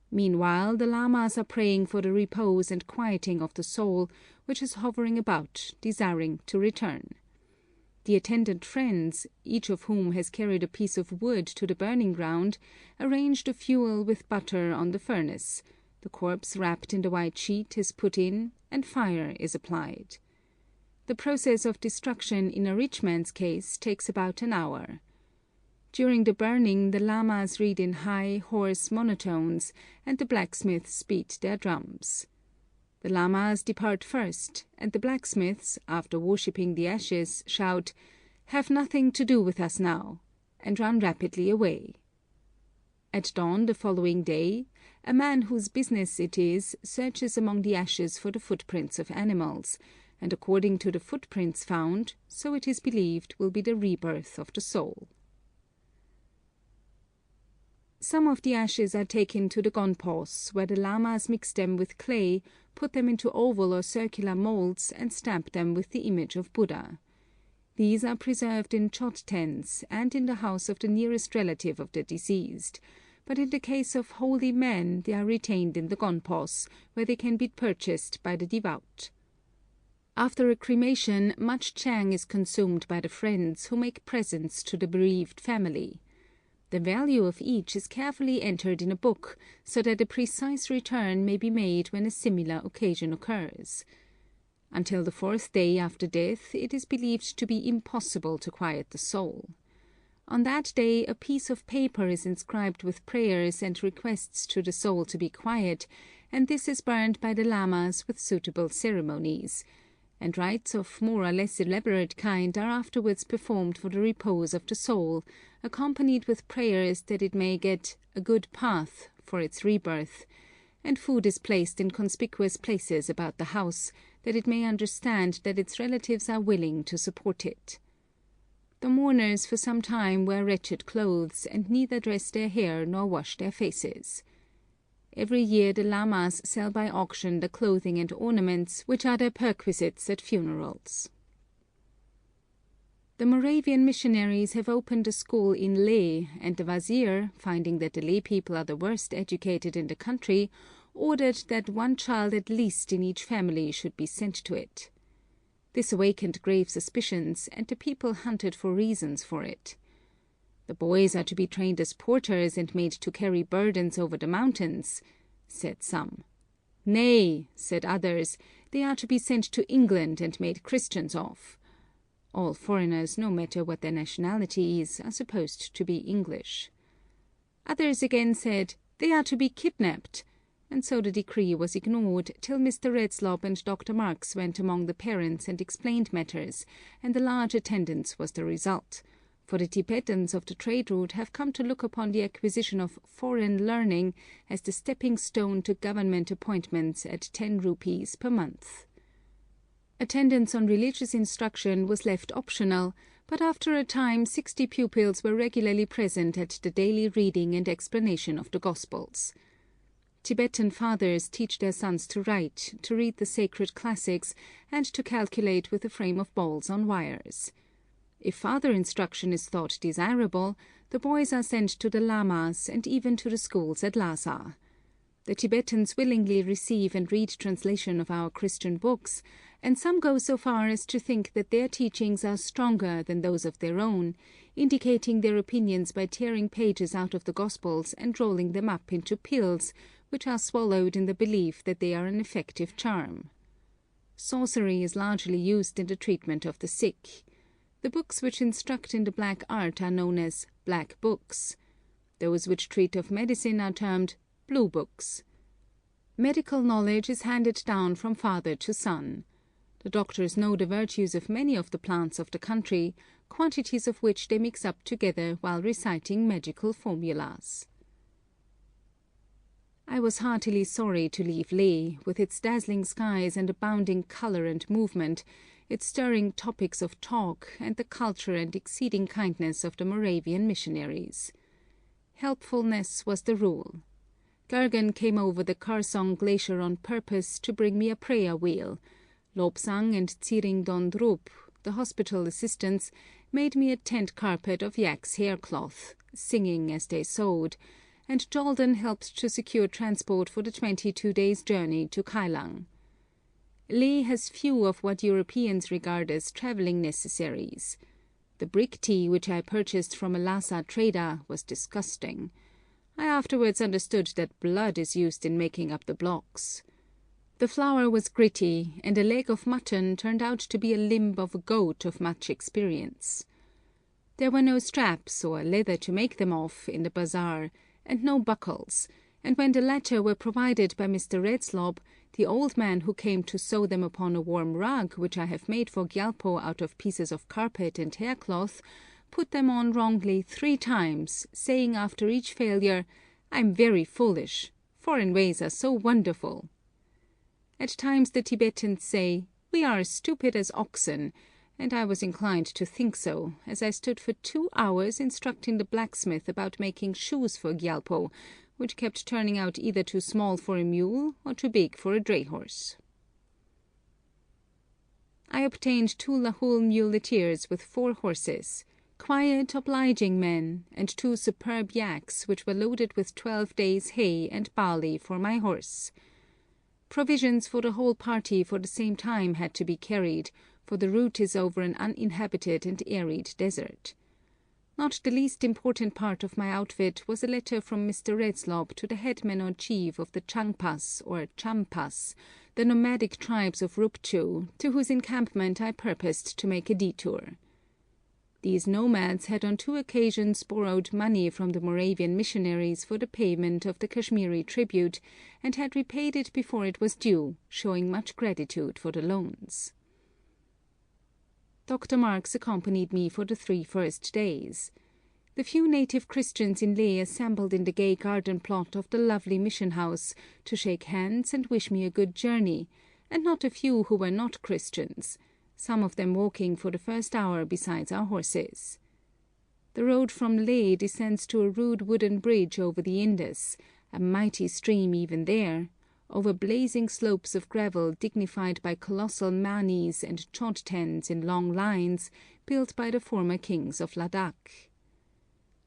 Meanwhile the lamas are praying for the repose and quieting of the soul, which is hovering about, desiring to return. The attendant friends, each of whom has carried a piece of wood to the burning ground, arrange the fuel with butter on the furnace. The corpse wrapped in the white sheet is put in, and fire is applied. The process of destruction in a rich man's case takes about an hour. During the burning the lamas read in high, hoarse monotones, and the blacksmiths beat their drums. The lamas depart first, and the blacksmiths, after worshipping the ashes, shout, "Have nothing to do with us now," and run rapidly away. At dawn the following day, a man whose business it is searches among the ashes for the footprints of animals, and according to the footprints found, so it is believed will be the rebirth of the soul. Some of the ashes are taken to the gonpos, where the lamas mix them with clay, put them into oval or circular moulds, and stamp them with the image of Buddha. These are preserved in chod tens, and in the house of the nearest relative of the deceased, but in the case of holy men they are retained in the gonpos, where they can be purchased by the devout. After a cremation, much chang is consumed by the friends, who make presents to the bereaved family. The value of each is carefully entered in a book, so that a precise return may be made when a similar occasion occurs. Until the 4th day after death it is believed to be impossible to quiet the soul. On that day a piece of paper is inscribed with prayers and requests to the soul to be quiet, and this is burned by the lamas with suitable ceremonies, and rites of more or less elaborate kind are afterwards performed for the repose of the soul, accompanied with prayers that it may get a good path for its rebirth, and food is placed in conspicuous places about the house, that it may understand that its relatives are willing to support it. The mourners for some time wear wretched clothes, and neither dress their hair nor wash their faces. Every year the lamas sell by auction the clothing and ornaments which are their perquisites at funerals. The Moravian missionaries have opened a school in Leh, and the Wazir, finding that the Leh people are the worst educated in the country, ordered that one child at least in each family should be sent to it. This awakened grave suspicions, and the people hunted for reasons for it. "The boys are to be trained as porters and made to carry burdens over the mountains," said some. "Nay," said others, "they are to be sent to England and made Christians of." All foreigners, no matter what their nationality is, are supposed to be English. Others again said, "They are to be kidnapped," and so the decree was ignored till Mr. Redslob and Dr. Marks went among the parents and explained matters, and a large attendance was the result, for the Tibetans of the trade route have come to look upon the acquisition of foreign learning as the stepping stone to government appointments at 10 rupees per month. Attendance on religious instruction was left optional, but after a time 60 pupils were regularly present at the daily reading and explanation of the Gospels. Tibetan fathers teach their sons to write, to read the sacred classics, and to calculate with a frame of balls on wires. If further instruction is thought desirable, the boys are sent to the lamas and even to the schools at Lhasa. The Tibetans willingly receive and read translation of our Christian books, and some go so far as to think that their teachings are stronger than those of their own, indicating their opinions by tearing pages out of the Gospels and rolling them up into pills, which are swallowed in the belief that they are an effective charm. Sorcery is largely used in the treatment of the sick. The books which instruct in the black art are known as black books. Those which treat of medicine are termed blue books. Medical knowledge is handed down from father to son. The doctors know the virtues of many of the plants of the country, quantities of which they mix up together while reciting magical formulas. I was heartily sorry to leave Leh, with its dazzling skies and abounding colour and movement, its stirring topics of talk, and the culture and exceeding kindness of the Moravian missionaries. Helpfulness was the rule. Gergen came over the Karsong Glacier on purpose to bring me a prayer wheel. Lobsang and Tsiring Dondrup, the hospital assistants, made me a tent carpet of yak's haircloth, singing as they sewed, and Jolden helped to secure transport for the 22 days' journey to Kailang. Leh has few of what Europeans regard as travelling necessaries. The brick tea which I purchased from a Lhasa trader was disgusting. I afterwards understood that blood is used in making up the blocks. The flour was gritty, and a leg of mutton turned out to be a limb of a goat of much experience. There were no straps or leather to make them of in the bazaar, and no buckles, and when the latter were provided by Mr. Redslob, the old man who came to sew them upon a warm rug which I have made for Gyalpo out of pieces of carpet and haircloth, put them on wrongly 3 times, saying after each failure, "I'm very foolish. Foreign ways are so wonderful." At times the Tibetans say, "We are as stupid as oxen," and I was inclined to think so, as I stood for 2 hours instructing the blacksmith about making shoes for Gyalpo, which kept turning out either too small for a mule or too big for a dray horse. I obtained 2 Lahul muleteers with 4 horses, quiet, obliging men, and 2 superb yaks which were loaded with 12 days' hay and barley for my horse. Provisions for the whole party for the same time had to be carried, for the route is over an uninhabited and arid desert. Not the least important part of my outfit was a letter from Mr. Redslob to the headman or chief of the Changpas or Champas, the nomadic tribes of Rupchu, to whose encampment I purposed to make a detour. These nomads had on 2 occasions borrowed money from the Moravian missionaries for the payment of the Kashmiri tribute, and had repaid it before it was due, showing much gratitude for the loans. Dr. Marks accompanied me for the 3 first days. The few native Christians in Leh assembled in the gay garden plot of the lovely mission house to shake hands and wish me a good journey, and not a few who were not Christians, some of them walking for the first hour besides our horses. The road from Leh descends to a rude wooden bridge over the Indus, a mighty stream even there, over blazing slopes of gravel dignified by colossal manis and chodtens in long lines, built by the former kings of Ladakh.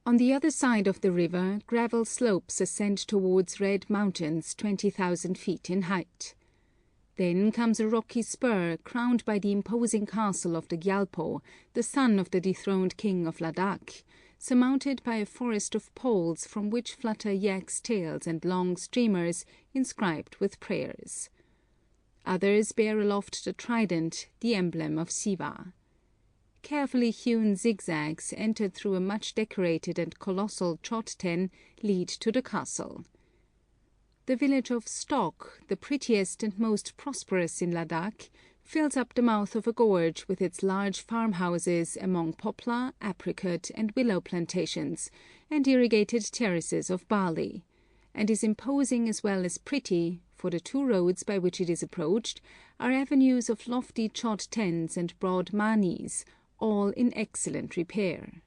On the other side of the river, gravel slopes ascend towards red mountains 20,000 feet in height. Then comes a rocky spur crowned by the imposing castle of the Gyalpo, the son of the dethroned king of Ladakh, surmounted by a forest of poles from which flutter yaks' tails and long streamers inscribed with prayers. Others bear aloft the trident, the emblem of Siva. Carefully hewn zigzags, entered through a much decorated and colossal chot ten, lead to the castle. The village of Stok, the prettiest and most prosperous in Ladakh, fills up the mouth of a gorge with its large farmhouses among poplar, apricot, and willow plantations, and irrigated terraces of barley, and is imposing as well as pretty, for the two roads by which it is approached are avenues of lofty chot tens and broad manis, all in excellent repair.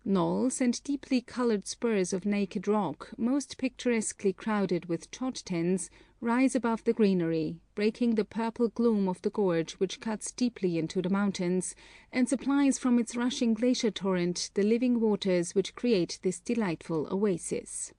Knolls and deeply coloured spurs of naked rock, most picturesquely crowded with chot tens, rise above the greenery, breaking the purple gloom of the gorge which cuts deeply into the mountains, and supplies from its rushing glacier torrent the living waters which create this delightful oasis.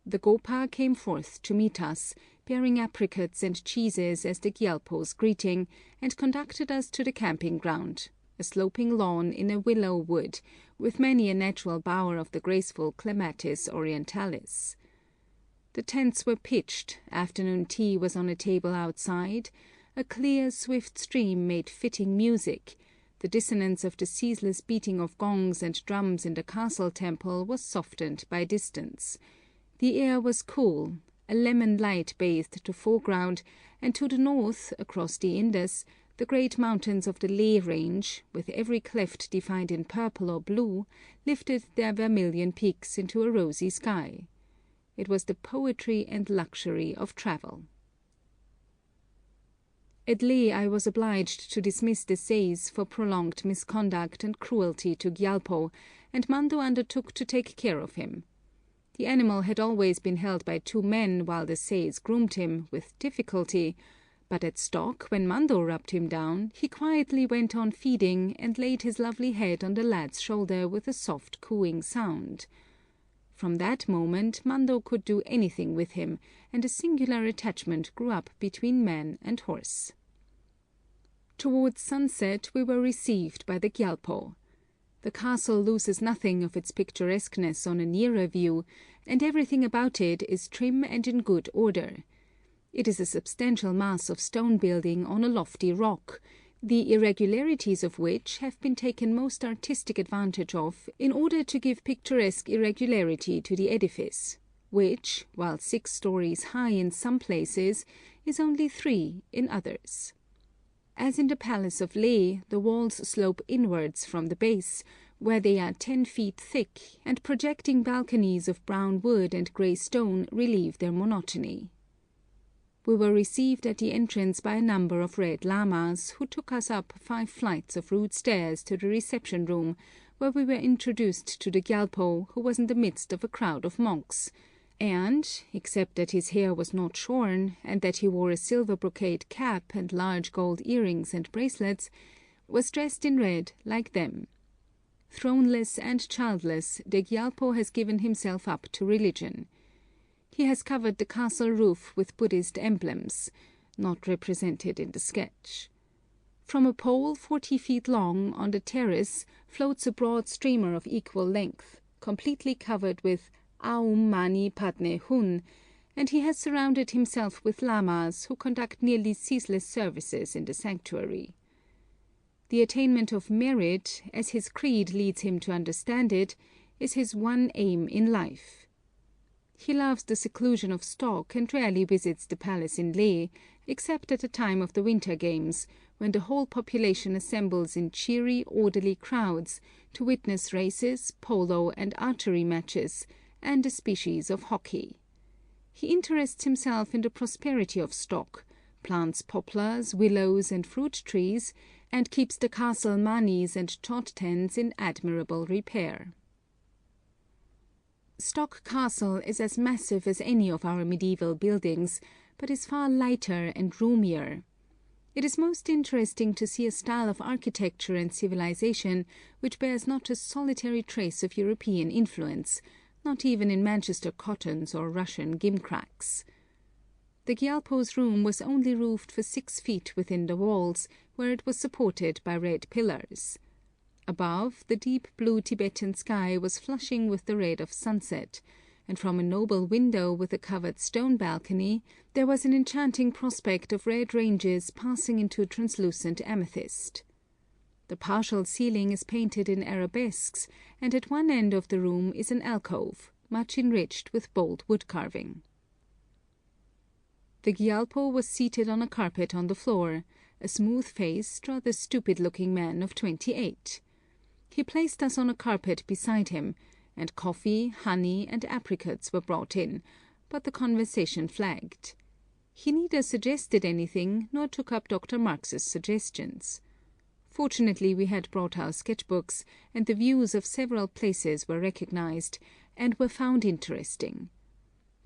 The Gopa came forth to meet us, bearing apricots and cheeses as the Gyalpo's greeting, and conducted us to the camping ground, a sloping lawn in a willow wood, with many a natural bower of the graceful Clematis orientalis. The tents were pitched, afternoon tea was on a table outside, a clear, swift stream made fitting music, the dissonance of the ceaseless beating of gongs and drums in the castle temple was softened by distance. The air was cool, a lemon light bathed the foreground, and to the north, across the Indus, the great mountains of the Leh range, with every cleft defined in purple or blue, lifted their vermilion peaks into a rosy sky. It was the poetry and luxury of travel. At Leh I was obliged to dismiss the Seis for prolonged misconduct and cruelty to Gyalpo, and Mando undertook to take care of him. The animal had always been held by two men while the Seis groomed him, with difficulty, but at Stok, when Mando rubbed him down, he quietly went on feeding and laid his lovely head on the lad's shoulder with a soft cooing sound. From that moment Mando could do anything with him, and a singular attachment grew up between man and horse. Towards sunset we were received by the Gyalpo. The castle loses nothing of its picturesqueness on a nearer view, and everything about it is trim and in good order. It is a substantial mass of stone building on a lofty rock, the irregularities of which have been taken most artistic advantage of in order to give picturesque irregularity to the edifice, which, while 6 stories high in some places, is only 3 in others. As in the palace of Leh, the walls slope inwards from the base, where they are 10 feet thick, and projecting balconies of brown wood and grey stone relieve their monotony. We were received at the entrance by a number of red lamas, who took us up 5 flights of rude stairs to the reception room, where we were introduced to the Gyalpo, who was in the midst of a crowd of monks, and, except that his hair was not shorn, and that he wore a silver brocade cap and large gold earrings and bracelets, was dressed in red like them. Throneless and childless, the Gyalpo has given himself up to religion. He has covered the castle roof with Buddhist emblems, not represented in the sketch. From a pole 40 feet long on the terrace floats a broad streamer of equal length, completely covered with Aum Mani Padme Hun, and he has surrounded himself with lamas who conduct nearly ceaseless services in the sanctuary. The attainment of merit, as his creed leads him to understand it, is his one aim in life. He loves the seclusion of Stok and rarely visits the palace in Leh, except at the time of the winter games, when the whole population assembles in cheery, orderly crowds to witness races, polo and archery matches, and a species of hockey. He interests himself in the prosperity of Stok, plants poplars, willows and fruit trees, and keeps the castle manis and chot tens in admirable repair. Stok Castle is as massive as any of our medieval buildings, but is far lighter and roomier. It is most interesting to see a style of architecture and civilization which bears not a solitary trace of European influence, not even in Manchester cottons or Russian gimcracks. The Gyalpo's room was only roofed for 6 feet within the walls, where it was supported by red pillars. Above, the deep blue Tibetan sky was flushing with the red of sunset, and from a noble window with a covered stone balcony there was an enchanting prospect of red ranges passing into translucent amethyst. The partial ceiling is painted in arabesques, and at one end of the room is an alcove, much enriched with bold wood carving. The Gyalpo was seated on a carpet on the floor, a smooth-faced, rather stupid-looking man of 28. He placed us on a carpet beside him, and coffee, honey, and apricots were brought in, but the conversation flagged. He neither suggested anything nor took up Dr. Marx's suggestions. Fortunately, we had brought our sketchbooks, and the views of several places were recognized, and were found interesting.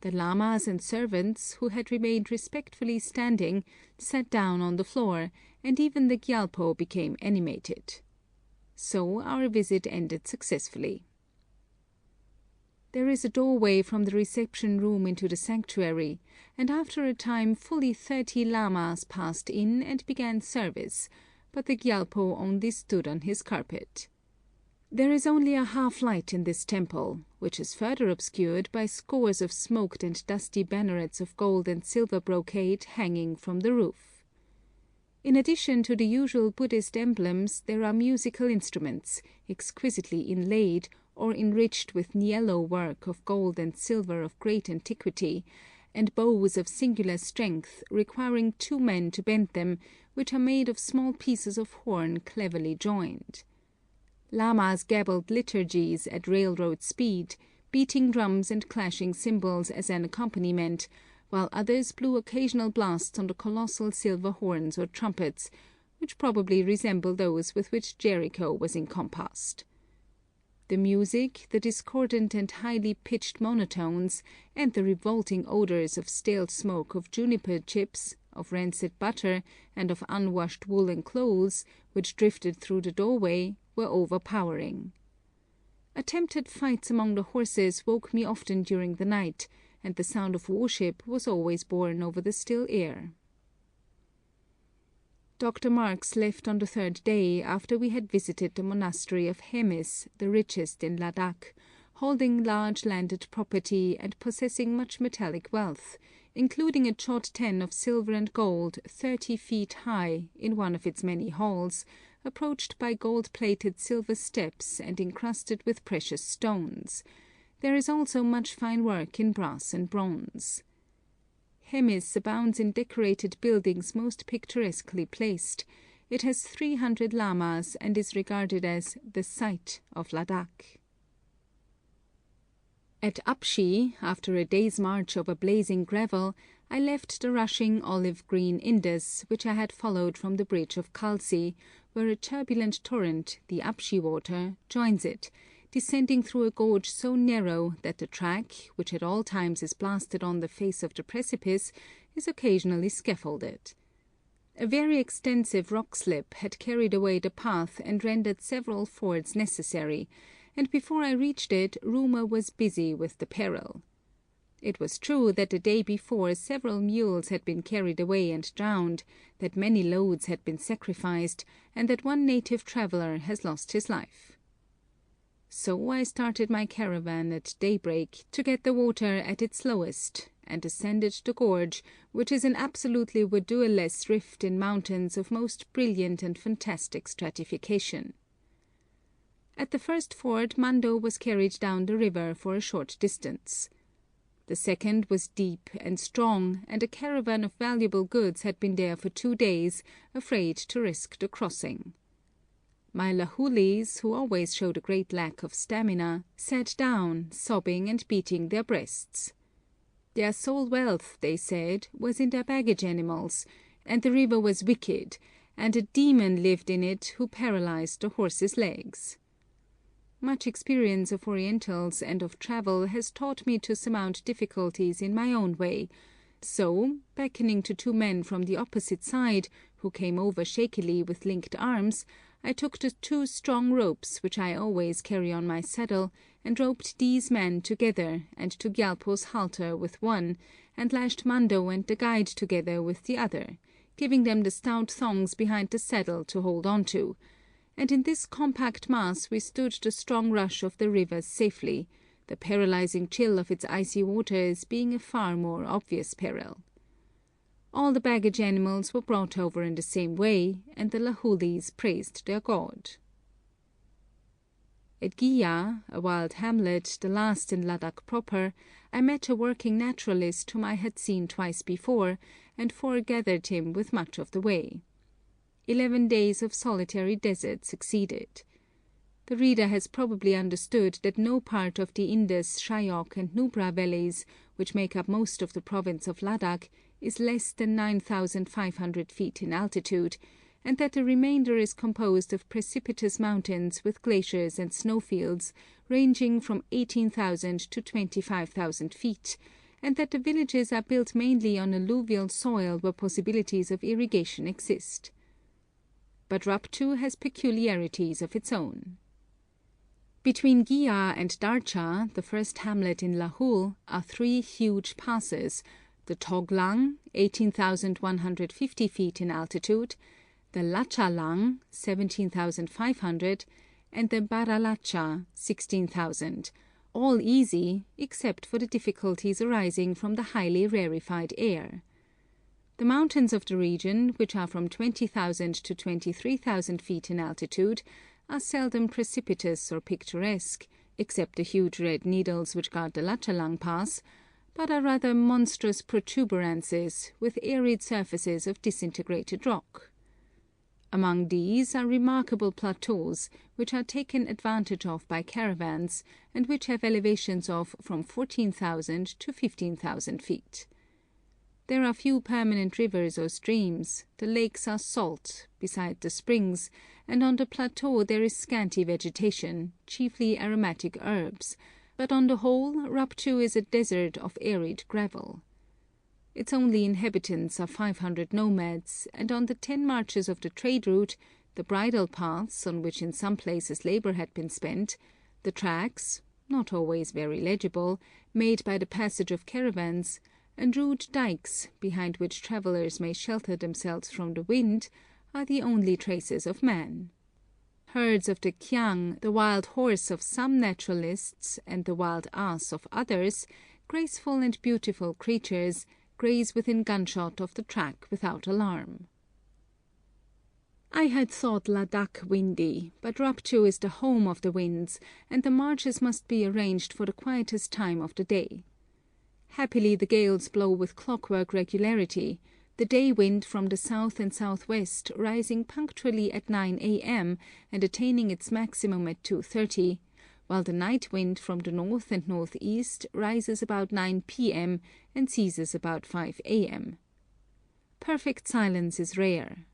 The lamas and servants, who had remained respectfully standing, sat down on the floor, and even the Gyalpo became animated. So our visit ended successfully. There is a doorway from the reception room into the sanctuary, and after a time fully 30 lamas passed in and began service, but the Gyalpo only stood on his carpet. There is only a half light in this temple, which is further obscured by scores of smoked and dusty bannerets of gold and silver brocade hanging from the roof. In addition to the usual Buddhist emblems, there are musical instruments, exquisitely inlaid, or enriched with niello work of gold and silver of great antiquity, and bows of singular strength, requiring 2 men to bend them, which are made of small pieces of horn cleverly joined. Lamas gabbled liturgies at railroad speed, beating drums and clashing cymbals as an accompaniment, while others blew occasional blasts on the colossal silver horns or trumpets, which probably resemble those with which Jericho was encompassed. The music, the discordant and highly pitched monotones, and the revolting odours of stale smoke of juniper chips, of rancid butter, and of unwashed woolen clothes, which drifted through the doorway, were overpowering. Attempted fights among the horses woke me often during the night, and the sound of worship was always borne over the still air. Dr. Marx left on the 3rd day after we had visited the monastery of Hemis, the richest in Ladakh, holding large landed property and possessing much metallic wealth, including a chod 10 of silver and gold 30 feet high in one of its many halls, approached by gold-plated silver steps and encrusted with precious stones. There is also much fine work in brass and bronze. Hemis abounds in decorated buildings most picturesquely placed. It has 300 lamas and is regarded as the sight of Ladakh. At Upshi, after a day's march over blazing gravel, I left the rushing olive-green Indus, which I had followed from the bridge of Khalsi, where a turbulent torrent, the Upshi water, joins it, descending through a gorge so narrow that the track, which at all times is blasted on the face of the precipice, is occasionally scaffolded. A very extensive rock slip had carried away the path and rendered several fords necessary, and before I reached it rumour was busy with the peril. It was true that the day before several mules had been carried away and drowned, that many loads had been sacrificed, and that one native traveller has lost his life. So I started my caravan at daybreak to get the water at its lowest, and ascended the gorge, which is an absolutely verdureless rift in mountains of most brilliant and fantastic stratification. At the first ford Mando was carried down the river for a short distance. The second was deep and strong, and a caravan of valuable goods had been there for 2 days, afraid to risk the crossing. My Lahulis, who always showed a great lack of stamina, sat down, sobbing and beating their breasts. Their sole wealth, they said, was in their baggage animals, and the river was wicked, and a demon lived in it who paralyzed the horses' legs. Much experience of Orientals and of travel has taught me to surmount difficulties in my own way, so, beckoning to 2 men from the opposite side, who came over shakily with linked arms, I took the 2 strong ropes which I always carry on my saddle, and roped these men together, and to Gyalpo's halter with one, and lashed Mando and the guide together with the other, giving them the stout thongs behind the saddle to hold on to, and in this compact mass we stood the strong rush of the river safely, the paralyzing chill of its icy waters being a far more obvious peril. All the baggage animals were brought over in the same way, and the Lahulis praised their god. At Gya, a wild hamlet, the last in Ladakh proper, I met a working naturalist whom I had seen twice before, and foregathered him with much of the way. 11 days of solitary desert succeeded. The reader has probably understood that no part of the Indus, Shyok and Nubra valleys, which make up most of the province of Ladakh, is less than 9,500 feet in altitude, and that the remainder is composed of precipitous mountains with glaciers and snowfields ranging from 18,000 to 25,000 feet, and that the villages are built mainly on alluvial soil where possibilities of irrigation exist. But Raptu has peculiarities of its own. Between Gya and Darcha, the first hamlet in Lahul, are 3 huge passes, the Toglang, 18,150 feet in altitude, the Lachalang, 17,500, and the Baralacha, 16,000, all easy except for the difficulties arising from the highly rarefied air. The mountains of the region, which are from 20,000 to 23,000 feet in altitude, are seldom precipitous or picturesque, except the huge red needles which guard the Lachalang Pass, but are rather monstrous protuberances with arid surfaces of disintegrated rock. Among these are remarkable plateaus, which are taken advantage of by caravans, and which have elevations of from 14,000 to 15,000 feet. There are few permanent rivers or streams, the lakes are salt, beside the springs, and on the plateau there is scanty vegetation, chiefly aromatic herbs, but on the whole Raptu is a desert of arid gravel. Its only inhabitants are 500 nomads, and on the 10 marches of the trade route, the bridle paths, on which in some places labour had been spent, the tracks, not always very legible, made by the passage of caravans, and rude dikes, behind which travellers may shelter themselves from the wind, are the only traces of man. Herds of the kyang, the wild horse of some naturalists, and the wild ass of others, graceful and beautiful creatures, graze within gunshot of the track without alarm. I had thought Ladakh windy, but Raptu is the home of the winds, and the marches must be arranged for the quietest time of the day. Happily the gales blow with clockwork regularity, the day wind from the south and southwest rising punctually at 9 a.m. and attaining its maximum at 2:30, while the night wind from the north and northeast rises about 9 p.m. and ceases about 5 a.m. Perfect silence is rare.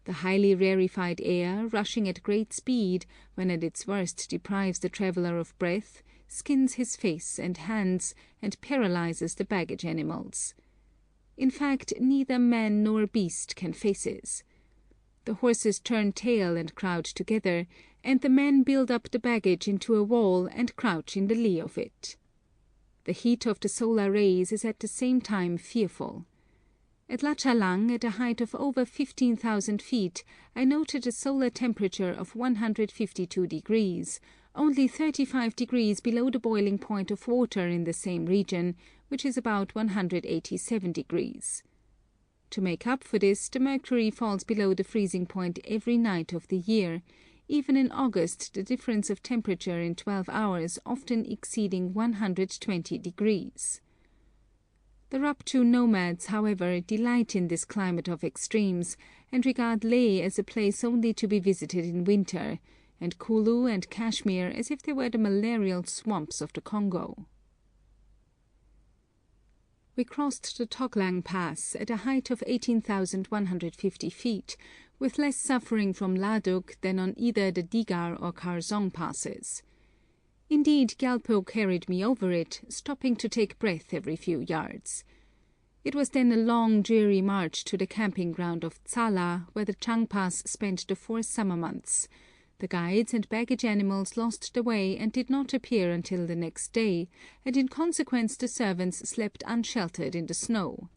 The highly rarefied air, rushing at great speed, when at its worst deprives the traveller of breath, skins his face and hands, and paralyzes the baggage animals. In fact, neither man nor beast can faces. The horses turn tail and crowd together, and the men build up the baggage into a wall and crouch in the lee of it. The heat of the solar rays is at the same time fearful. At Lachalang, at a height of over 15,000 feet, I noted a solar temperature of 152 degrees, only 35 degrees below the boiling point of water in the same region, which is about 187 degrees. To make up for this, the mercury falls below the freezing point every night of the year, even in August the difference of temperature in 12 hours often exceeding 120 degrees. The Raptu nomads, however, delight in this climate of extremes, and regard Leh as a place only to be visited in winter, and Kulu and Kashmir as if they were the malarial swamps of the Congo. We crossed the Toglang Pass at a height of 18,150 feet, with less suffering from Ladakh than on either the Digar or Karzong passes. Indeed, Gyalpo carried me over it, stopping to take breath every few yards. It was then a long, dreary march to the camping ground of Tsala, where the Changpas spent the 4 summer months, The guides and baggage animals lost the way and did not appear until the next day, and in consequence the servants slept unsheltered in the snow.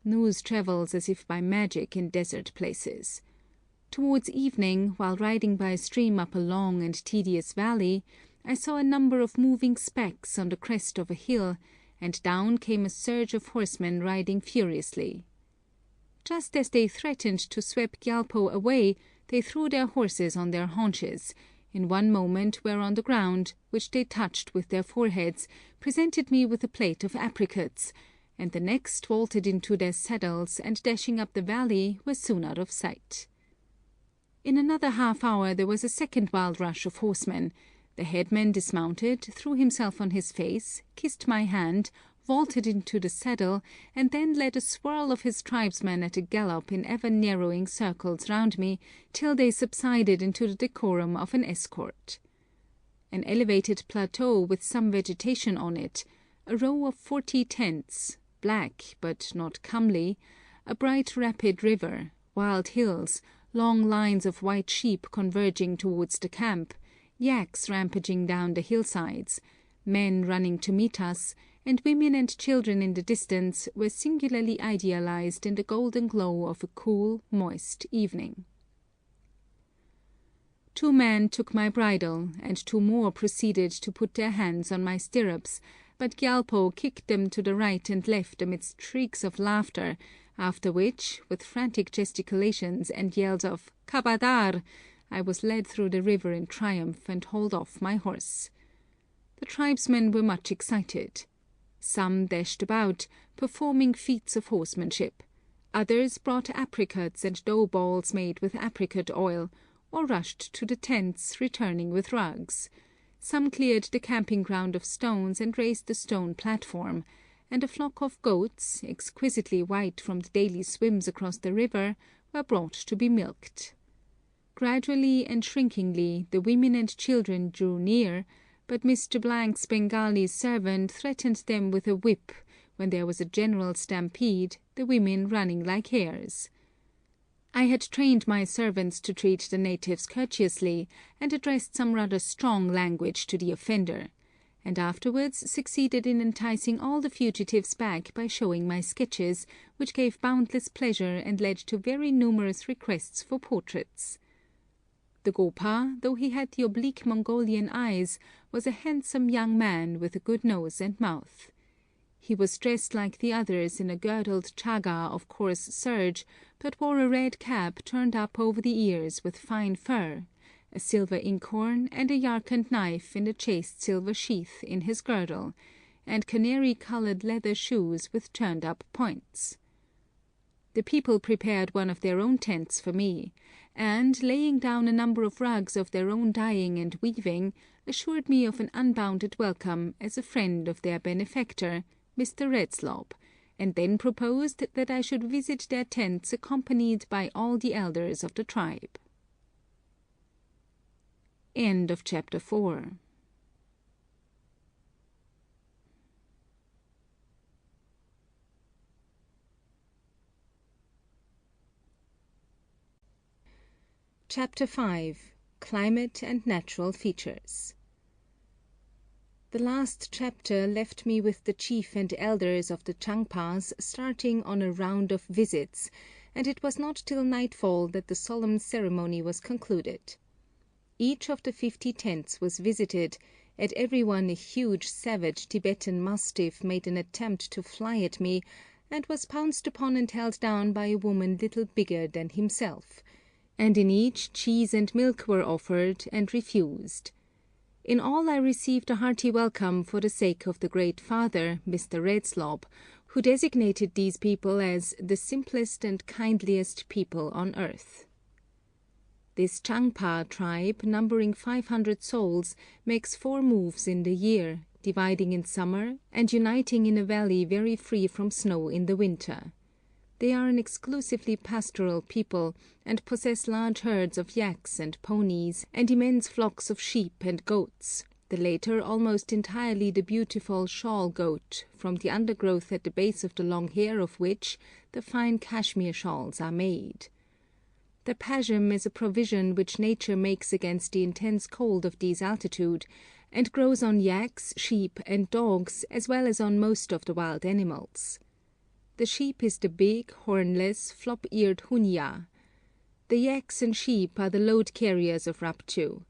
News travels as if by magic in desert places. Towards evening, while riding by a stream up a long and tedious valley, I saw a number of moving specks on the crest of a hill, and down came a surge of horsemen riding furiously. Just as they threatened to sweep Gyalpo away, they threw their horses on their haunches, in one moment were on the ground, which they touched with their foreheads, presented me with a plate of apricots, and the next vaulted into their saddles, and dashing up the valley, were soon out of sight. In another half-hour there was a second wild rush of horsemen. The headman dismounted, threw himself on his face, kissed my hand, vaulted into the saddle, and then led a swirl of his tribesmen at a gallop in ever-narrowing circles round me, till they subsided into the decorum of an escort. An elevated plateau with some vegetation on it, a row of 40 tents, black but not comely, a bright rapid river, wild hills, long lines of white sheep converging towards the camp, yaks rampaging down the hillsides, men running to meet us, and women and children in the distance were singularly idealized in the golden glow of a cool, moist evening. 2 men took my bridle, and 2 more proceeded to put their hands on my stirrups, but Gyalpo kicked them to the right and left amidst shrieks of laughter, after which, with frantic gesticulations and yells of "Kabadar," I was led through the river in triumph and hauled off my horse. The tribesmen were much excited. Some dashed about, performing feats of horsemanship. Others brought apricots and dough balls made with apricot oil, or rushed to the tents, returning with rugs. Some cleared the camping ground of stones and raised the stone platform, and a flock of goats, exquisitely white from the daily swims across the river, were brought to be milked. Gradually and shrinkingly the women and children drew near, but Mr. Blank's Bengali servant threatened them with a whip, when there was a general stampede, the women running like hares. I had trained my servants to treat the natives courteously, and addressed some rather strong language to the offender, and afterwards succeeded in enticing all the fugitives back by showing my sketches, which gave boundless pleasure and led to very numerous requests for portraits. The Gopa, though he had the oblique Mongolian eyes, was a handsome young man with a good nose and mouth. He was dressed like the others in a girdled chaga of coarse serge, but wore a red cap turned up over the ears with fine fur, a silver inkhorn, and a Yarkand knife in a chased silver sheath in his girdle, and canary-coloured leather shoes with turned-up points. The people prepared one of their own tents for me, and, laying down a number of rugs of their own dyeing and weaving, assured me of an unbounded welcome as a friend of their benefactor, Mr. Redslob, and then proposed that I should visit their tents accompanied by all the elders of the tribe. End of chapter 4. Chapter 5. Climate and Natural Features. The last chapter left me with the chief and elders of the Changpas starting on a round of visits, and it was not till nightfall that the solemn ceremony was concluded. Each of the 50 tents was visited. At every one a huge savage Tibetan mastiff made an attempt to fly at me, and was pounced upon and held down by a woman little bigger than himself, and in each cheese and milk were offered and refused. In all I received a hearty welcome for the sake of the Great Father, Mr. Redslob, who designated these people as the simplest and kindliest people on earth. This Changpa tribe, numbering 500 souls, makes 4 moves in the year, dividing in summer and uniting in a valley very free from snow in the winter. They are an exclusively pastoral people, and possess large herds of yaks and ponies, and immense flocks of sheep and goats, the latter almost entirely the beautiful shawl goat, from the undergrowth at the base of the long hair of which the fine cashmere shawls are made. The pajam is a provision which nature makes against the intense cold of these altitude, and grows on yaks, sheep, and dogs, as well as on most of the wild animals. The sheep is the big, hornless, flop-eared hunya. The yaks and sheep are the load carriers of Rapchu.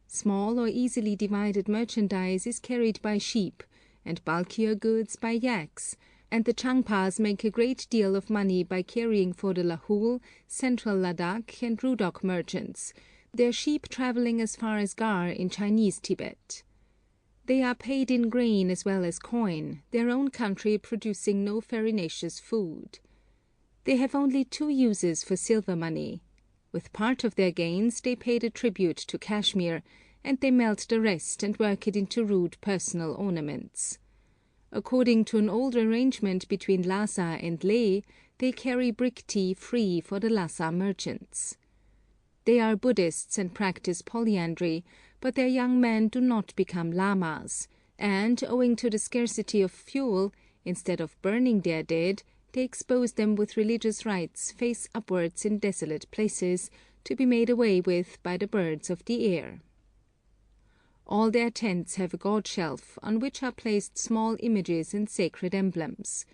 Small or easily divided merchandise is carried by sheep, and bulkier goods by yaks, and the Changpas make a great deal of money by carrying for the Lahul, central Ladakh, and Rudok merchants, their sheep travelling as far as Gar in Chinese Tibet. They are paid in grain as well as coin, their own country producing no farinaceous food. They have only two uses for silver money. With part of their gains they pay the tribute to Kashmir, and they melt the rest and work it into rude personal ornaments. According to an old arrangement between Lhasa and Leh, they carry brick tea free for the Lhasa merchants. They are Buddhists and practice polyandry, but their young men do not become lamas, and, owing to the scarcity of fuel, instead of burning their dead, they expose them with religious rites face upwards in desolate places, to be made away with by the birds of the air. All their tents have a god shelf, on which are placed small images and sacred emblems.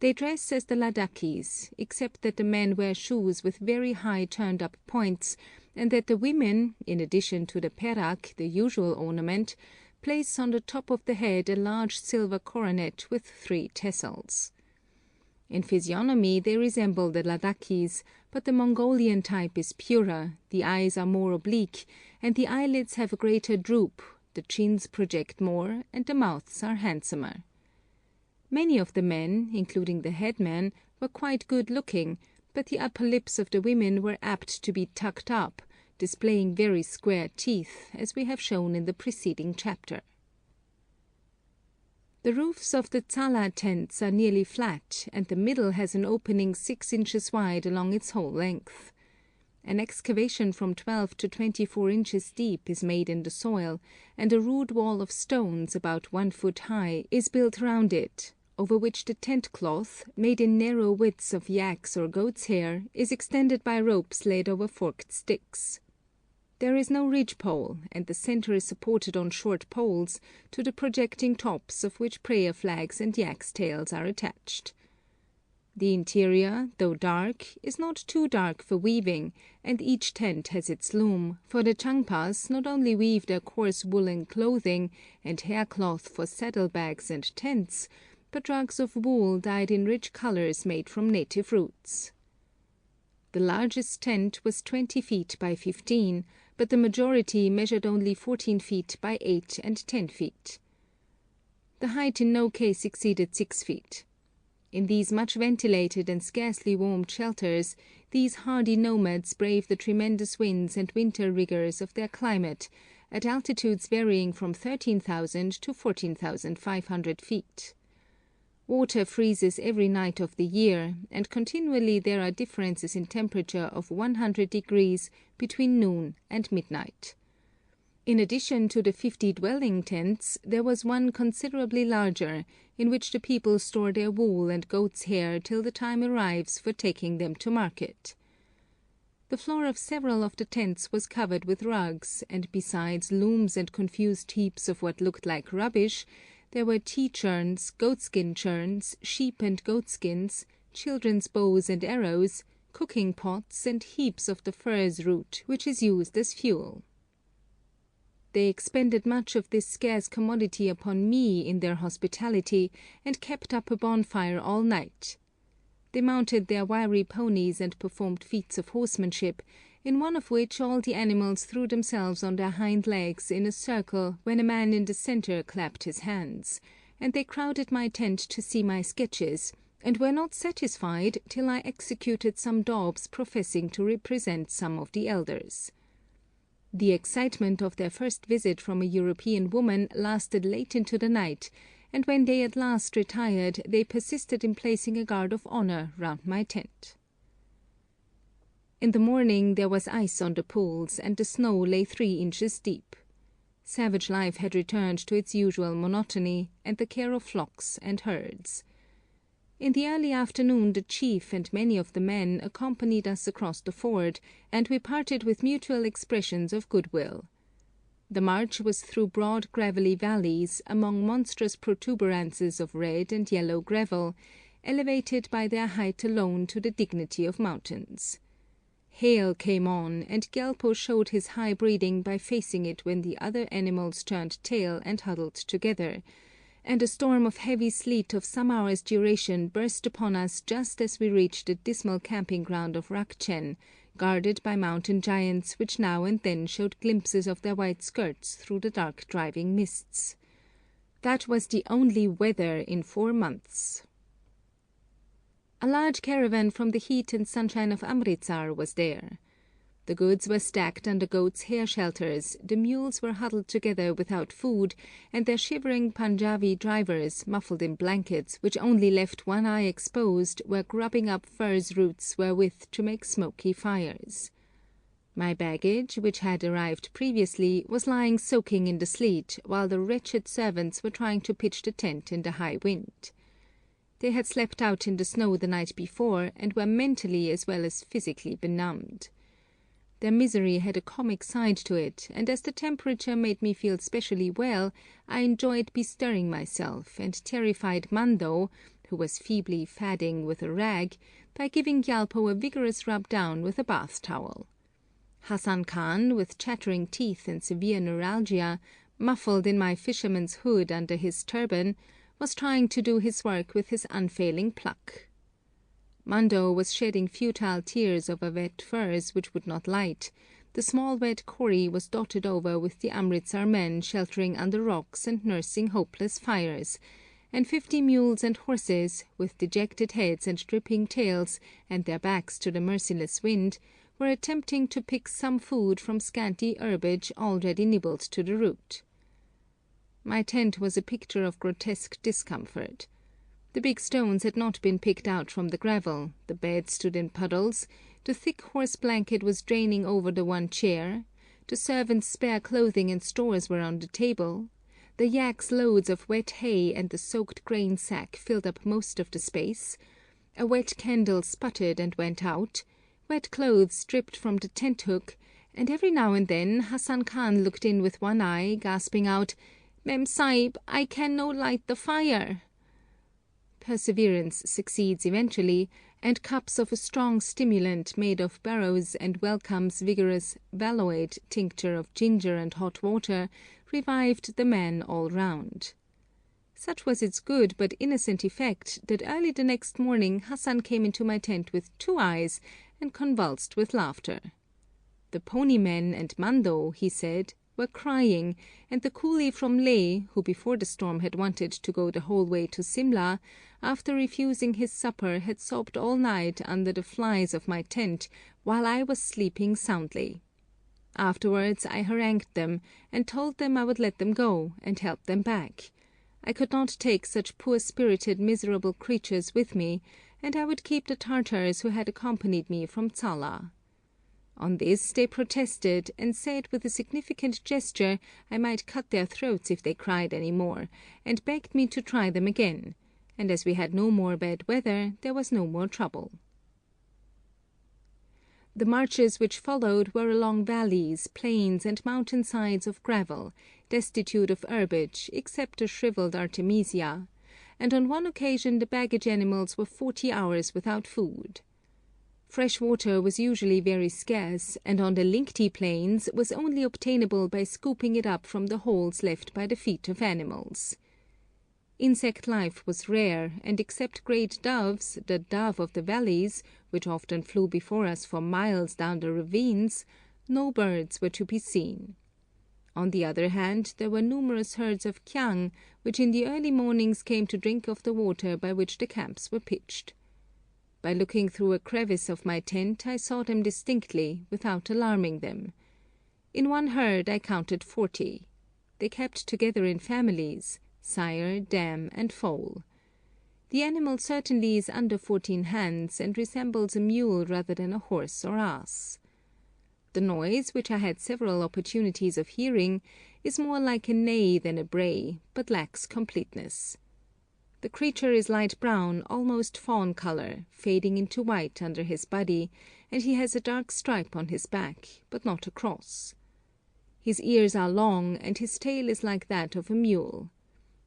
They dress as the Ladakhis, except that the men wear shoes with very high turned-up points, and that the women, in addition to the perak, the usual ornament, place on the top of the head a large silver coronet with 3 tassels. In physiognomy they resemble the Ladakhis, but the Mongolian type is purer, the eyes are more oblique, and the eyelids have a greater droop, the chins project more, and the mouths are handsomer. Many of the men, including the headman, were quite good-looking, but the upper lips of the women were apt to be tucked up, displaying very square teeth, as we have shown in the preceding chapter. The roofs of the Tsala tents are nearly flat, and the middle has an opening 6 inches wide along its whole length. An excavation from 12 to 24 inches deep is made in the soil, and a rude wall of stones, about 1 foot high, is built round it, over which the tent cloth, made in narrow widths of yak's or goat's hair, is extended by ropes laid over forked sticks. There is no ridge pole, and the centre is supported on short poles, to the projecting tops of which prayer flags and yak's tails are attached. The interior, though dark, is not too dark for weaving, and each tent has its loom, for the Changpas not only weave their coarse woolen clothing and haircloth for saddlebags and tents, but rugs of wool dyed in rich colours made from native roots. The largest tent was 20 feet by 15, but the majority measured only 14 feet by 8 and 10 feet. The height in no case exceeded 6 feet. In these much ventilated and scarcely warmed shelters, these hardy nomads brave the tremendous winds and winter rigours of their climate, at altitudes varying from 13,000 to 14,500 feet. Water freezes every night of the year, and continually there are differences in temperature of 100 degrees between noon and midnight. In addition to the 50 dwelling tents, there was one considerably larger, in which the people store their wool and goat's hair till the time arrives for taking them to market. The floor of several of the tents was covered with rugs, and besides looms and confused heaps of what looked like rubbish, there were tea churns, goatskin churns, sheep and goatskins, children's bows and arrows, cooking pots, and heaps of the furze root, which is used as fuel. They expended much of this scarce commodity upon me in their hospitality, and kept up a bonfire all night. They mounted their wiry ponies and performed feats of horsemanship, in one of which all the animals threw themselves on their hind legs in a circle when a man in the centre clapped his hands, and they crowded my tent to see my sketches, and were not satisfied till I executed some daubs professing to represent some of the elders. The excitement of their first visit from a European woman lasted late into the night, and when they at last retired they persisted in placing a guard of honour round my tent. In the morning there was ice on the pools, and the snow lay 3 inches deep. Savage life had returned to its usual monotony, and the care of flocks and herds. In the early afternoon the chief and many of the men accompanied us across the ford, and we parted with mutual expressions of goodwill. The march was through broad gravelly valleys, among monstrous protuberances of red and yellow gravel, elevated by their height alone to the dignity of mountains. Hail came on, and Gyalpo showed his high breeding by facing it when the other animals turned tail and huddled together, and a storm of heavy sleet of some hours' duration burst upon us just as we reached the dismal camping ground of Rakchen, guarded by mountain giants which now and then showed glimpses of their white skirts through the dark driving mists. That was the only weather in 4 months. A large caravan from the heat and sunshine of Amritsar was there. The goods were stacked under goats' hair shelters, the mules were huddled together without food, and their shivering Punjabi drivers, muffled in blankets which only left one eye exposed, were grubbing up furze roots wherewith to make smoky fires. My baggage, which had arrived previously, was lying soaking in the sleet, while the wretched servants were trying to pitch the tent in the high wind. They had slept out in the snow the night before, and were mentally as well as physically benumbed. Their misery had a comic side to it, and as the temperature made me feel specially well, I enjoyed bestirring myself, and terrified Mando, who was feebly fadding with a rag, by giving Gyalpo a vigorous rub down with a bath towel. Hassan Khan, with chattering teeth and severe neuralgia, muffled in my fisherman's hood under his turban, was trying to do his work with his unfailing pluck. Mando was shedding futile tears over wet furs which would not light, the small wet corrie was dotted over with the Amritsar men sheltering under rocks and nursing hopeless fires, and 50 mules and horses, with dejected heads and dripping tails, and their backs to the merciless wind, were attempting to pick some food from scanty herbage already nibbled to the root. My tent was a picture of grotesque discomfort. The big stones had not been picked out from the gravel, the bed stood in puddles, the thick horse blanket was draining over the one chair, the servants' spare clothing and stores were on the table, the yaks' loads of wet hay and the soaked grain sack filled up most of the space, a wet candle sputtered and went out, wet clothes dripped from the tent hook, and every now and then Hassan Khan looked in with one eye, gasping out, "Mem Sahib, I can no light the fire." Perseverance succeeds eventually, and cups of a strong stimulant made of Barrow's and Wellcome's vigorous Valoid tincture of ginger and hot water revived the man all round. Such was its good but innocent effect that early the next morning Hassan came into my tent with 2 eyes and convulsed with laughter. The pony men and Mando, he said, were crying, and the coolie from Leh, who before the storm had wanted to go the whole way to Simla, after refusing his supper had sobbed all night under the flies of my tent while I was sleeping soundly. Afterwards I harangued them, and told them I would let them go, and help them back. I could not take such poor-spirited miserable creatures with me, and I would keep the Tartars who had accompanied me from Tsala. On this they protested, and said with a significant gesture I might cut their throats if they cried any more, and begged me to try them again, and as we had no more bad weather, there was no more trouble. The marches which followed were along valleys, plains, and mountain sides of gravel, destitute of herbage, except a shriveled artemisia, and on one occasion the baggage animals were 40 hours without food. Fresh water was usually very scarce, and on the Lingti plains was only obtainable by scooping it up from the holes left by the feet of animals. Insect life was rare, and except great doves, the dove of the valleys, which often flew before us for miles down the ravines, no birds were to be seen. On the other hand, there were numerous herds of kyang, which in the early mornings came to drink of the water by which the camps were pitched. By looking through a crevice of my tent I saw them distinctly, without alarming them. In one herd I counted 40. They kept together in families, sire, dam, and foal. The animal certainly is under 14 hands, and resembles a mule rather than a horse or ass. The noise, which I had several opportunities of hearing, is more like a neigh than a bray, but lacks completeness. The creature is light brown, almost fawn color, fading into white under his body, and he has a dark stripe on his back, but not a cross. His ears are long, and his tail is like that of a mule.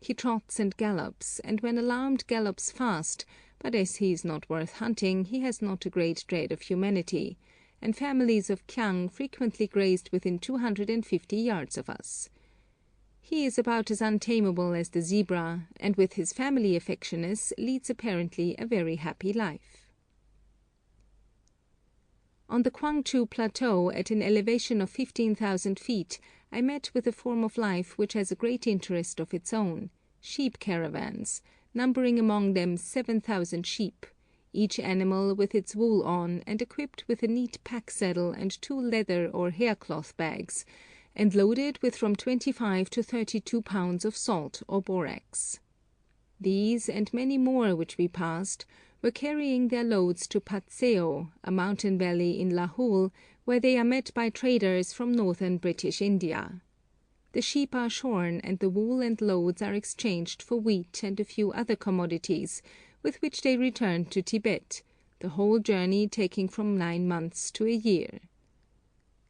He trots and gallops, and when alarmed gallops fast, but as he is not worth hunting, he has not a great dread of humanity, and families of kyang frequently grazed within 250 yards of us. He is about as untamable as the zebra, and with his family affectionateness leads apparently a very happy life. On the Kwangchu Plateau, at an elevation of 15,000 feet, I met with a form of life which has a great interest of its own, sheep caravans, numbering among them 7,000 sheep, each animal with its wool on and equipped with a neat pack saddle and 2 leather or haircloth bags, and loaded with from 25 to 32 pounds of salt or borax. These, and many more which we passed, were carrying their loads to Patseo, a mountain valley in Lahul, where they are met by traders from northern British India. The sheep are shorn, and the wool and loads are exchanged for wheat and a few other commodities, with which they return to Tibet, the whole journey taking from 9 months to a year.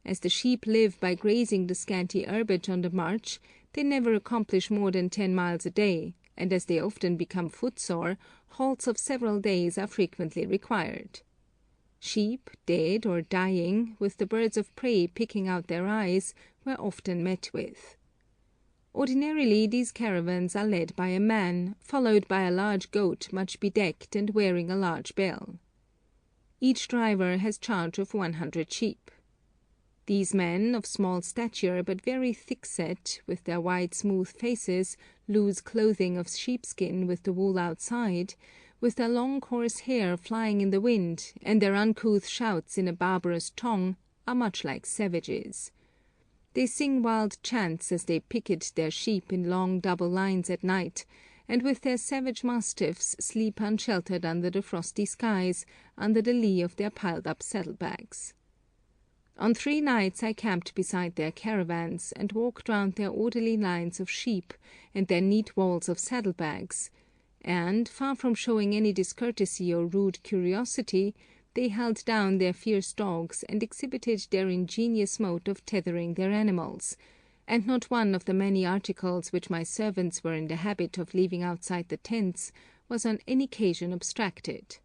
As the sheep live by grazing the scanty herbage on the march, they never accomplish more than 10 miles a day, and as they often become footsore, halts of several days are frequently required. Sheep, dead or dying, with the birds of prey picking out their eyes, were often met with. Ordinarily these caravans are led by a man, followed by a large goat much bedecked and wearing a large bell. Each driver has charge of 100 sheep. These men, of small stature but very thick-set, with their white smooth faces, loose clothing of sheepskin with the wool outside, with their long coarse hair flying in the wind, and their uncouth shouts in a barbarous tongue, are much like savages. They sing wild chants as they picket their sheep in long double lines at night, and with their savage mastiffs sleep unsheltered under the frosty skies, under the lee of their piled-up saddlebags. On 3 nights I camped beside their caravans, and walked round their orderly lines of sheep and their neat walls of saddlebags, and, far from showing any discourtesy or rude curiosity, they held down their fierce dogs and exhibited their ingenious mode of tethering their animals, and not one of the many articles which my servants were in the habit of leaving outside the tents was on any occasion abstracted.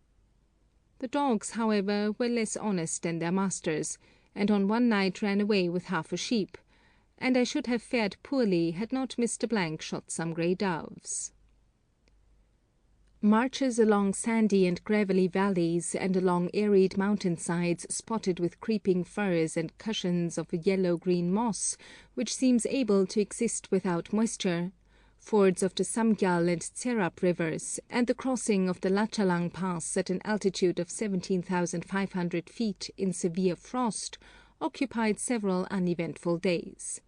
The dogs, however, were less honest than their masters, and on one night ran away with half a sheep, and I should have fared poorly had not Mr. shot some grey doves. Marches along sandy and gravelly valleys, and along arid mountain-sides spotted with creeping firs and cushions of a yellow-green moss, which seems able to exist without moisture, fords of the Samgyal and Tserap rivers, and the crossing of the Lachalang Pass at an altitude of 17,500 feet in severe frost, occupied several uneventful days.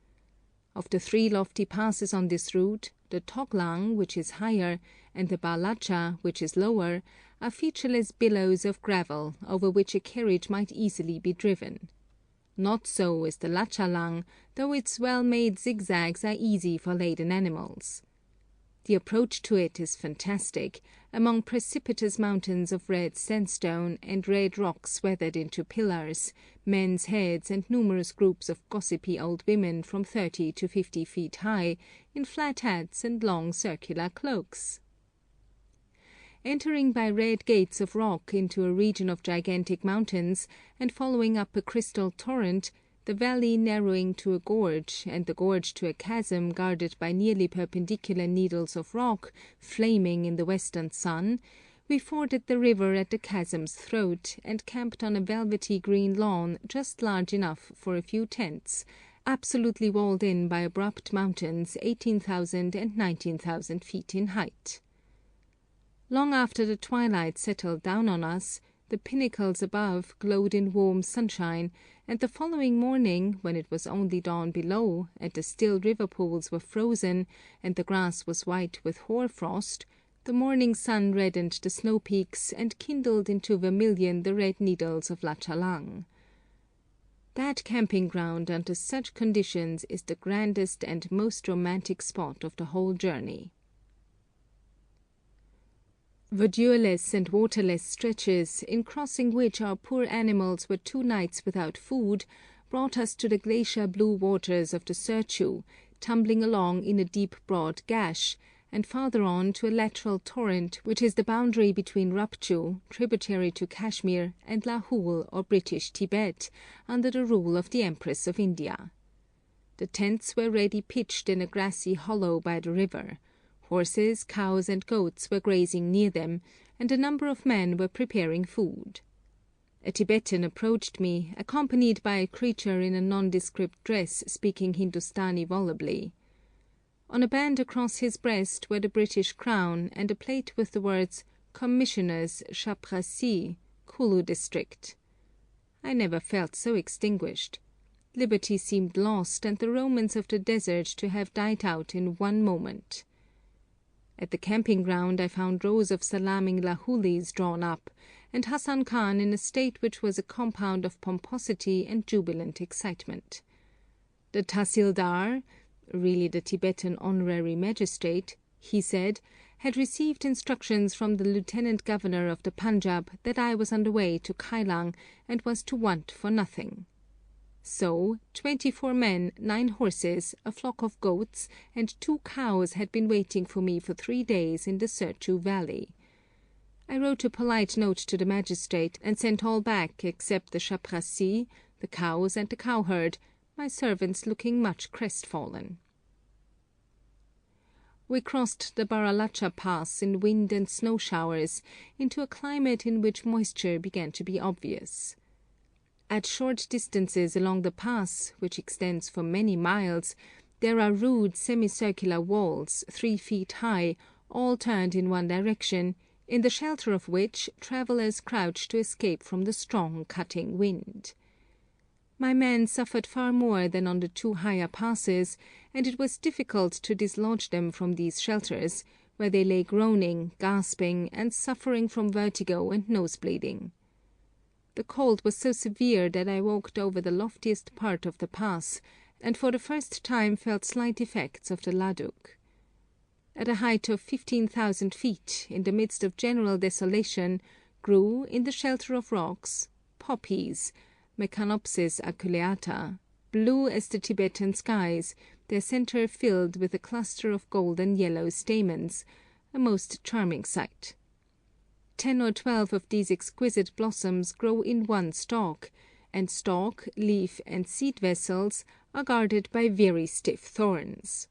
Of the 3 lofty passes on this route, the Toglang, which is higher, and the Balacha, which is lower, are featureless billows of gravel, over which a carriage might easily be driven. Not so is the Lachalang, though its well-made zigzags are easy for laden animals. The approach to it is fantastic, among precipitous mountains of red sandstone and red rocks weathered into pillars, men's heads and numerous groups of gossipy old women from 30 to 50 feet high, in flat hats and long circular cloaks. Entering by red gates of rock into a region of gigantic mountains, and following up a crystal torrent, the valley narrowing to a gorge, and the gorge to a chasm guarded by nearly perpendicular needles of rock, flaming in the western sun, we forded the river at the chasm's throat, and camped on a velvety green lawn just large enough for a few tents, absolutely walled in by abrupt mountains 18,000 and 19,000 feet in height. Long after the twilight settled down on us, the pinnacles above glowed in warm sunshine, and the following morning, when it was only dawn below, and the still river pools were frozen, and the grass was white with hoar frost, the morning sun reddened the snow peaks and kindled into vermilion the red needles of Lachalang. That camping ground under such conditions is the grandest and most romantic spot of the whole journey. Verdureless and waterless stretches, in crossing which our poor animals were 2 nights without food, brought us to the glacier blue waters of the Serchu, tumbling along in a deep broad gash, and farther on to a lateral torrent which is the boundary between Rapchu, tributary to Kashmir, and Lahul or British Tibet, under the rule of the Empress of India. The tents were ready pitched in a grassy hollow by the river. Horses, cows, and goats were grazing near them, and a number of men were preparing food. A Tibetan approached me, accompanied by a creature in a nondescript dress speaking Hindustani volubly. On a band across his breast were the British crown and a plate with the words Commissioners, Chaprassi, Kulu District. I never felt so extinguished. Liberty seemed lost, and the romance of the desert to have died out in one moment. At the camping ground I found rows of salaaming Lahulis drawn up, and Hassan Khan in a state which was a compound of pomposity and jubilant excitement. The Tahsildar, really the Tibetan honorary magistrate, he said, had received instructions from the Lieutenant Governor of the Punjab that I was on the way to Kailang and was to want for nothing. So 24 men, 9 horses, a flock of goats, and 2 cows had been waiting for me for 3 days in the Serchu valley. I wrote a polite note to the magistrate and sent all back except the chaprassi, the cows, and the cowherd, my servants looking much crestfallen. We crossed the Baralacha Pass in wind and snow showers into a climate in which moisture began to be obvious. At short distances along the pass, which extends for many miles, there are rude semicircular walls 3 feet high, all turned in one direction, in the shelter of which travellers crouch to escape from the strong cutting wind. My men suffered far more than on the 2 higher passes, and it was difficult to dislodge them from these shelters, where they lay groaning, gasping, and suffering from vertigo and nose-bleeding. The cold was so severe that I walked over the loftiest part of the pass, and for the first time felt slight effects of the Ladakh. At a height of 15,000 feet, in the midst of general desolation, grew, in the shelter of rocks, poppies, Mecanopsis aculeata, blue as the Tibetan skies, their centre filled with a cluster of golden yellow stamens, a most charming sight. 10 or 12 of these exquisite blossoms grow in one stalk, and stalk, leaf, and seed vessels are guarded by very stiff thorns.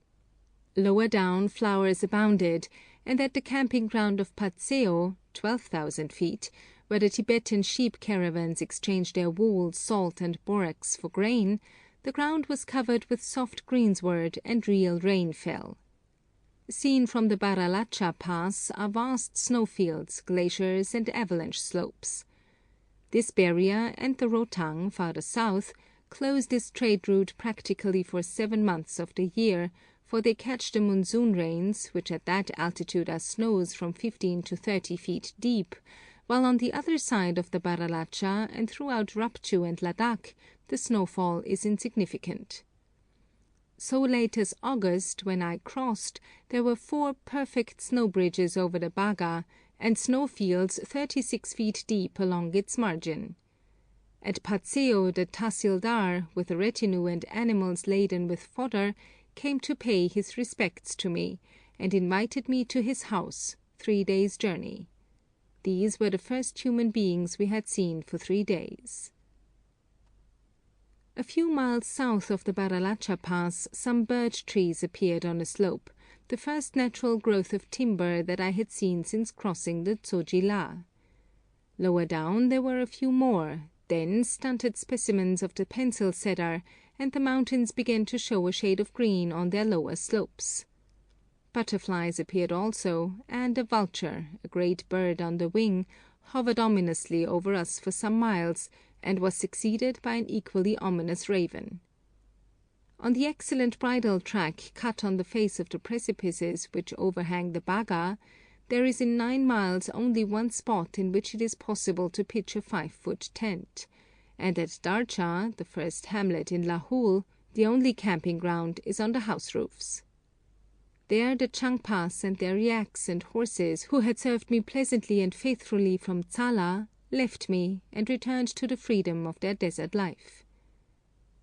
Lower down flowers abounded, and at the camping ground of Patseo, 12,000 feet, where the Tibetan sheep caravans exchange their wool, salt, and borax for grain, the ground was covered with soft greensward and real rain fell. Seen from the Baralacha Pass are vast snowfields, glaciers, and avalanche slopes. This barrier and the Rotang, farther south, close this trade route practically for 7 months of the year, for they catch the monsoon rains, which at that altitude are snows from 15 to 30 feet deep, while on the other side of the Baralacha and throughout Rapchu and Ladakh the snowfall is insignificant. So late as August, when I crossed, there were 4 perfect snow bridges over the Baga, and snowfields 36 feet deep along its margin. At Patseo the Tahsildar, with a retinue and animals laden with fodder, came to pay his respects to me, and invited me to his house, 3 days' journey. These were the first human beings we had seen for 3 days. A few miles south of the Baralacha Pass some birch trees appeared on a slope, the first natural growth of timber that I had seen since crossing the Tsoji-La. Lower down there were a few more, then stunted specimens of the pencil cedar, and the mountains began to show a shade of green on their lower slopes. Butterflies appeared also, and a vulture, a great bird on the wing, hovered ominously over us for some miles, and was succeeded by an equally ominous raven. On the excellent bridle track cut on the face of the precipices which overhang the Baga, there is in 9 miles only one spot in which it is possible to pitch a 5-foot tent, and at Darcha, the first hamlet in Lahul, the only camping ground is on the house roofs. There the Changpas and their yaks and horses, who had served me pleasantly and faithfully from Tsala, left me and returned to the freedom of their desert life.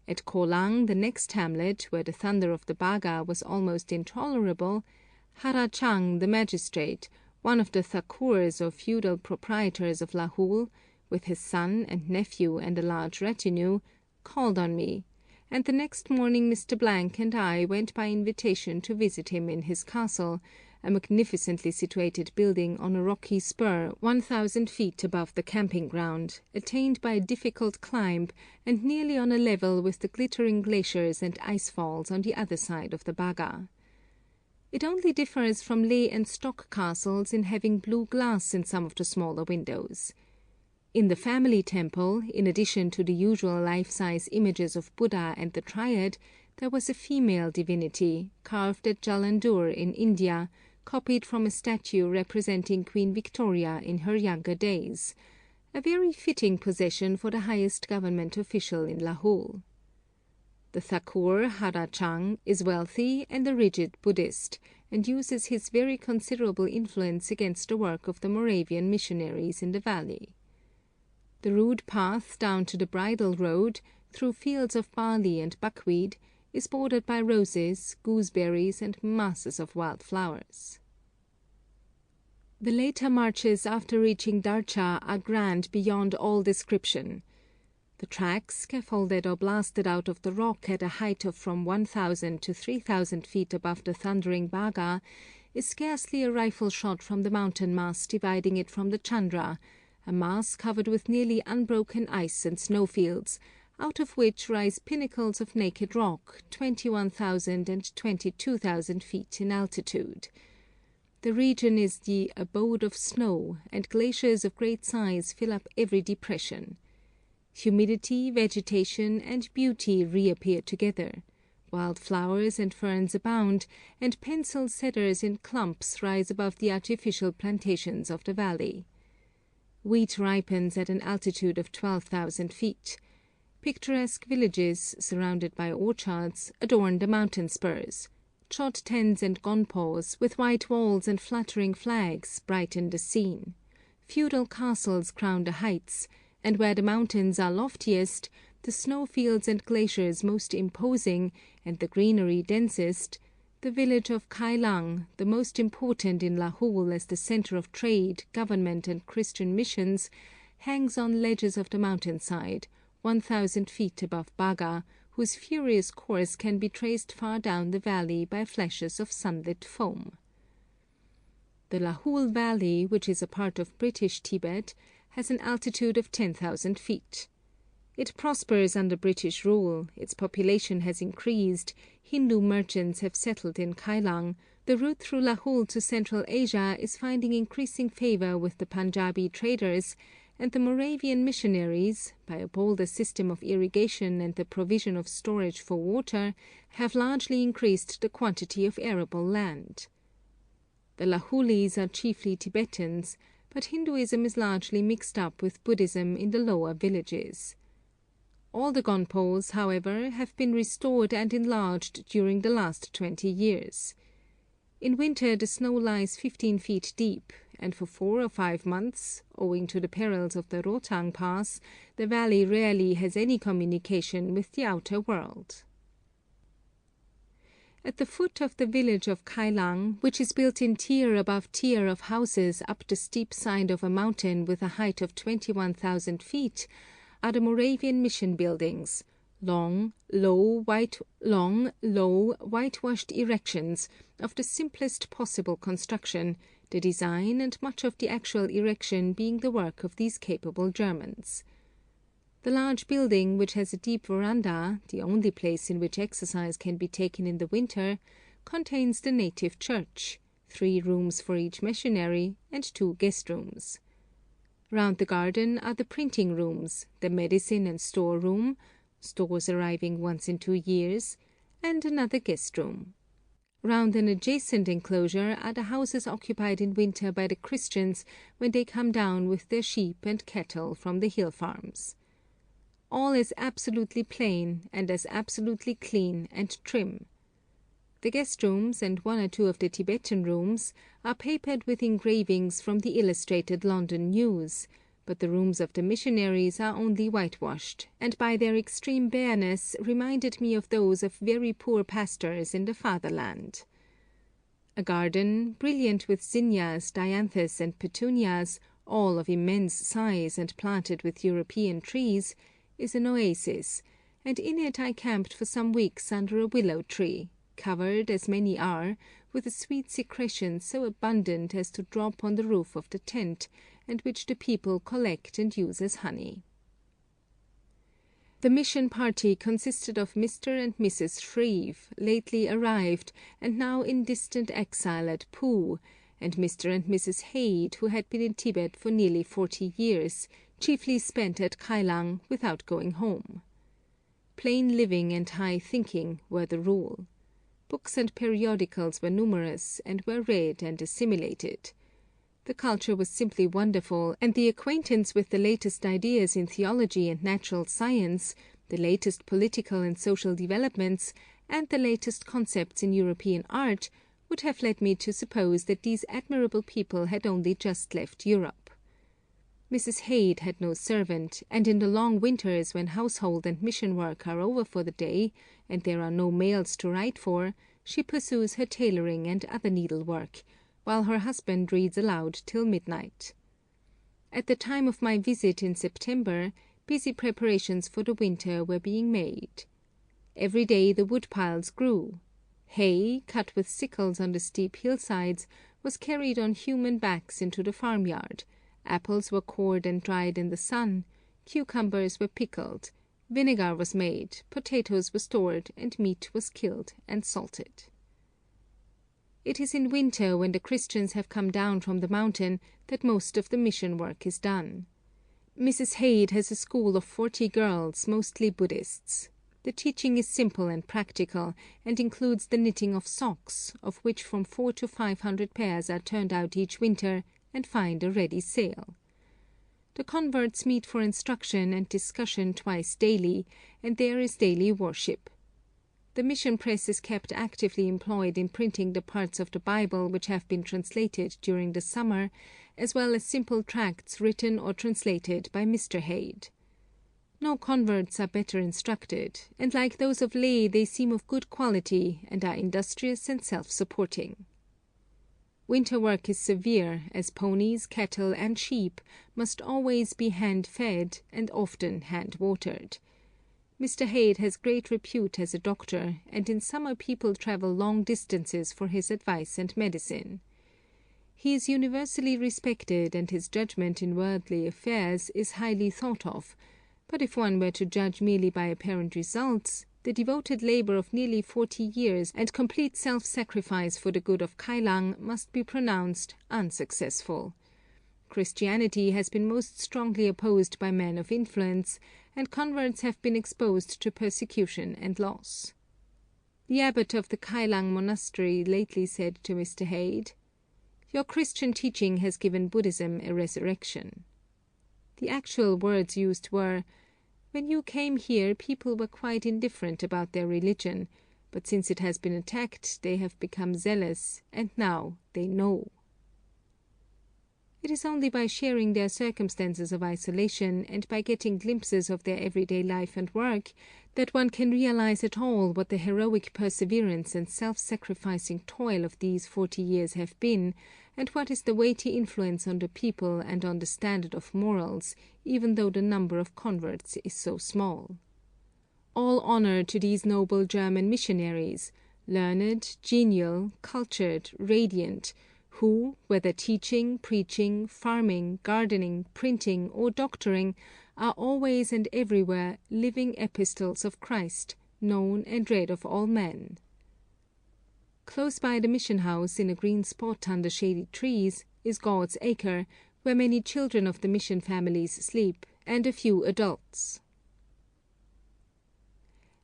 At Kolang, the next hamlet, where the thunder of the Baga was almost intolerable, Harachang, the magistrate, one of the Thakurs or feudal proprietors of Lahul, with his son and nephew and a large retinue, called on me, and the next morning Mr. Blank and I went by invitation to visit him in his castle, a magnificently situated building on a rocky spur 1,000 feet above the camping ground, attained by a difficult climb, and nearly on a level with the glittering glaciers and ice falls on the other side of the Baga. It only differs from Leh and stock castles in having blue glass in some of the smaller windows. In the family temple, in addition to the usual life-size images of Buddha and the Triad, there was a female divinity, carved at Jalandhar in India, copied from a statue representing Queen Victoria in her younger days, a very fitting possession for the highest government official in Lahul. The Thakur, Harachang, is wealthy and a rigid Buddhist, and uses his very considerable influence against the work of the Moravian missionaries in the valley. The rude path down to the bridle road, through fields of barley and buckwheat, is bordered by roses, gooseberries, and masses of wild flowers. The later marches after reaching Darcha are grand beyond all description. The track, scaffolded or blasted out of the rock at a height of from 1,000 to 3,000 feet above the thundering Baga, is scarcely a rifle shot from the mountain mass dividing it from the Chandra, a mass covered with nearly unbroken ice and snowfields, out of which rise pinnacles of naked rock, 21,000 and 22,000 feet in altitude. The region is the abode of snow, and glaciers of great size fill up every depression. Humidity, vegetation, and beauty reappear together. Wild flowers and ferns abound, and pencil cedars in clumps rise above the artificial plantations of the valley. Wheat ripens at an altitude of 12,000 feet. Picturesque villages, surrounded by orchards, adorn the mountain spurs. Chod tens and gonpos, with white walls and fluttering flags, brighten the scene. Feudal castles crown the heights, and where the mountains are loftiest, the snowfields and glaciers most imposing, and the greenery densest, the village of Kailang, the most important in Lahul as the centre of trade, government, and Christian missions, hangs on ledges of the mountainside, 1,000 feet above Baga, whose furious course can be traced far down the valley by flashes of sunlit foam. The Lahul Valley, which is a part of British Tibet, has an altitude of 10,000 feet. It prospers under British rule, its population has increased, Hindu merchants have settled in Kailang, the route through Lahul to Central Asia is finding increasing favour with the Punjabi traders, and the Moravian missionaries, by a bolder system of irrigation and the provision of storage for water, have largely increased the quantity of arable land. The Lahulis are chiefly Tibetans, but Hinduism is largely mixed up with Buddhism in the lower villages. All the gonpos, however, have been restored and enlarged during the last 20 years. In winter the snow lies 15 feet deep, and for 4 or 5 months, owing to the perils of the Rotang Pass, the valley rarely has any communication with the outer world. At the foot of the village of Kailang, which is built in tier above tier of houses up the steep side of a mountain with a height of 21,000 feet, are the Moravian mission buildings, long, low, whitewashed erections of the simplest possible construction, the design and much of the actual erection being the work of these capable Germans. The large building, which has a deep veranda, the only place in which exercise can be taken in the winter, contains the native church, 3 rooms for each missionary, and 2 guest rooms. Round the garden are the printing rooms, the medicine and store room, stores arriving once in 2 years, and another guest room. Round an adjacent enclosure are the houses occupied in winter by the Christians when they come down with their sheep and cattle from the hill farms. All is absolutely plain, and as absolutely clean and trim. The guest rooms and one or two of the Tibetan rooms are papered with engravings from the Illustrated London News, but the rooms of the missionaries are only whitewashed, and by their extreme bareness reminded me of those of very poor pastors in the fatherland. A garden, brilliant with zinnias, dianthus, and petunias, all of immense size and planted with European trees, is an oasis, and in it I camped for some weeks under a willow tree, covered, as many are, with a sweet secretion so abundant as to drop on the roof of the tent, and which the people collect and use as honey. The mission party consisted of Mr. and Mrs. Shreve, lately arrived, and now in distant exile at Poo, and Mr. and Mrs. Hade, who had been in Tibet for nearly 40 years, chiefly spent at Kailang without going home. Plain living and high thinking were the rule. Books and periodicals were numerous, and were read and assimilated. The culture was simply wonderful, and the acquaintance with the latest ideas in theology and natural science, the latest political and social developments, and the latest concepts in European art would have led me to suppose that these admirable people had only just left Europe. Mrs. Hade had no servant, and in the long winters when household and mission work are over for the day, and there are no mails to write for, she pursues her tailoring and other needlework, while her husband reads aloud till midnight. At the time of my visit in September, busy preparations for the winter were being made. Every day the wood piles grew. Hay, cut with sickles on the steep hillsides, was carried on human backs into the farmyard. Apples were cored and dried in the sun, cucumbers were pickled, vinegar was made, potatoes were stored, and meat was killed and salted. It is in winter, when the Christians have come down from the mountain, that most of the mission work is done. Mrs. Hade has a school of 40 girls, mostly Buddhists. The teaching is simple and practical, and includes the knitting of socks, of which from 400 to 500 pairs are turned out each winter, and find a ready sale. The converts meet for instruction and discussion twice daily, and there is daily worship. The mission press is kept actively employed in printing the parts of the Bible which have been translated during the summer, as well as simple tracts written or translated by Mr. Hade. No converts are better instructed, and like those of Leh they seem of good quality, and are industrious and self-supporting. Winter work is severe, as ponies, cattle, and sheep must always be hand-fed and often hand-watered. Mr. Hade has great repute as a doctor, and in summer people travel long distances for his advice and medicine. He is universally respected, and his judgment in worldly affairs is highly thought of, but if one were to judge merely by apparent results, the devoted labour of nearly 40 years and complete self-sacrifice for the good of Kailang must be pronounced unsuccessful. Christianity has been most strongly opposed by men of influence, and converts have been exposed to persecution and loss. The abbot of the Kailang monastery lately said to Mr. Hade, "Your Christian teaching has given Buddhism a resurrection." The actual words used were, "When you came here, people were quite indifferent about their religion, but since it has been attacked, they have become zealous, and now they know." It is only by sharing their circumstances of isolation, and by getting glimpses of their everyday life and work, that one can realize at all what the heroic perseverance and self-sacrificing toil of these 40 years have been, and what is the weighty influence on the people and on the standard of morals, even though the number of converts is so small. All honor to these noble German missionaries, learned, genial, cultured, radiant, who, whether teaching, preaching, farming, gardening, printing, or doctoring, are always and everywhere living epistles of Christ, known and read of all men. Close by the mission house, in a green spot under shady trees, is God's Acre, where many children of the mission families sleep, and a few adults.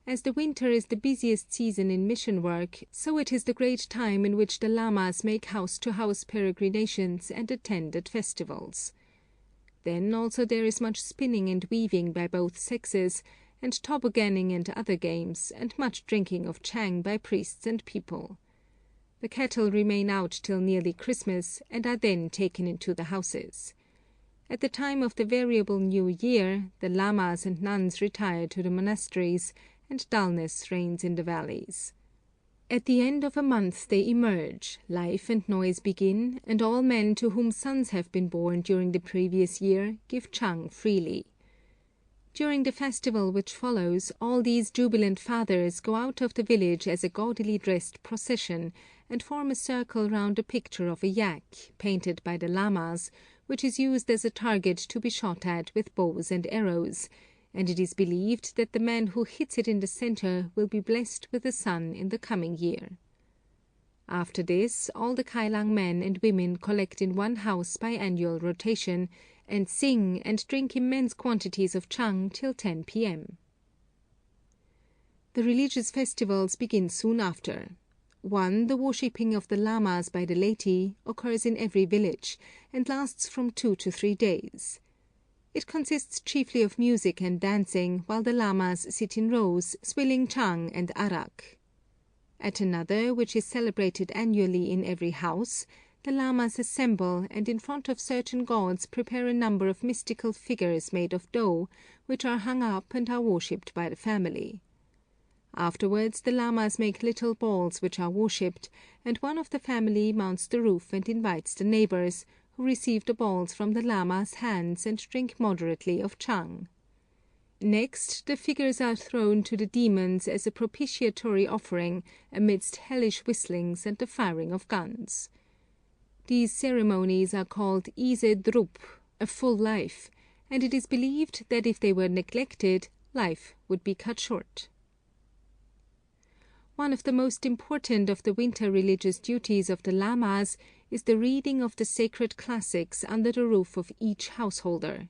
As the winter is the busiest season in mission work, so it is the great time in which the lamas make house-to-house peregrinations and attend at festivals. Then also there is much spinning and weaving by both sexes, and tobogganing and other games, and much drinking of chang by priests and people. The cattle remain out till nearly Christmas, and are then taken into the houses. At the time of the variable New Year, the lamas and nuns retire to the monasteries, and dullness reigns in the valleys. At the end of a month they emerge, life and noise begin, and all men to whom sons have been born during the previous year give chang freely. During the festival which follows, all these jubilant fathers go out of the village as a gaudily dressed procession, and form a circle round a picture of a yak, painted by the lamas, which is used as a target to be shot at with bows and arrows, and it is believed that the man who hits it in the center will be blessed with a son in the coming year. After this, all the Kailang men and women collect in one house by annual rotation, and sing and drink immense quantities of chang till 10 p.m. The religious festivals begin soon after. One, the worshipping of the lamas by the laity, occurs in every village, and lasts from 2 to 3 days. It consists chiefly of music and dancing, while the lamas sit in rows, swilling chang and arak. At another, which is celebrated annually in every house, the lamas assemble, and in front of certain gods prepare a number of mystical figures made of dough, which are hung up and are worshipped by the family. Afterwards the lamas make little balls which are worshipped, and one of the family mounts the roof and invites the neighbors, who receive the balls from the lama's hands and drink moderately of chang. Next, the figures are thrown to the demons as a propitiatory offering, amidst hellish whistlings and the firing of guns. These ceremonies are called Ise Drup, a full life, and it is believed that if they were neglected, life would be cut short. One of the most important of the winter religious duties of the lamas is the reading of the sacred classics under the roof of each householder.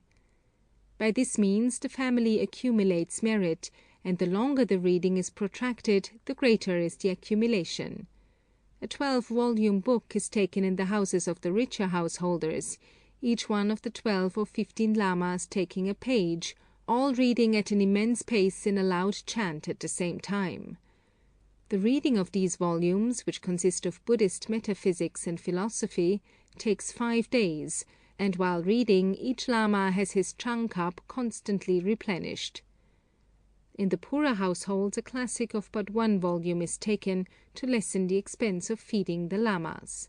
By this means the family accumulates merit, and the longer the reading is protracted, the greater is the accumulation. A 12-volume book is taken in the houses of the richer householders, each one of the 12 or 15 lamas taking a page, all reading at an immense pace in a loud chant at the same time. The reading of these volumes, which consist of Buddhist metaphysics and philosophy, takes 5 days, and while reading, each lama has his chang cup constantly replenished. In the poorer households a classic of but 1 volume is taken, to lessen the expense of feeding the lamas.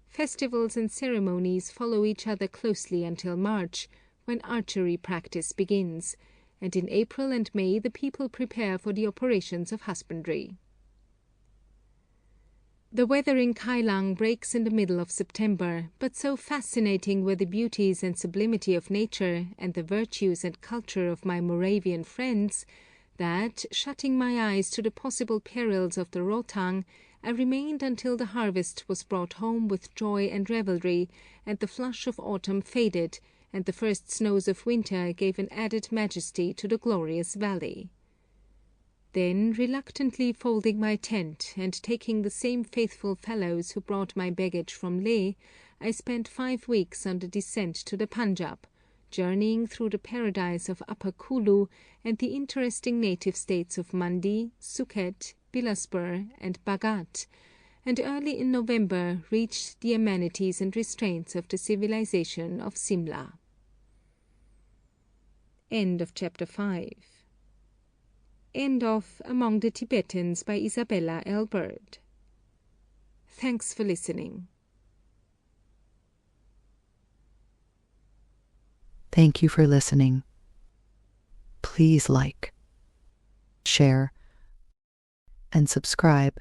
Festivals and ceremonies follow each other closely until March, when archery practice begins, and in April and May the people prepare for the operations of husbandry. The weather in Kailang breaks in the middle of September, but so fascinating were the beauties and sublimity of nature, and the virtues and culture of my Moravian friends, that, shutting my eyes to the possible perils of the Rotang, I remained until the harvest was brought home with joy and revelry, and the flush of autumn faded, and the first snows of winter gave an added majesty to the glorious valley. Then, reluctantly folding my tent, and taking the same faithful fellows who brought my baggage from Leh, I spent 5 weeks on the descent to the Punjab, journeying through the paradise of Upper Kulu and the interesting native states of Mandi, Sukhet, Bilaspur, and Bhagat, and early in November reached the amenities and restraints of the civilization of Simla. End of chapter 5. End of Among the Tibetans by Isabella Bird. Thanks for listening. Thank you for listening. Please like, share, and subscribe.